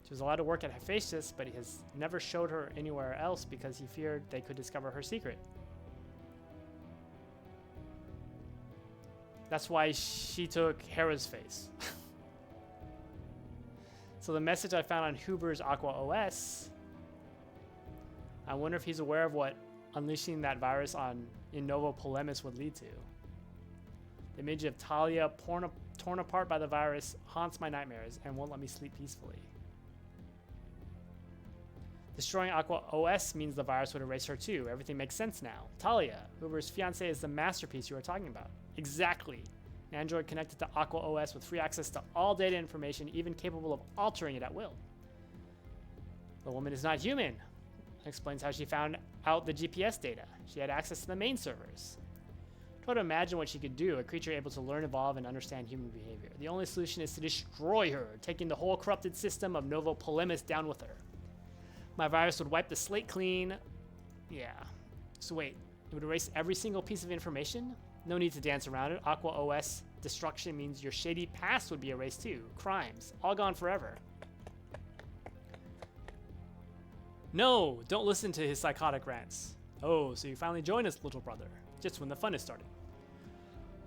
She was allowed to work at Hephaestus, but he has never showed her anywhere else because he feared they could discover her secret. That's why she took Hera's face. So the message I found on Huber's Aqua OS, I wonder if he's aware of what unleashing that virus on Novo Polemis would lead to. The image of Talia torn apart by the virus haunts my nightmares and won't let me sleep peacefully. Destroying Aqua OS means the virus would erase her too. Everything makes sense now. Talia, Huber's fiancée, is the masterpiece you were talking about. Exactly. An android connected to Aqua OS with free access to all data information, even capable of altering it at will. The woman is not human. That explains how she found out the GPS data. She had access to the main servers. Try to imagine what she could do, a creature able to learn, evolve, and understand human behavior. The only solution is to destroy her, taking the whole corrupted system of Novo Polemis down with her. My virus would wipe the slate clean. Yeah. So wait, it would erase every single piece of information? No need to dance around it. Aqua OS destruction means your shady past would be erased too. Crimes, all gone forever. No, don't listen to his psychotic rants. Oh, so you finally joined us, little brother. Just when the fun is starting.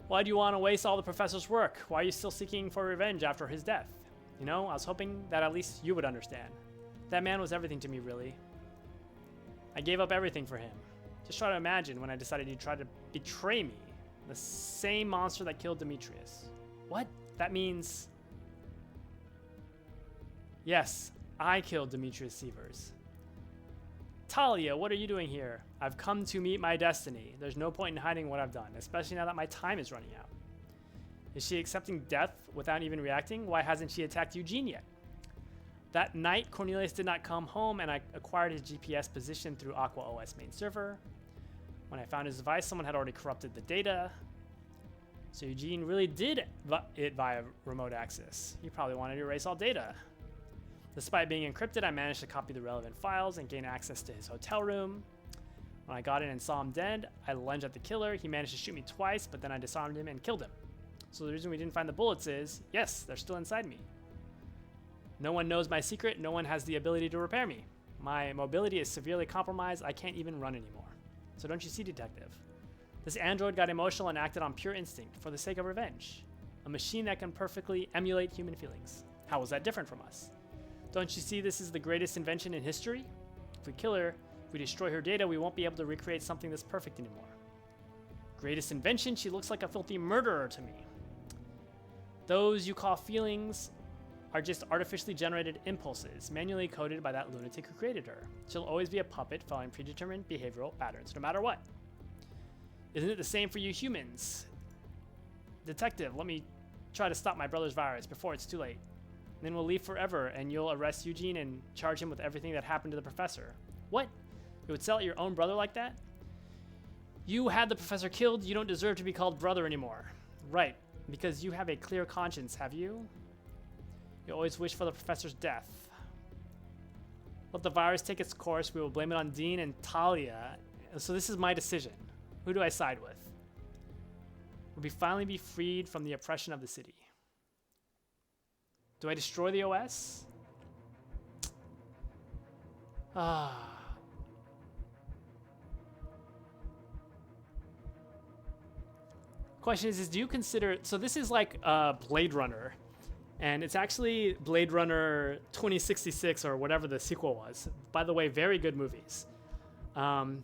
Why do you want to waste all the professor's work? Why are you still seeking for revenge after his death? You know, I was hoping that at least you would understand. That man was everything to me, really. I gave up everything for him. Just try to imagine when I decided you'd try to betray me. The same monster that killed Demetrius. What? That means... Yes, I killed Demetrius Sievers. Talia, what are you doing here? I've come to meet my destiny. There's no point in hiding what I've done, especially now that my time is running out. Is she accepting death without even reacting? Why hasn't she attacked Eugene yet? That night, Cornelius did not come home, and I acquired his GPS position through Aqua OS main server. When I found his device, someone had already corrupted the data. So Eugene really did it via remote access. He probably wanted to erase all data. Despite being encrypted, I managed to copy the relevant files and gain access to his hotel room. When I got in and saw him dead, I lunged at the killer. He managed to shoot me twice, but then I disarmed him and killed him. So the reason we didn't find the bullets is, yes, they're still inside me. No one knows my secret. No one has the ability to repair me. My mobility is severely compromised. I can't even run anymore. So don't you see, detective? This android got emotional and acted on pure instinct for the sake of revenge. A machine that can perfectly emulate human feelings. How is that different from us? Don't you see this is the greatest invention in history? If we kill her, if we destroy her data, we won't be able to recreate something that's perfect anymore. Greatest invention? She looks like a filthy murderer to me. Those you call feelings are just artificially generated impulses, manually coded by that lunatic who created her. She'll always be a puppet following predetermined behavioral patterns, no matter what. Isn't it the same for you humans? Detective, let me try to stop my brother's virus before it's too late. Then we'll leave forever, and you'll arrest Eugene and charge him with everything that happened to the professor. What? You would sell your own brother like that? You had the professor killed. You don't deserve to be called brother anymore. Right, because you have a clear conscience, have you? You always wish for the professor's death. Let the virus take its course. We will blame it on Dean and Talia. So this is my decision. Who do I side with? Will we finally be freed from the oppression of the city? Do I destroy the OS? Question is do you consider, so this is like Blade Runner, and it's actually Blade Runner 2066 or whatever the sequel was. By the way, very good movies. But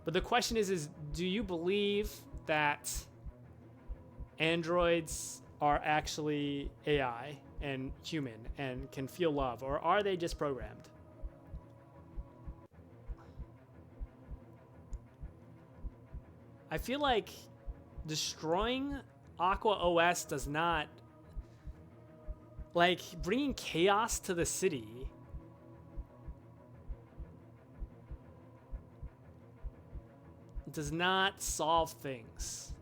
the question is do you believe that androids are actually AI and human and can feel love, or are they just programmed? I feel like destroying Aqua OS does not, like, bringing chaos to the city does not solve things.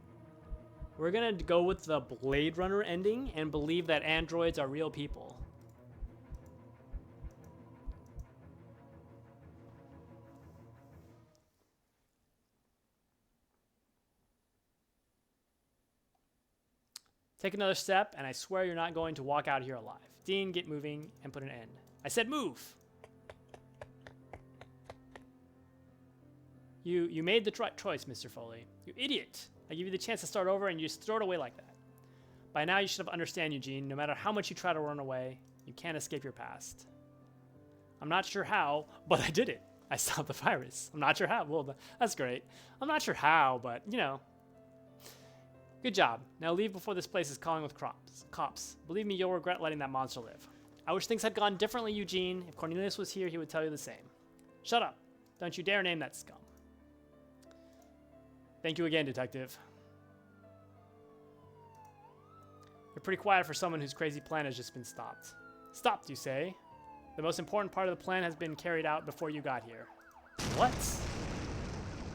We're gonna go with the Blade Runner ending and believe that androids are real people. Take another step, and I swear you're not going to walk out of here alive. Dean, get moving and put an end. I said move! You made the right choice, Mr. Foley. You idiot! I give you the chance to start over, and you just throw it away like that. By now, you should have understand, Eugene. No matter how much you try to run away, you can't escape your past. I'm not sure how, but I did it. I stopped the virus. I'm not sure how. Well, that's great. I'm not sure how, but, you know. Good job. Now leave before this place is calling with cops. Believe me, you'll regret letting that monster live. I wish things had gone differently, Eugene. If Cornelius was here, he would tell you the same. Shut up. Don't you dare name that scum. Thank you again, Detective. You're pretty quiet for someone whose crazy plan has just been stopped. Stopped, you say? The most important part of the plan has been carried out before you got here. What?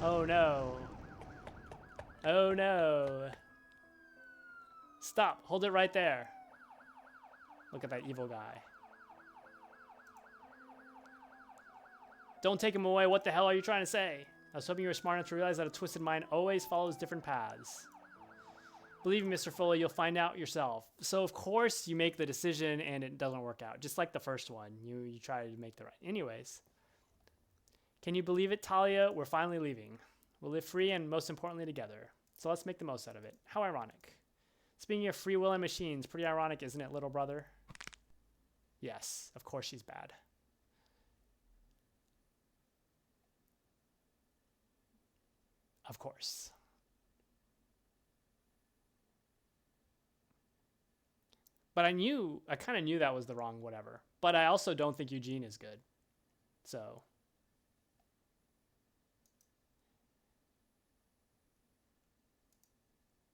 Oh no. Oh no. Stop. Hold it right there. Look at that evil guy. Don't take him away. What the hell are you trying to say? I was hoping you were smart enough to realize that a twisted mind always follows different paths. Believe me, Mr. Foley, you'll find out yourself. So, of course, you make the decision and it doesn't work out. Just like the first one. You try to make the right. Anyways. Can you believe it, Talia? We're finally leaving. We'll live free and, most importantly, together. So let's make the most out of it. How ironic. Speaking of free will and machines, pretty ironic, isn't it, little brother? Yes, of course she's bad. Of course. But I kind of knew that was the wrong whatever. But I also don't think Eugene is good. So.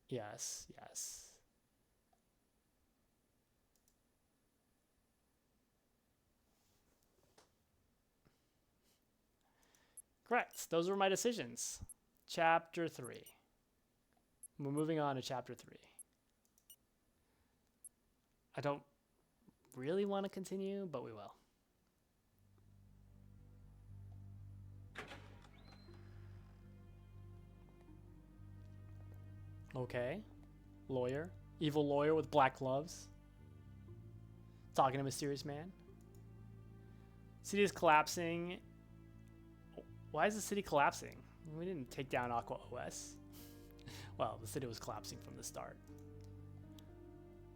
Yes, yes. Correct. Those were my decisions. Chapter 3. We're moving on to Chapter 3. I don't really want to continue, but we will. Okay. Lawyer. Evil lawyer with black gloves. Talking to mysterious man. City is collapsing. Why is the city collapsing? We didn't take down Aqua OS. Well, the city was collapsing from the start.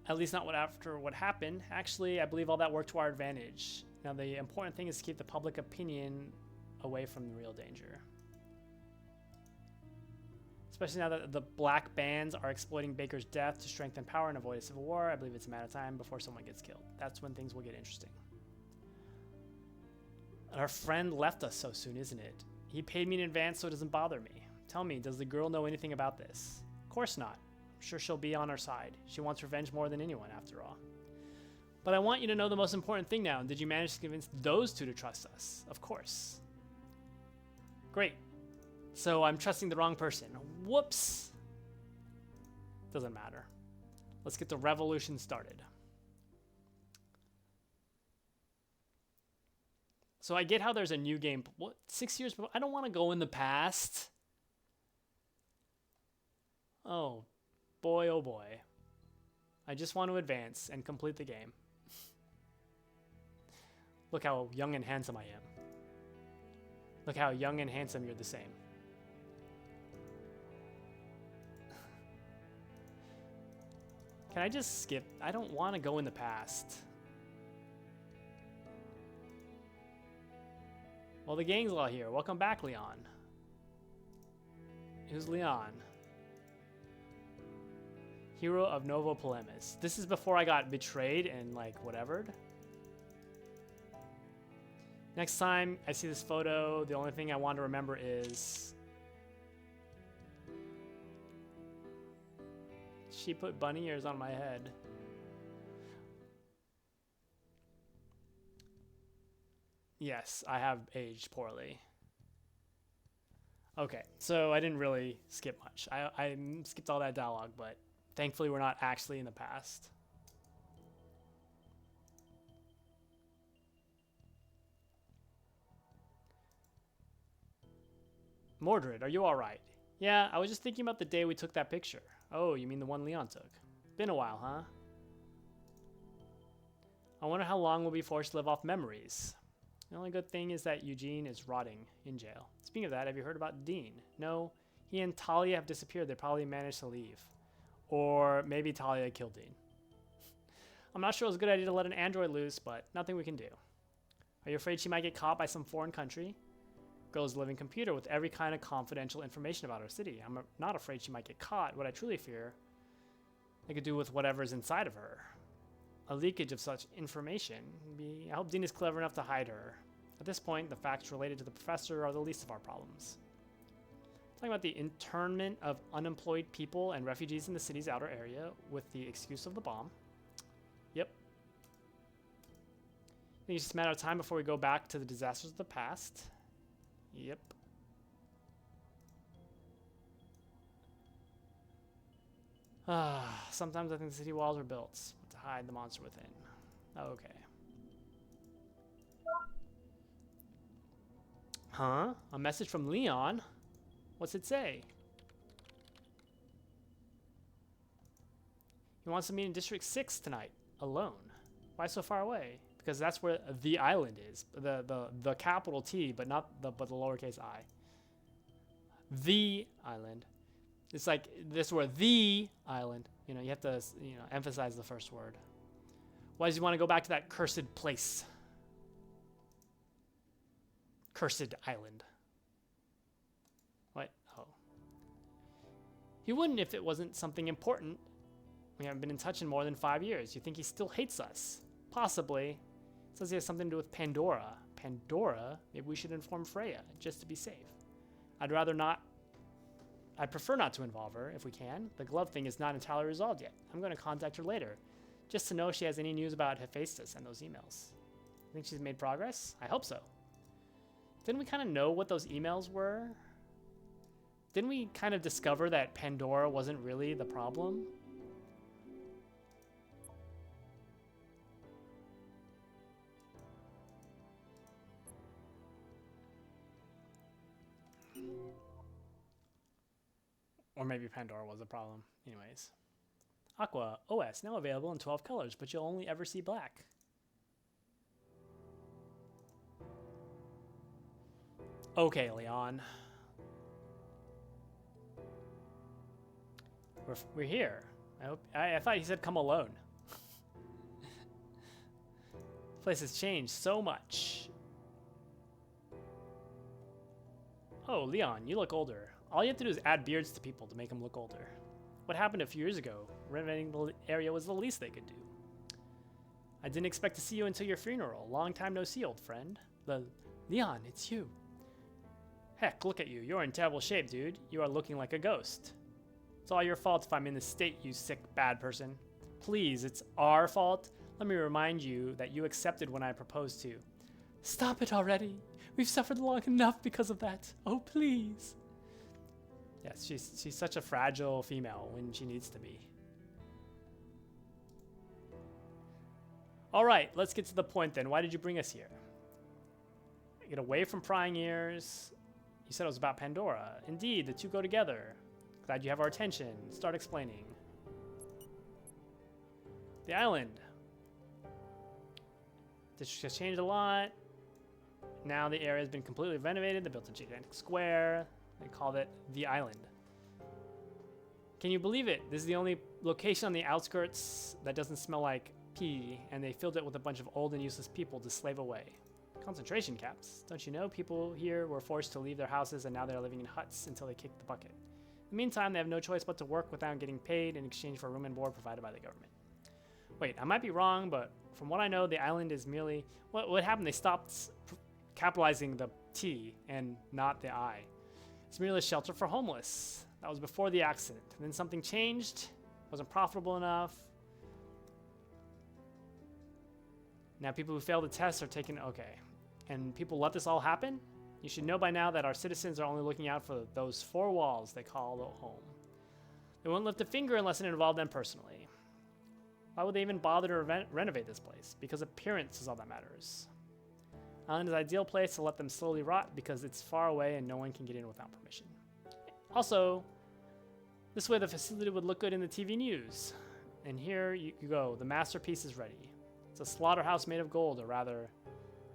At least not after what happened. Actually, I believe all that worked to our advantage. Now, the important thing is to keep the public opinion away from the real danger. Especially now that the black bands are exploiting Baker's death to strengthen power and avoid a civil war. I believe it's a matter of time before someone gets killed. That's when things will get interesting. Our friend left us so soon, isn't it? He paid me in advance so it doesn't bother me. Tell me, does the girl know anything about this? Of course not. I'm sure she'll be on our side. She wants revenge more than anyone, after all. But I want you to know the most important thing now. Did you manage to convince those two to trust us? Of course. Great. So I'm trusting the wrong person. Whoops. Doesn't matter. Let's get the revolution started. So I get how there's a new game. What, 6 years before? I don't want to go in the past. Oh boy, oh boy. I just want to advance and complete the game. Look how young and handsome I am. Look how young and handsome you're the same. Can I just skip? I don't want to go in the past. Well, the gang's all here. Welcome back, Leon. Who's Leon? Hero of Novo Polemis. This is before I got betrayed and, like, whatevered. Next time I see this photo, the only thing I want to remember is... she put bunny ears on my head. Yes, I have aged poorly. Okay, so I didn't really skip much. I skipped all that dialogue, but thankfully we're not actually in the past. Mordred, are you alright? Yeah, I was just thinking about the day we took that picture. Oh, you mean the one Leon took? Been a while, huh? I wonder how long we'll be forced to live off memories. The only good thing is that Eugene is rotting in jail. Speaking of that, have you heard about Dean? No, he and Talia have disappeared. They probably managed to leave. Or maybe Talia killed Dean. I'm not sure it was a good idea to let an android loose, but nothing we can do. Are you afraid she might get caught by some foreign country? Girl's a living computer with every kind of confidential information about our city. I'm not afraid she might get caught. What I truly fear, they could do with whatever's inside of her. A leakage of such information. I hope Dean is clever enough to hide her. At this point, the facts related to the professor are the least of our problems. Talking about the internment of unemployed people and refugees in the city's outer area with the excuse of the bomb. Yep. I think it's just a matter of time before we go back to the disasters of the past. Yep. Sometimes I think the city walls are built to hide the monster within. Okay. Huh? A message from Leon? What's it say? He wants to meet in District 6 tonight, alone. Why so far away? Because that's where the island is. The capital T, but not the lowercase I. The island. It's like this where the island. You know, you have to emphasize the first word. Why does he want to go back to that cursed place? Cursed island. What? Oh. He wouldn't if it wasn't something important. We haven't been in touch in more than 5 years. You think he still hates us? Possibly. It says he has something to do with Pandora. Pandora? Maybe we should inform Freya, just to be safe. I'd prefer not to involve her, if we can. The glove thing is not entirely resolved yet. I'm going to contact her later, just to know if she has any news about Hephaestus and those emails. Think she's made progress? I hope so. Didn't we kind of know what those emails were? Didn't we kind of discover that Pandora wasn't really the problem? Or maybe Pandora was the problem. Anyways. Aqua OS now available in 12 colors, but you'll only ever see black. Okay, Leon. We're here. I thought he said come alone. Place has changed so much. Oh, Leon, you look older. All you have to do is add beards to people to make them look older. What happened a few years ago? Renovating the area was the least they could do. I didn't expect to see you until your funeral. Long time no see, old friend. Leon, it's you. Heck, look at you. You're in terrible shape, dude. You are looking like a ghost. It's all your fault if I'm in this state, you sick, bad person. Please, it's our fault. Let me remind you that you accepted when I proposed to. Stop it already. We've suffered long enough because of that. Oh, please. Yes, she's such a fragile female when she needs to be. All right, let's get to the point then. Why did you bring us here? Get away from prying ears. You said it was about Pandora. Indeed, the two go together. Glad you have our attention. Start explaining. The island. This has changed a lot. Now the area has been completely renovated. They built a gigantic square. They called it the island. Can you believe it? This is the only location on the outskirts that doesn't smell like pee, and they filled it with a bunch of old and useless people to slave away. Concentration camps. Don't you know? People here were forced to leave their houses, and now they're living in huts until they kick the bucket. In the meantime, they have no choice but to work without getting paid in exchange for room and board provided by the government. Wait, I might be wrong, but from what I know, the island is merely... What happened? They stopped capitalizing the T and not the I. It's merely a shelter for homeless. That was before the accident. And then something changed. Wasn't profitable enough. Now people who fail the test are taken... Okay. And people let this all happen? You should know by now that our citizens are only looking out for those four walls they call the home. They won't lift a finger unless it involved them personally. Why would they even bother to renovate this place? Because appearance is all that matters. Island is an ideal place to let them slowly rot because it's far away and no one can get in without permission. Also, this way the facility would look good in the TV news. And here you go, the masterpiece is ready. It's a slaughterhouse made of gold, or rather,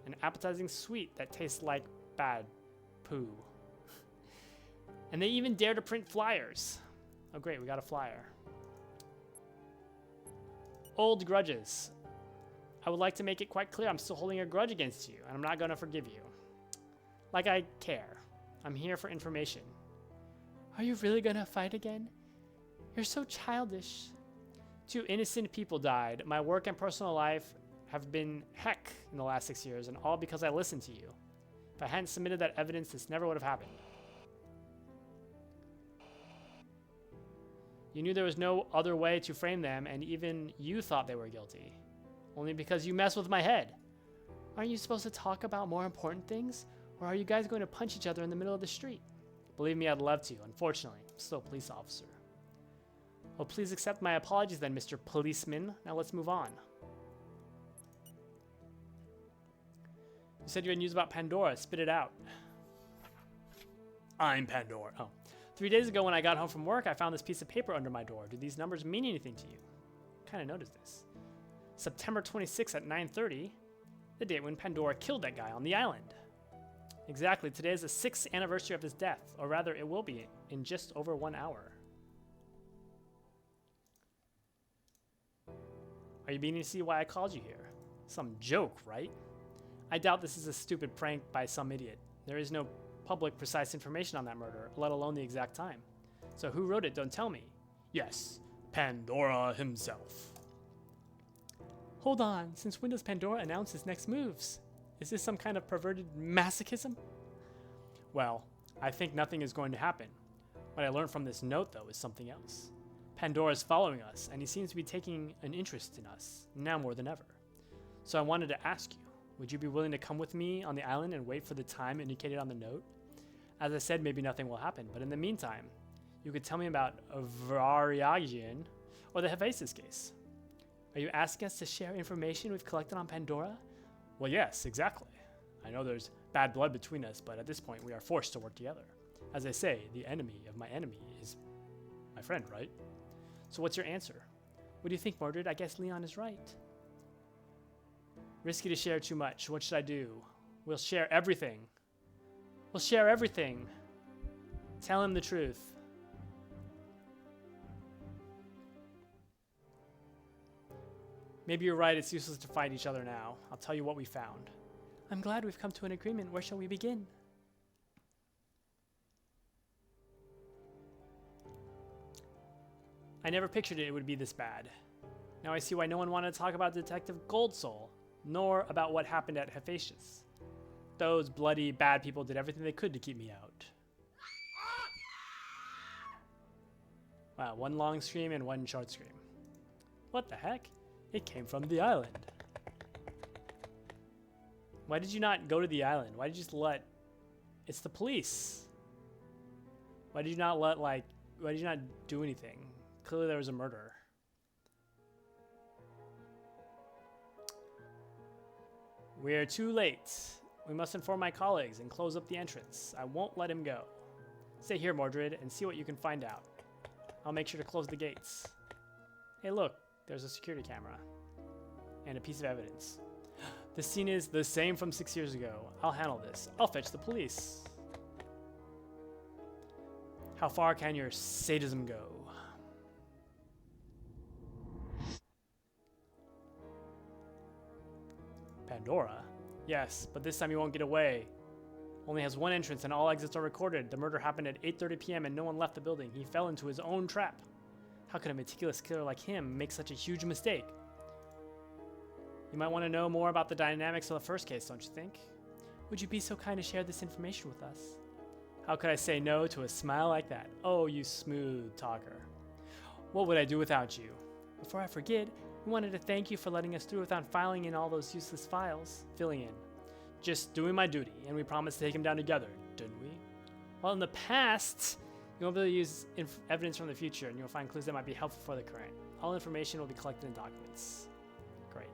an appetizing sweet that tastes like bad poo. And they even dare to print flyers. Oh great, we got a flyer. Old grudges. I would like to make it quite clear I'm still holding a grudge against you, and I'm not going to forgive you. Like I care. I'm here for information. Are you really going to fight again? You're so childish. 2 innocent people died. My work and personal life have been heck in the last 6 years, and all because I listened to you. If I hadn't submitted that evidence, this never would have happened. You knew there was no other way to frame them, and even you thought they were guilty. Only because you messed with my head. Aren't you supposed to talk about more important things? Or are you guys going to punch each other in the middle of the street? Believe me, I'd love to. Unfortunately, I'm still a police officer. Well, please accept my apologies then, Mr. Policeman. Now let's move on. You said you had news about Pandora. Spit it out. I'm Pandora. Oh. 3 days ago when I got home from work, I found this piece of paper under my door. Do these numbers mean anything to you? I kind of noticed this. September 26th at 9:30, the date when Pandora killed that guy on the island. Exactly, today is the 6th anniversary of his death, or rather it will be in just over 1 hour. Are you beginning to see why I called you here? Some joke, right? I doubt this is a stupid prank by some idiot. There is no public precise information on that murder, let alone the exact time. So who wrote it? Don't tell me. Yes, Pandora himself. Hold on, since when does Pandora announce his next moves? Is this some kind of perverted masochism? Well, I think nothing is going to happen. What I learned from this note, though, is something else. Pandora is following us, and he seems to be taking an interest in us, now more than ever. So I wanted to ask you, would you be willing to come with me on the island and wait for the time indicated on the note? As I said, maybe nothing will happen, but in the meantime, you could tell me about Variagian or the Hephaestus case. Are you asking us to share information we've collected on Pandora? Well, yes, exactly. I know there's bad blood between us, but at this point we are forced to work together. As I say, the enemy of my enemy is my friend, right? So what's your answer? What do you think, Mordred? I guess Leon is right. Risky to share too much. What should I do? We'll share everything. We'll share everything. Tell him the truth. Maybe you're right, it's useless to fight each other now. I'll tell you what we found. I'm glad we've come to an agreement. Where shall we begin? I never pictured it would be this bad. Now I see why no one wanted to talk about Detective Goldsoul, nor about what happened at Hephaestus. Those bloody, bad people did everything they could to keep me out. Wow, one long scream and one short scream. What the heck? It came from the island. Why did you not go to the island? Why did you just let... It's the police. Why did you not let, like... Why did you not do anything? Clearly there was a murder. We're too late. We must inform my colleagues and close up the entrance. I won't let him go. Stay here, Mordred, and see what you can find out. I'll make sure to close the gates. Hey, look. There's a security camera. And a piece of evidence. The scene is the same from 6 years ago. I'll handle this. I'll fetch the police. How far can your sadism go? Pandora? Yes, but this time you won't get away. Only has one entrance and all exits are recorded. The murder happened at 8:30 p.m. and no one left the building. He fell into his own trap. How could a meticulous killer like him make such a huge mistake? You might want to know more about the dynamics of the first case, don't you think? Would you be so kind to share this information with us? How could I say no to a smile like that? Oh, you smooth talker. What would I do without you? Before I forget, we wanted to thank you for letting us through without filing in all those useless files. Filling in. Just doing my duty, and we promised to take him down together, didn't we? Well, in the past, you won't be able to use evidence from the future, and you'll find clues that might be helpful for the current. All information will be collected in documents. Great.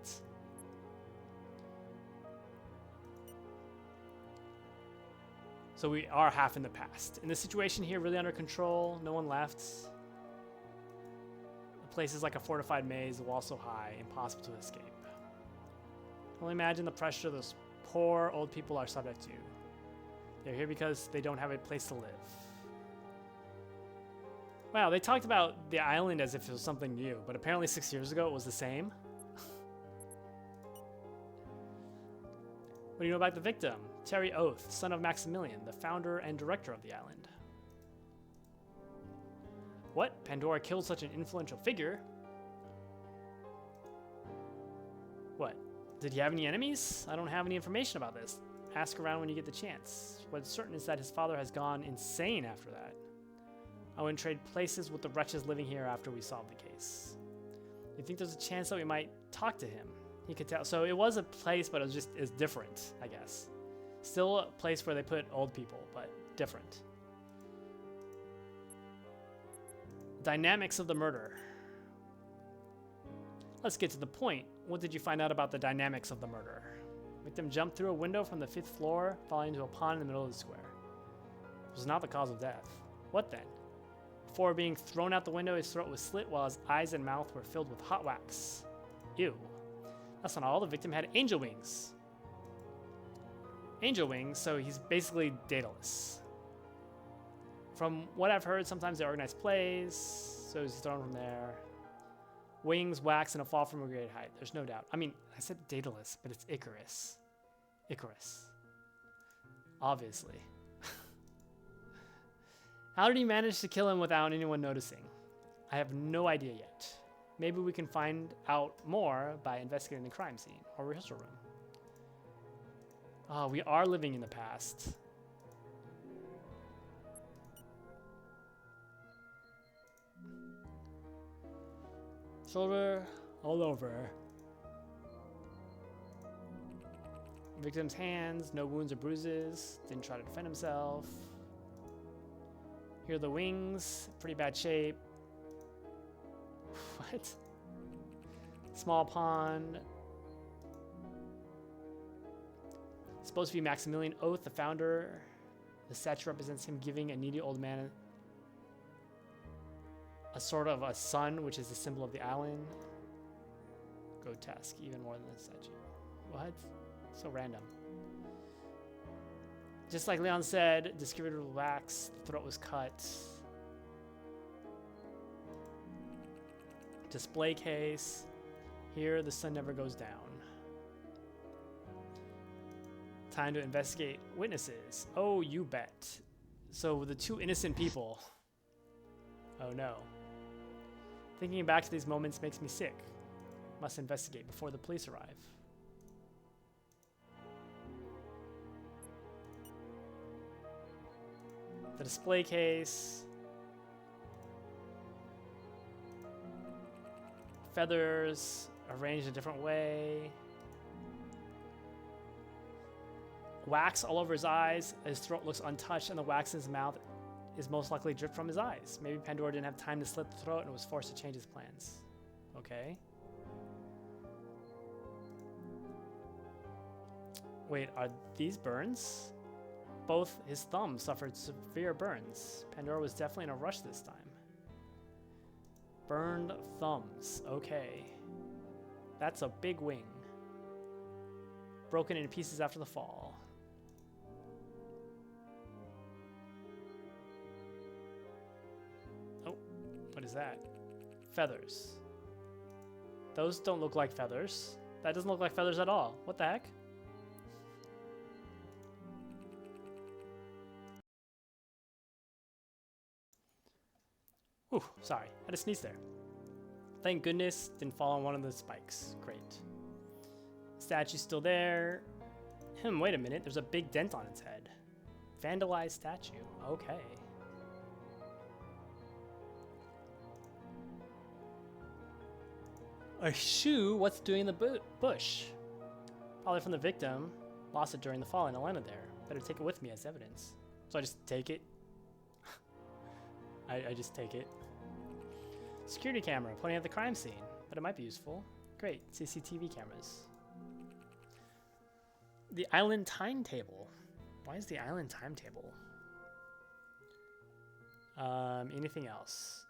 So we are half in the past. In the situation here, really under control, no one left. The place is like a fortified maze, the wall so high, impossible to escape. Only imagine the pressure those poor old people are subject to. They're here because they don't have a place to live. Wow, they talked about the island as if it was something new, but apparently 6 years ago it was the same. What do you know about the victim? Terry Oath, son of Maximilian, the founder and director of the island. What? Pandora killed such an influential figure? What? Did he have any enemies? I don't have any information about this. Ask around when you get the chance. What's certain is that his father has gone insane after that. I wouldn't trade places with the wretches living here after we solve the case. You think there's a chance that we might talk to him? He could tell. So it was a place, but it's different, I guess. Still a place where they put old people, but different. Dynamics of the murder. Let's get to the point. What did you find out about the dynamics of the murder? Victim jumped through a window from the 5th floor, falling into a pond in the middle of the square. It was not the cause of death. What then? Before being thrown out the window, his throat was slit while his eyes and mouth were filled with hot wax. Ew. That's not all. The victim had angel wings. Angel wings, so he's basically Daedalus. From what I've heard, sometimes they organize plays, so he's thrown from there. Wings, wax, and a fall from a great height. There's no doubt. I mean, I said Daedalus, but it's Icarus. Icarus. Obviously. How did he manage to kill him without anyone noticing? I have no idea yet. Maybe we can find out more by investigating the crime scene or rehearsal room. Oh, we are living in the past. Shoulder all over. Victim's hands, no wounds or bruises. Didn't try to defend himself. Here are the wings, pretty bad shape. What? Small pond. Supposed to be Maximilian Oath, the founder. The statue represents him giving a needy old man a sort of a sun, which is the symbol of the island. Grotesque, even more than the statue. What? So random. Just like Leon said, disfigured with wax, the throat was cut. Display case. Here, the sun never goes down. Time to investigate witnesses. Oh, you bet. So the two innocent people. Oh no. Thinking back to these moments makes me sick. Must investigate before the police arrive. The display case. Feathers arranged a different way. Wax all over his eyes. His throat looks untouched, and the wax in his mouth is most likely dripped from his eyes. Maybe Pandora didn't have time to slit the throat and was forced to change his plans. Okay. Wait, are these burns? Both his thumbs suffered severe burns. Pandora was definitely in a rush this time. Burned thumbs. Okay. That's a big wing. Broken in pieces after the fall. Oh, what is that? Feathers. Those don't look like feathers. That doesn't look like feathers at all. What the heck? Ooh, sorry. I had to sneeze there. Thank goodness didn't fall on one of the spikes. Great. Statue's still there. Wait a minute. There's a big dent on its head. Vandalized statue. Okay. A shoe? What's doing in the bush? Probably from the victim. Lost it during the fall and it landed there. Better take it with me as evidence. So I just take it? I just take it. Security camera pointing at the crime scene, but it might be useful. Great, CCTV cameras. The island timetable. Why is the island timetable? Anything else?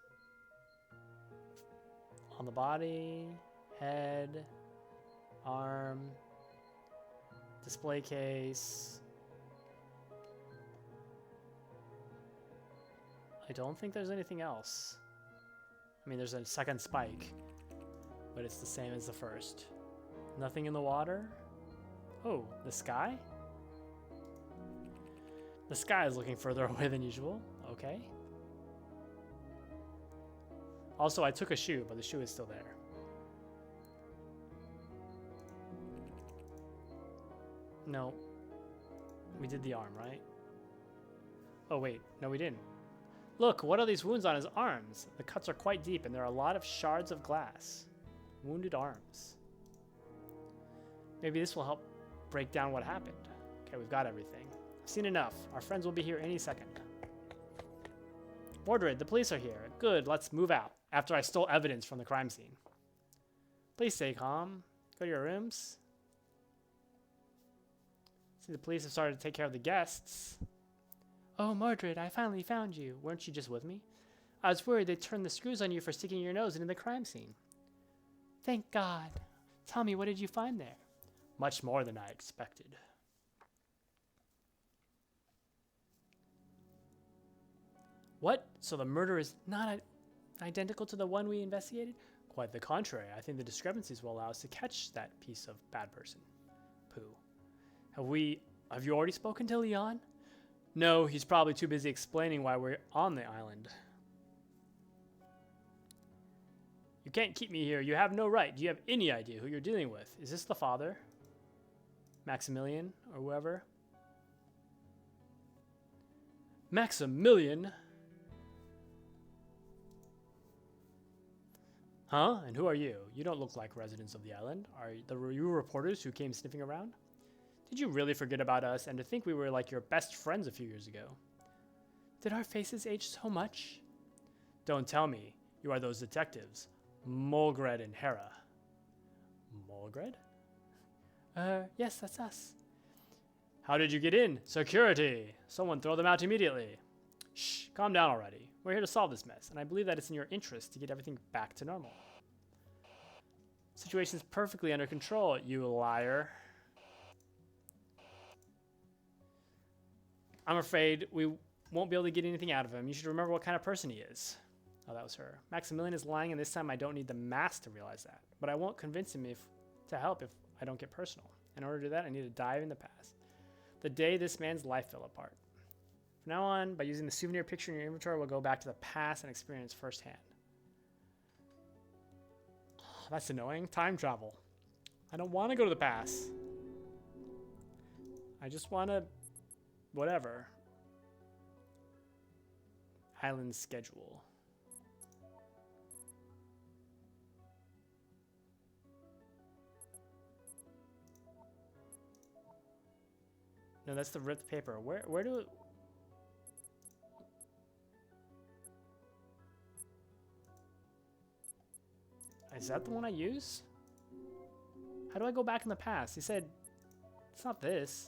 On the body, head, arm, display case. I don't think there's anything else. I mean, there's a second spike, but it's the same as the first. Nothing in the water? Oh, the sky? The sky is looking further away than usual. Okay. Also, I took a shoe, but the shoe is still there. No. We did the arm, right? Oh, wait. No, we didn't. Look, what are these wounds on his arms? The cuts are quite deep, and there are a lot of shards of glass. Wounded arms. Maybe this will help break down what happened. Okay, we've got everything. I've seen enough. Our friends will be here any second. Mordred, the police are here. Good, let's move out. After I stole evidence from the crime scene. Please stay calm. Go to your rooms. See, the police have started to take care of the guests. Oh, Mordred, I finally found you. Weren't you just with me? I was worried they'd turn the screws on you for sticking your nose into the crime scene. Thank God. Tell me, what did you find there? Much more than I expected. What? So the murder is not identical to the one we investigated? Quite the contrary. I think the discrepancies will allow us to catch that piece of bad person. Pooh. Have you already spoken to Leon? No, he's probably too busy explaining why we're on the island. You can't keep me here. You have no right. Do you have any idea who you're dealing with? Is this the father? Maximilian or whoever? Maximilian? Huh? And who are you? You don't look like residents of the island. Are you reporters who came sniffing around? Did you really forget about us and to think we were like your best friends a few years ago? Did our faces age so much? Don't tell me. You are those detectives. Mulgred and Hera. Mulgred? Yes, that's us. How did you get in? Security! Someone throw them out immediately. Shh, calm down already. We're here to solve this mess, and I believe that it's in your interest to get everything back to normal. Situation's perfectly under control, you liar. I'm afraid we won't be able to get anything out of him. You should remember what kind of person he is. Oh, that was her. Maximilian is lying, and this time I don't need the mask to realize that. But I won't convince him to help if I don't get personal. In order to do that, I need to dive in the past. The day this man's life fell apart. From now on, by using the souvenir picture in your inventory, we'll go back to the past and experience firsthand. Oh, that's annoying. Time travel. I don't want to go to the past. I just want to... whatever. Island schedule. No, that's the ripped paper. Where do... Is that the one I use? How do I go back in the past? He said, it's not this.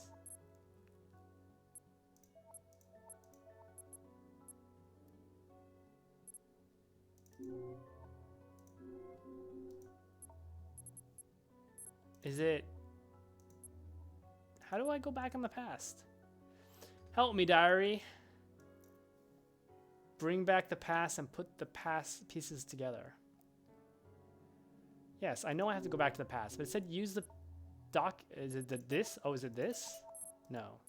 Is it... How do I go back in the past? Help me, diary. Bring back the past and put the past pieces together. Yes, I know I have to go back to the past, but it said use the doc. Is it this? Oh, is it this? No.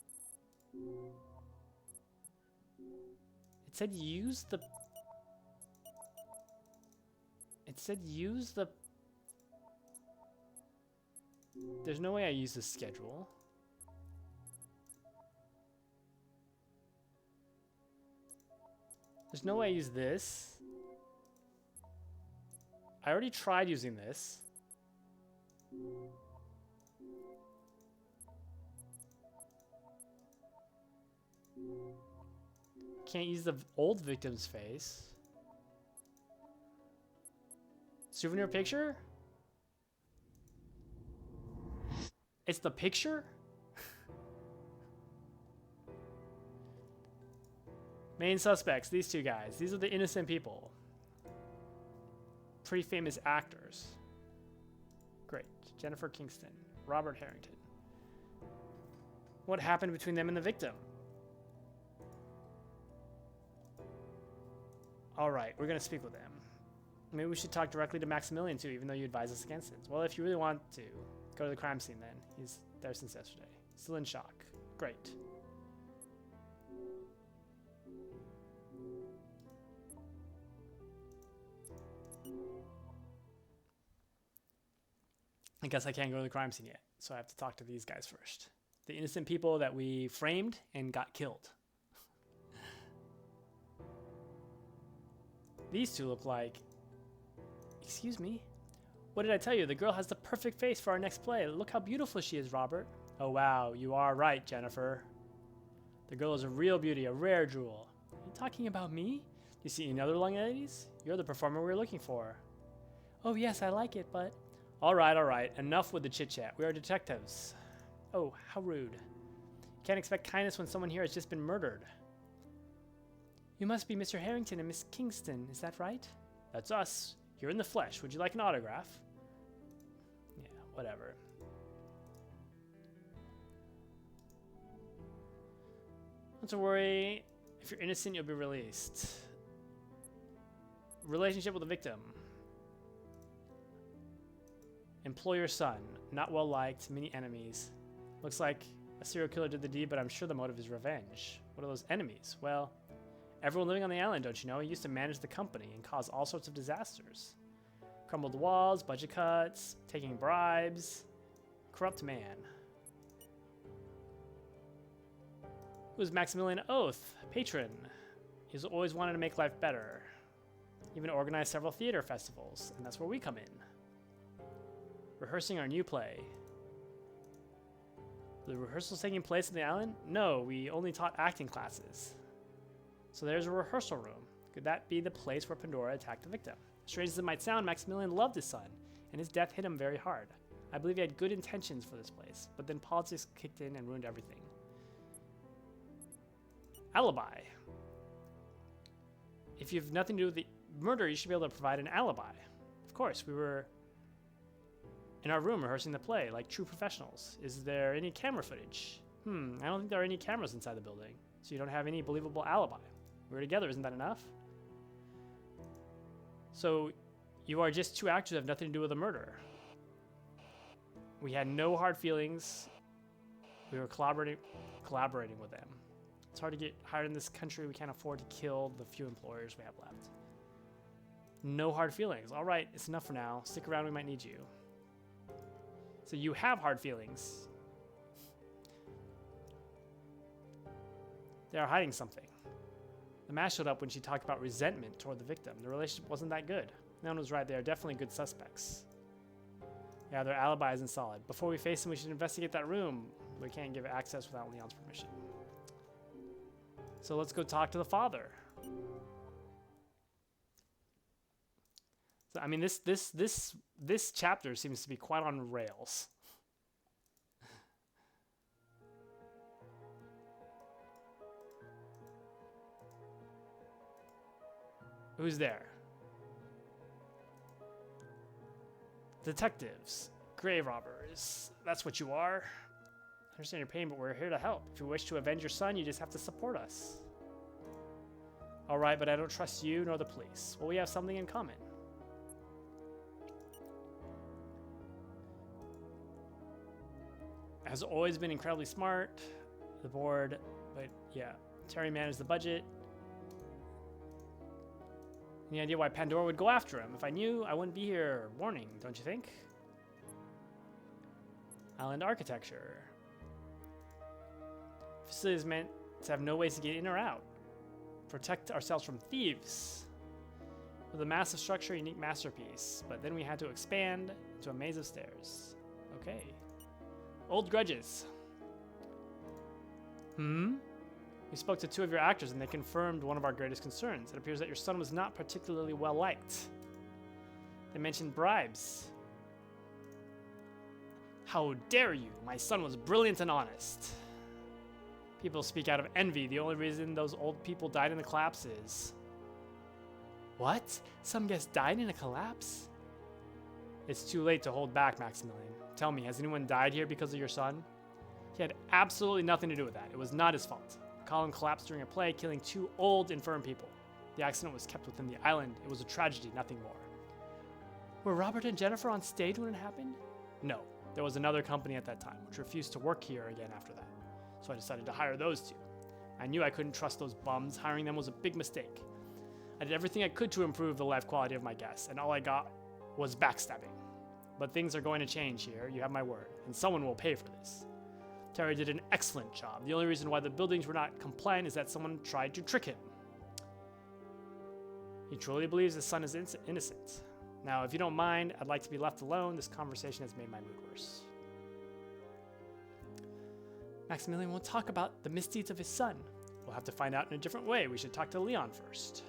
It said use the... It said use the... There's no way I use the schedule. There's no way I use this. I already tried using this. Can't use the old victim's face. Souvenir picture? It's the picture? Main suspects, these two guys. These are the innocent people. Pretty famous actors. Great. Jennifer Kingston. Robert Harrington. What happened between them and the victim? Alright, we're going to speak with them. Maybe we should talk directly to Maximilian too, even though you advise us against it. Well, if you really want to, go to the crime scene then. He's there since yesterday. Still in shock. Great. I guess I can't go to the crime scene yet, so I have to talk to these guys first. The innocent people that we framed and got killed. These two look like... Excuse me? What did I tell you? The girl has the perfect face for our next play. Look how beautiful she is, Robert. Oh wow, you are right, Jennifer. The girl is a real beauty, a rare jewel. Are you talking about me? Do you see any other young ladies? You're the performer we were looking for. Oh yes, I like it, but... Alright. Enough with the chit-chat. We are detectives. Oh, how rude. Can't expect kindness when someone here has just been murdered. You must be Mr. Harrington and Miss Kingston, is that right? That's us. You're in the flesh. Would you like an autograph? Yeah, whatever. Not to worry. If you're innocent, you'll be released. Relationship with the victim. Employer's son. Not well liked. Many enemies. Looks like a serial killer did the deed, but I'm sure the motive is revenge. What are those enemies? Well, everyone living on the island, don't you know? He used to manage the company and cause all sorts of disasters. Crumbled walls, budget cuts, taking bribes. Corrupt man. Who's Maximilian Oath? Patron. He's always wanted to make life better. Even organized several theater festivals, and that's where we come in. Rehearsing our new play. The rehearsal's taking place on the island? No, we only taught acting classes. So there's a rehearsal room. Could that be the place where Pandora attacked the victim? Strange as it might sound, Maximilian loved his son, and his death hit him very hard. I believe he had good intentions for this place, but then politics kicked in and ruined everything. Alibi. If you have nothing to do with the murder, you should be able to provide an alibi. Of course, we were in our room rehearsing the play like true professionals. Is there any camera footage? I don't think there are any cameras inside the building, so you don't have any believable alibi. We were together, isn't that enough? So, you are just two actors that have nothing to do with the murder. We had no hard feelings. We were collaborating with them. It's hard to get hired in this country. We can't afford to kill the few employers we have left. No hard feelings. All right, it's enough for now. Stick around, we might need you. So you have hard feelings. They are hiding something. The mask showed up when she talked about resentment toward the victim. The relationship wasn't that good. No one was right. They are definitely good suspects. Yeah, their alibi isn't solid. Before we face them, we should investigate that room. We can't give access without Leon's permission. So let's go talk to the father. So I mean, this chapter seems to be quite on rails. Who's there? Detectives, grave robbers. That's what you are. I understand your pain, but we're here to help. If you wish to avenge your son, you just have to support us. All right, but I don't trust you nor the police. Well, we have something in common. Has always been incredibly smart. The board, but yeah, Terry managed the budget. Any idea why Pandora would go after him? If I knew, I wouldn't be here. Warning, don't you think? Island architecture. Facility is meant to have no ways to get in or out. Protect ourselves from thieves. With a massive structure, unique masterpiece. But then we had to expand to a maze of stairs. Okay. Old grudges. We spoke to two of your actors and they confirmed one of our greatest concerns. It appears that your son was not particularly well liked. They mentioned bribes. How dare you? My son was brilliant and honest. People speak out of envy. The only reason those old people died in the collapse is... What? Some guest died in a collapse? It's too late to hold back, Maximilian. Tell me, has anyone died here because of your son? He had absolutely nothing to do with that. It was not his fault. The column collapsed during a play, killing two old, infirm people. The accident was kept within the island. It was a tragedy, nothing more. Were Robert and Jennifer on stage when it happened? No. There was another company at that time, which refused to work here again after that. So I decided to hire those two. I knew I couldn't trust those bums. Hiring them was a big mistake. I did everything I could to improve the life quality of my guests, and all I got was backstabbing. But things are going to change here, you have my word, and someone will pay for this. Terry did an excellent job. The only reason why the buildings were not compliant is that someone tried to trick him. He truly believes his son is innocent. Now, if you don't mind, I'd like to be left alone. This conversation has made my mood worse. Maximilian won't talk about the misdeeds of his son. We'll have to find out in a different way. We should talk to Leon first.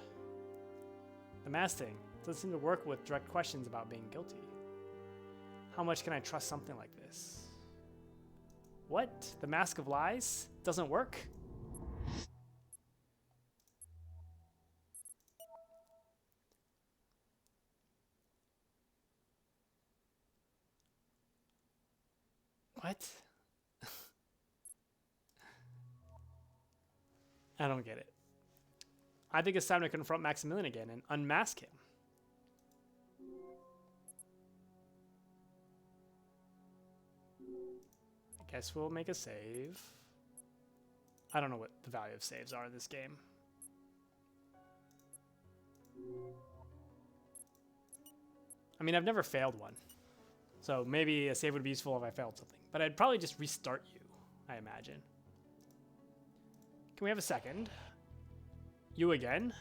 The mask thing doesn't seem to work with direct questions about being guilty. How much can I trust something like this? What? The mask of lies doesn't work? What? I don't get it. I think it's time to confront Maximilian again and unmask him. I guess we'll make a save. I don't know what the value of saves are in this game. I mean, I've never failed one. So maybe a save would be useful if I failed something. But I'd probably just restart you, I imagine. Can we have a second? You again?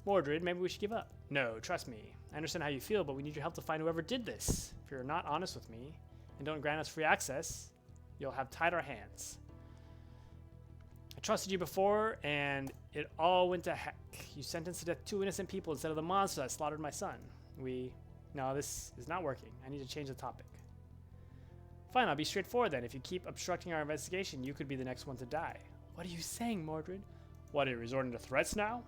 Mordred, maybe we should give up. No, trust me. I understand how you feel, but we need your help to find whoever did this. If you're not honest with me and don't grant us free access, you'll have tied our hands. I trusted you before, and it all went to heck. You sentenced to death two innocent people instead of the monster that slaughtered my son. No, this is not working. I need to change the topic. Fine, I'll be straightforward then. If you keep obstructing our investigation, you could be the next one to die. What are you saying, Mordred? What, are you resorting to threats now?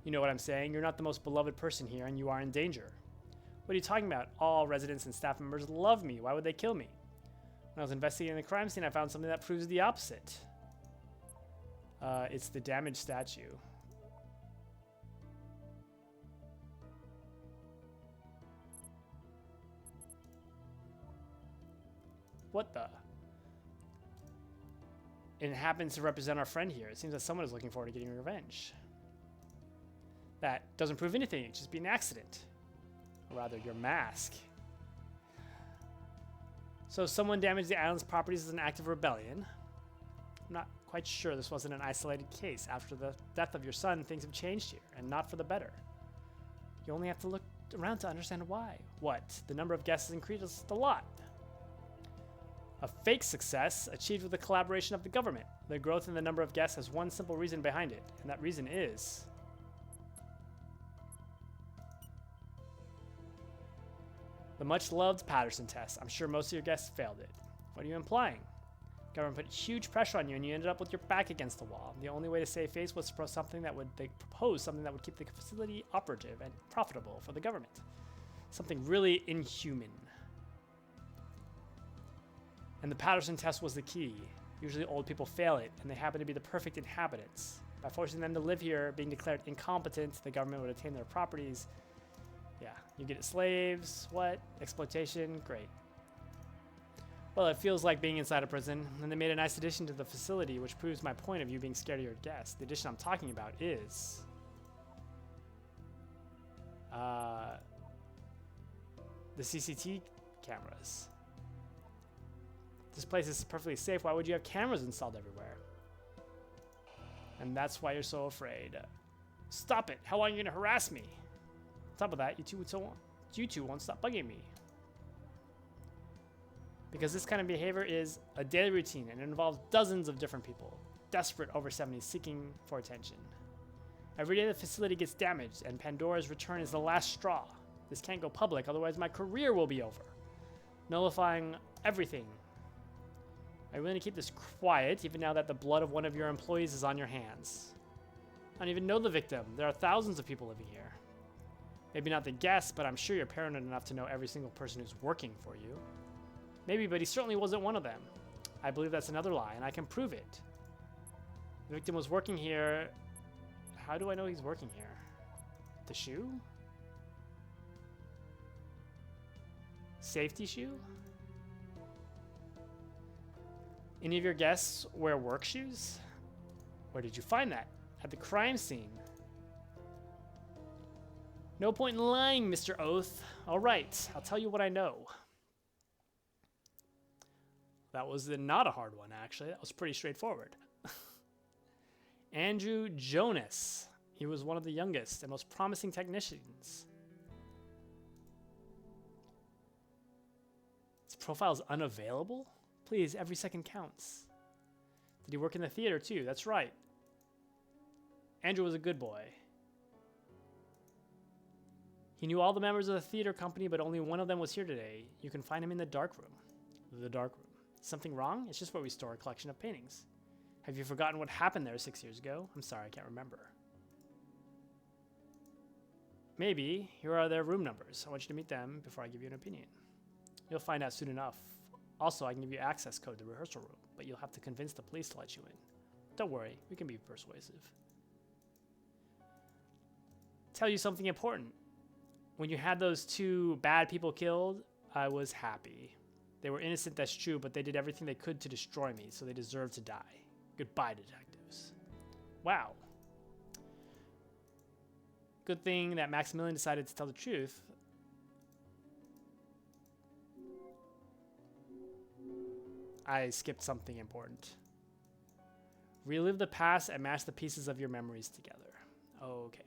You know what I'm saying. You're not the most beloved person here, and you are in danger. What are you talking about? All residents and staff members love me. Why would they kill me? When I was investigating the crime scene, I found something that proves the opposite. It's the damaged statue. What the? And it happens to represent our friend here. It seems that someone is looking forward to getting revenge. That doesn't prove anything. It'd just be an accident. Or rather, your mask. So someone damaged the island's properties as an act of rebellion. I'm not quite sure this wasn't an isolated case. After the death of your son, things have changed here, and not for the better. You only have to look around to understand why. What? The number of guests increased a lot. A fake success achieved with the collaboration of the government. The growth in the number of guests has one simple reason behind it, and that reason is... the much-loved Patterson test. I'm sure most of your guests failed it. What are you implying? Government put huge pressure on you, and you ended up with your back against the wall. The only way to save face was to propose something that would keep the facility operative and profitable for the government. Something really inhuman. And the Patterson test was the key. Usually old people fail it, and they happen to be the perfect inhabitants. By forcing them to live here, being declared incompetent, the government would attain their properties. Yeah, you get it, slaves, what? Exploitation, great. Well, it feels like being inside a prison, and they made a nice addition to the facility, which proves my point of you being scared of your guests. The addition I'm talking about is... the CCTV cameras. This place is perfectly safe. Why would you have cameras installed everywhere? And that's why you're so afraid. Stop it! How long are you gonna harass me? On top of that, you two won't stop bugging me. Because this kind of behavior is a daily routine and it involves dozens of different people, desperate over 70 seeking for attention. Every day the facility gets damaged and Pandora's return is the last straw. This can't go public, otherwise my career will be over. Nullifying everything. Are you willing to keep this quiet, even now that the blood of one of your employees is on your hands? I don't even know the victim. There are thousands of people living here. Maybe not the guests, but I'm sure you're paranoid enough to know every single person who's working for you. Maybe, but he certainly wasn't one of them. I believe that's another lie, and I can prove it. The victim was working here. How do I know he's working here? The shoe? Safety shoe? Any of your guests wear work shoes? Where did you find that? At the crime scene. No point in lying, Mr. Oath. All right, I'll tell you what I know. That was not a hard one, actually. That was pretty straightforward. Andrew Jonas. He was one of the youngest and most promising technicians. His profile is unavailable? Please, every second counts. Did he work in the theater too? That's right. Andrew was a good boy. He knew all the members of the theater company, but only one of them was here today. You can find him in the dark room. The dark room. Something wrong? It's just where we store a collection of paintings. Have you forgotten what happened there 6 years ago? I'm sorry, I can't remember. Maybe. Here are their room numbers. I want you to meet them before I give you an opinion. You'll find out soon enough. Also, I can give you access code to the rehearsal room, but you'll have to convince the police to let you in. Don't worry, we can be persuasive. Tell you something important. When you had those two bad people killed, I was happy. They were innocent, that's true, but they did everything they could to destroy me, so they deserve to die. Goodbye, detectives. Wow. Good thing that Maximilian decided to tell the truth. I skipped something important. Relive the past and match the pieces of your memories together. Okay.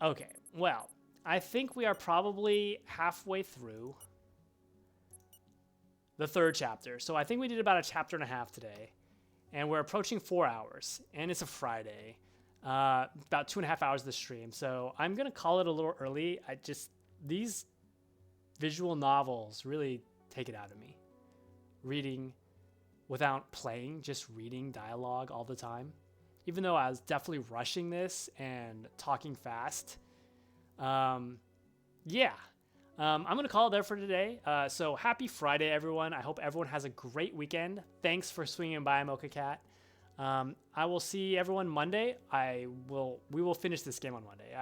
Okay, well, I think we are probably halfway through the third chapter. So I think we did about a chapter and a half today. And we're approaching 4 hours. And it's a Friday. About 2.5 hours of the stream. So I'm going to call it a little early. These visual novels really take it out of me. Reading without playing, just reading dialogue all the time. Even though I was definitely rushing this and talking fast. I'm going to call it there for today. So happy Friday, everyone. I hope everyone has a great weekend. Thanks for swinging by, Mocha Cat. I will see everyone Monday. We will finish this game on Monday.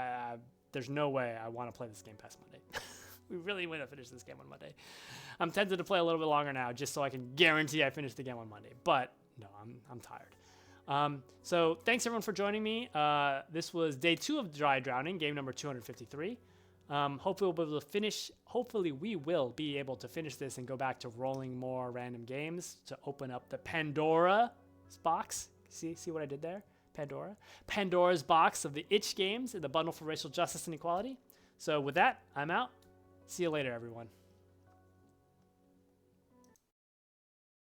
There's no way I want to play this game past Monday. We really want to finish this game on Monday. I'm tempted to play a little bit longer now just so I can guarantee I finish the game on Monday. But no, I'm tired. So thanks everyone for joining me. This was day 2 of Dry Drowning, game number 253. Hopefully we will be able to finish this and go back to rolling more random games to open up the Pandora's box. See what I did there? Pandora's box of the itch games in the bundle for racial justice and equality. So with that, I'm out. See you later, everyone.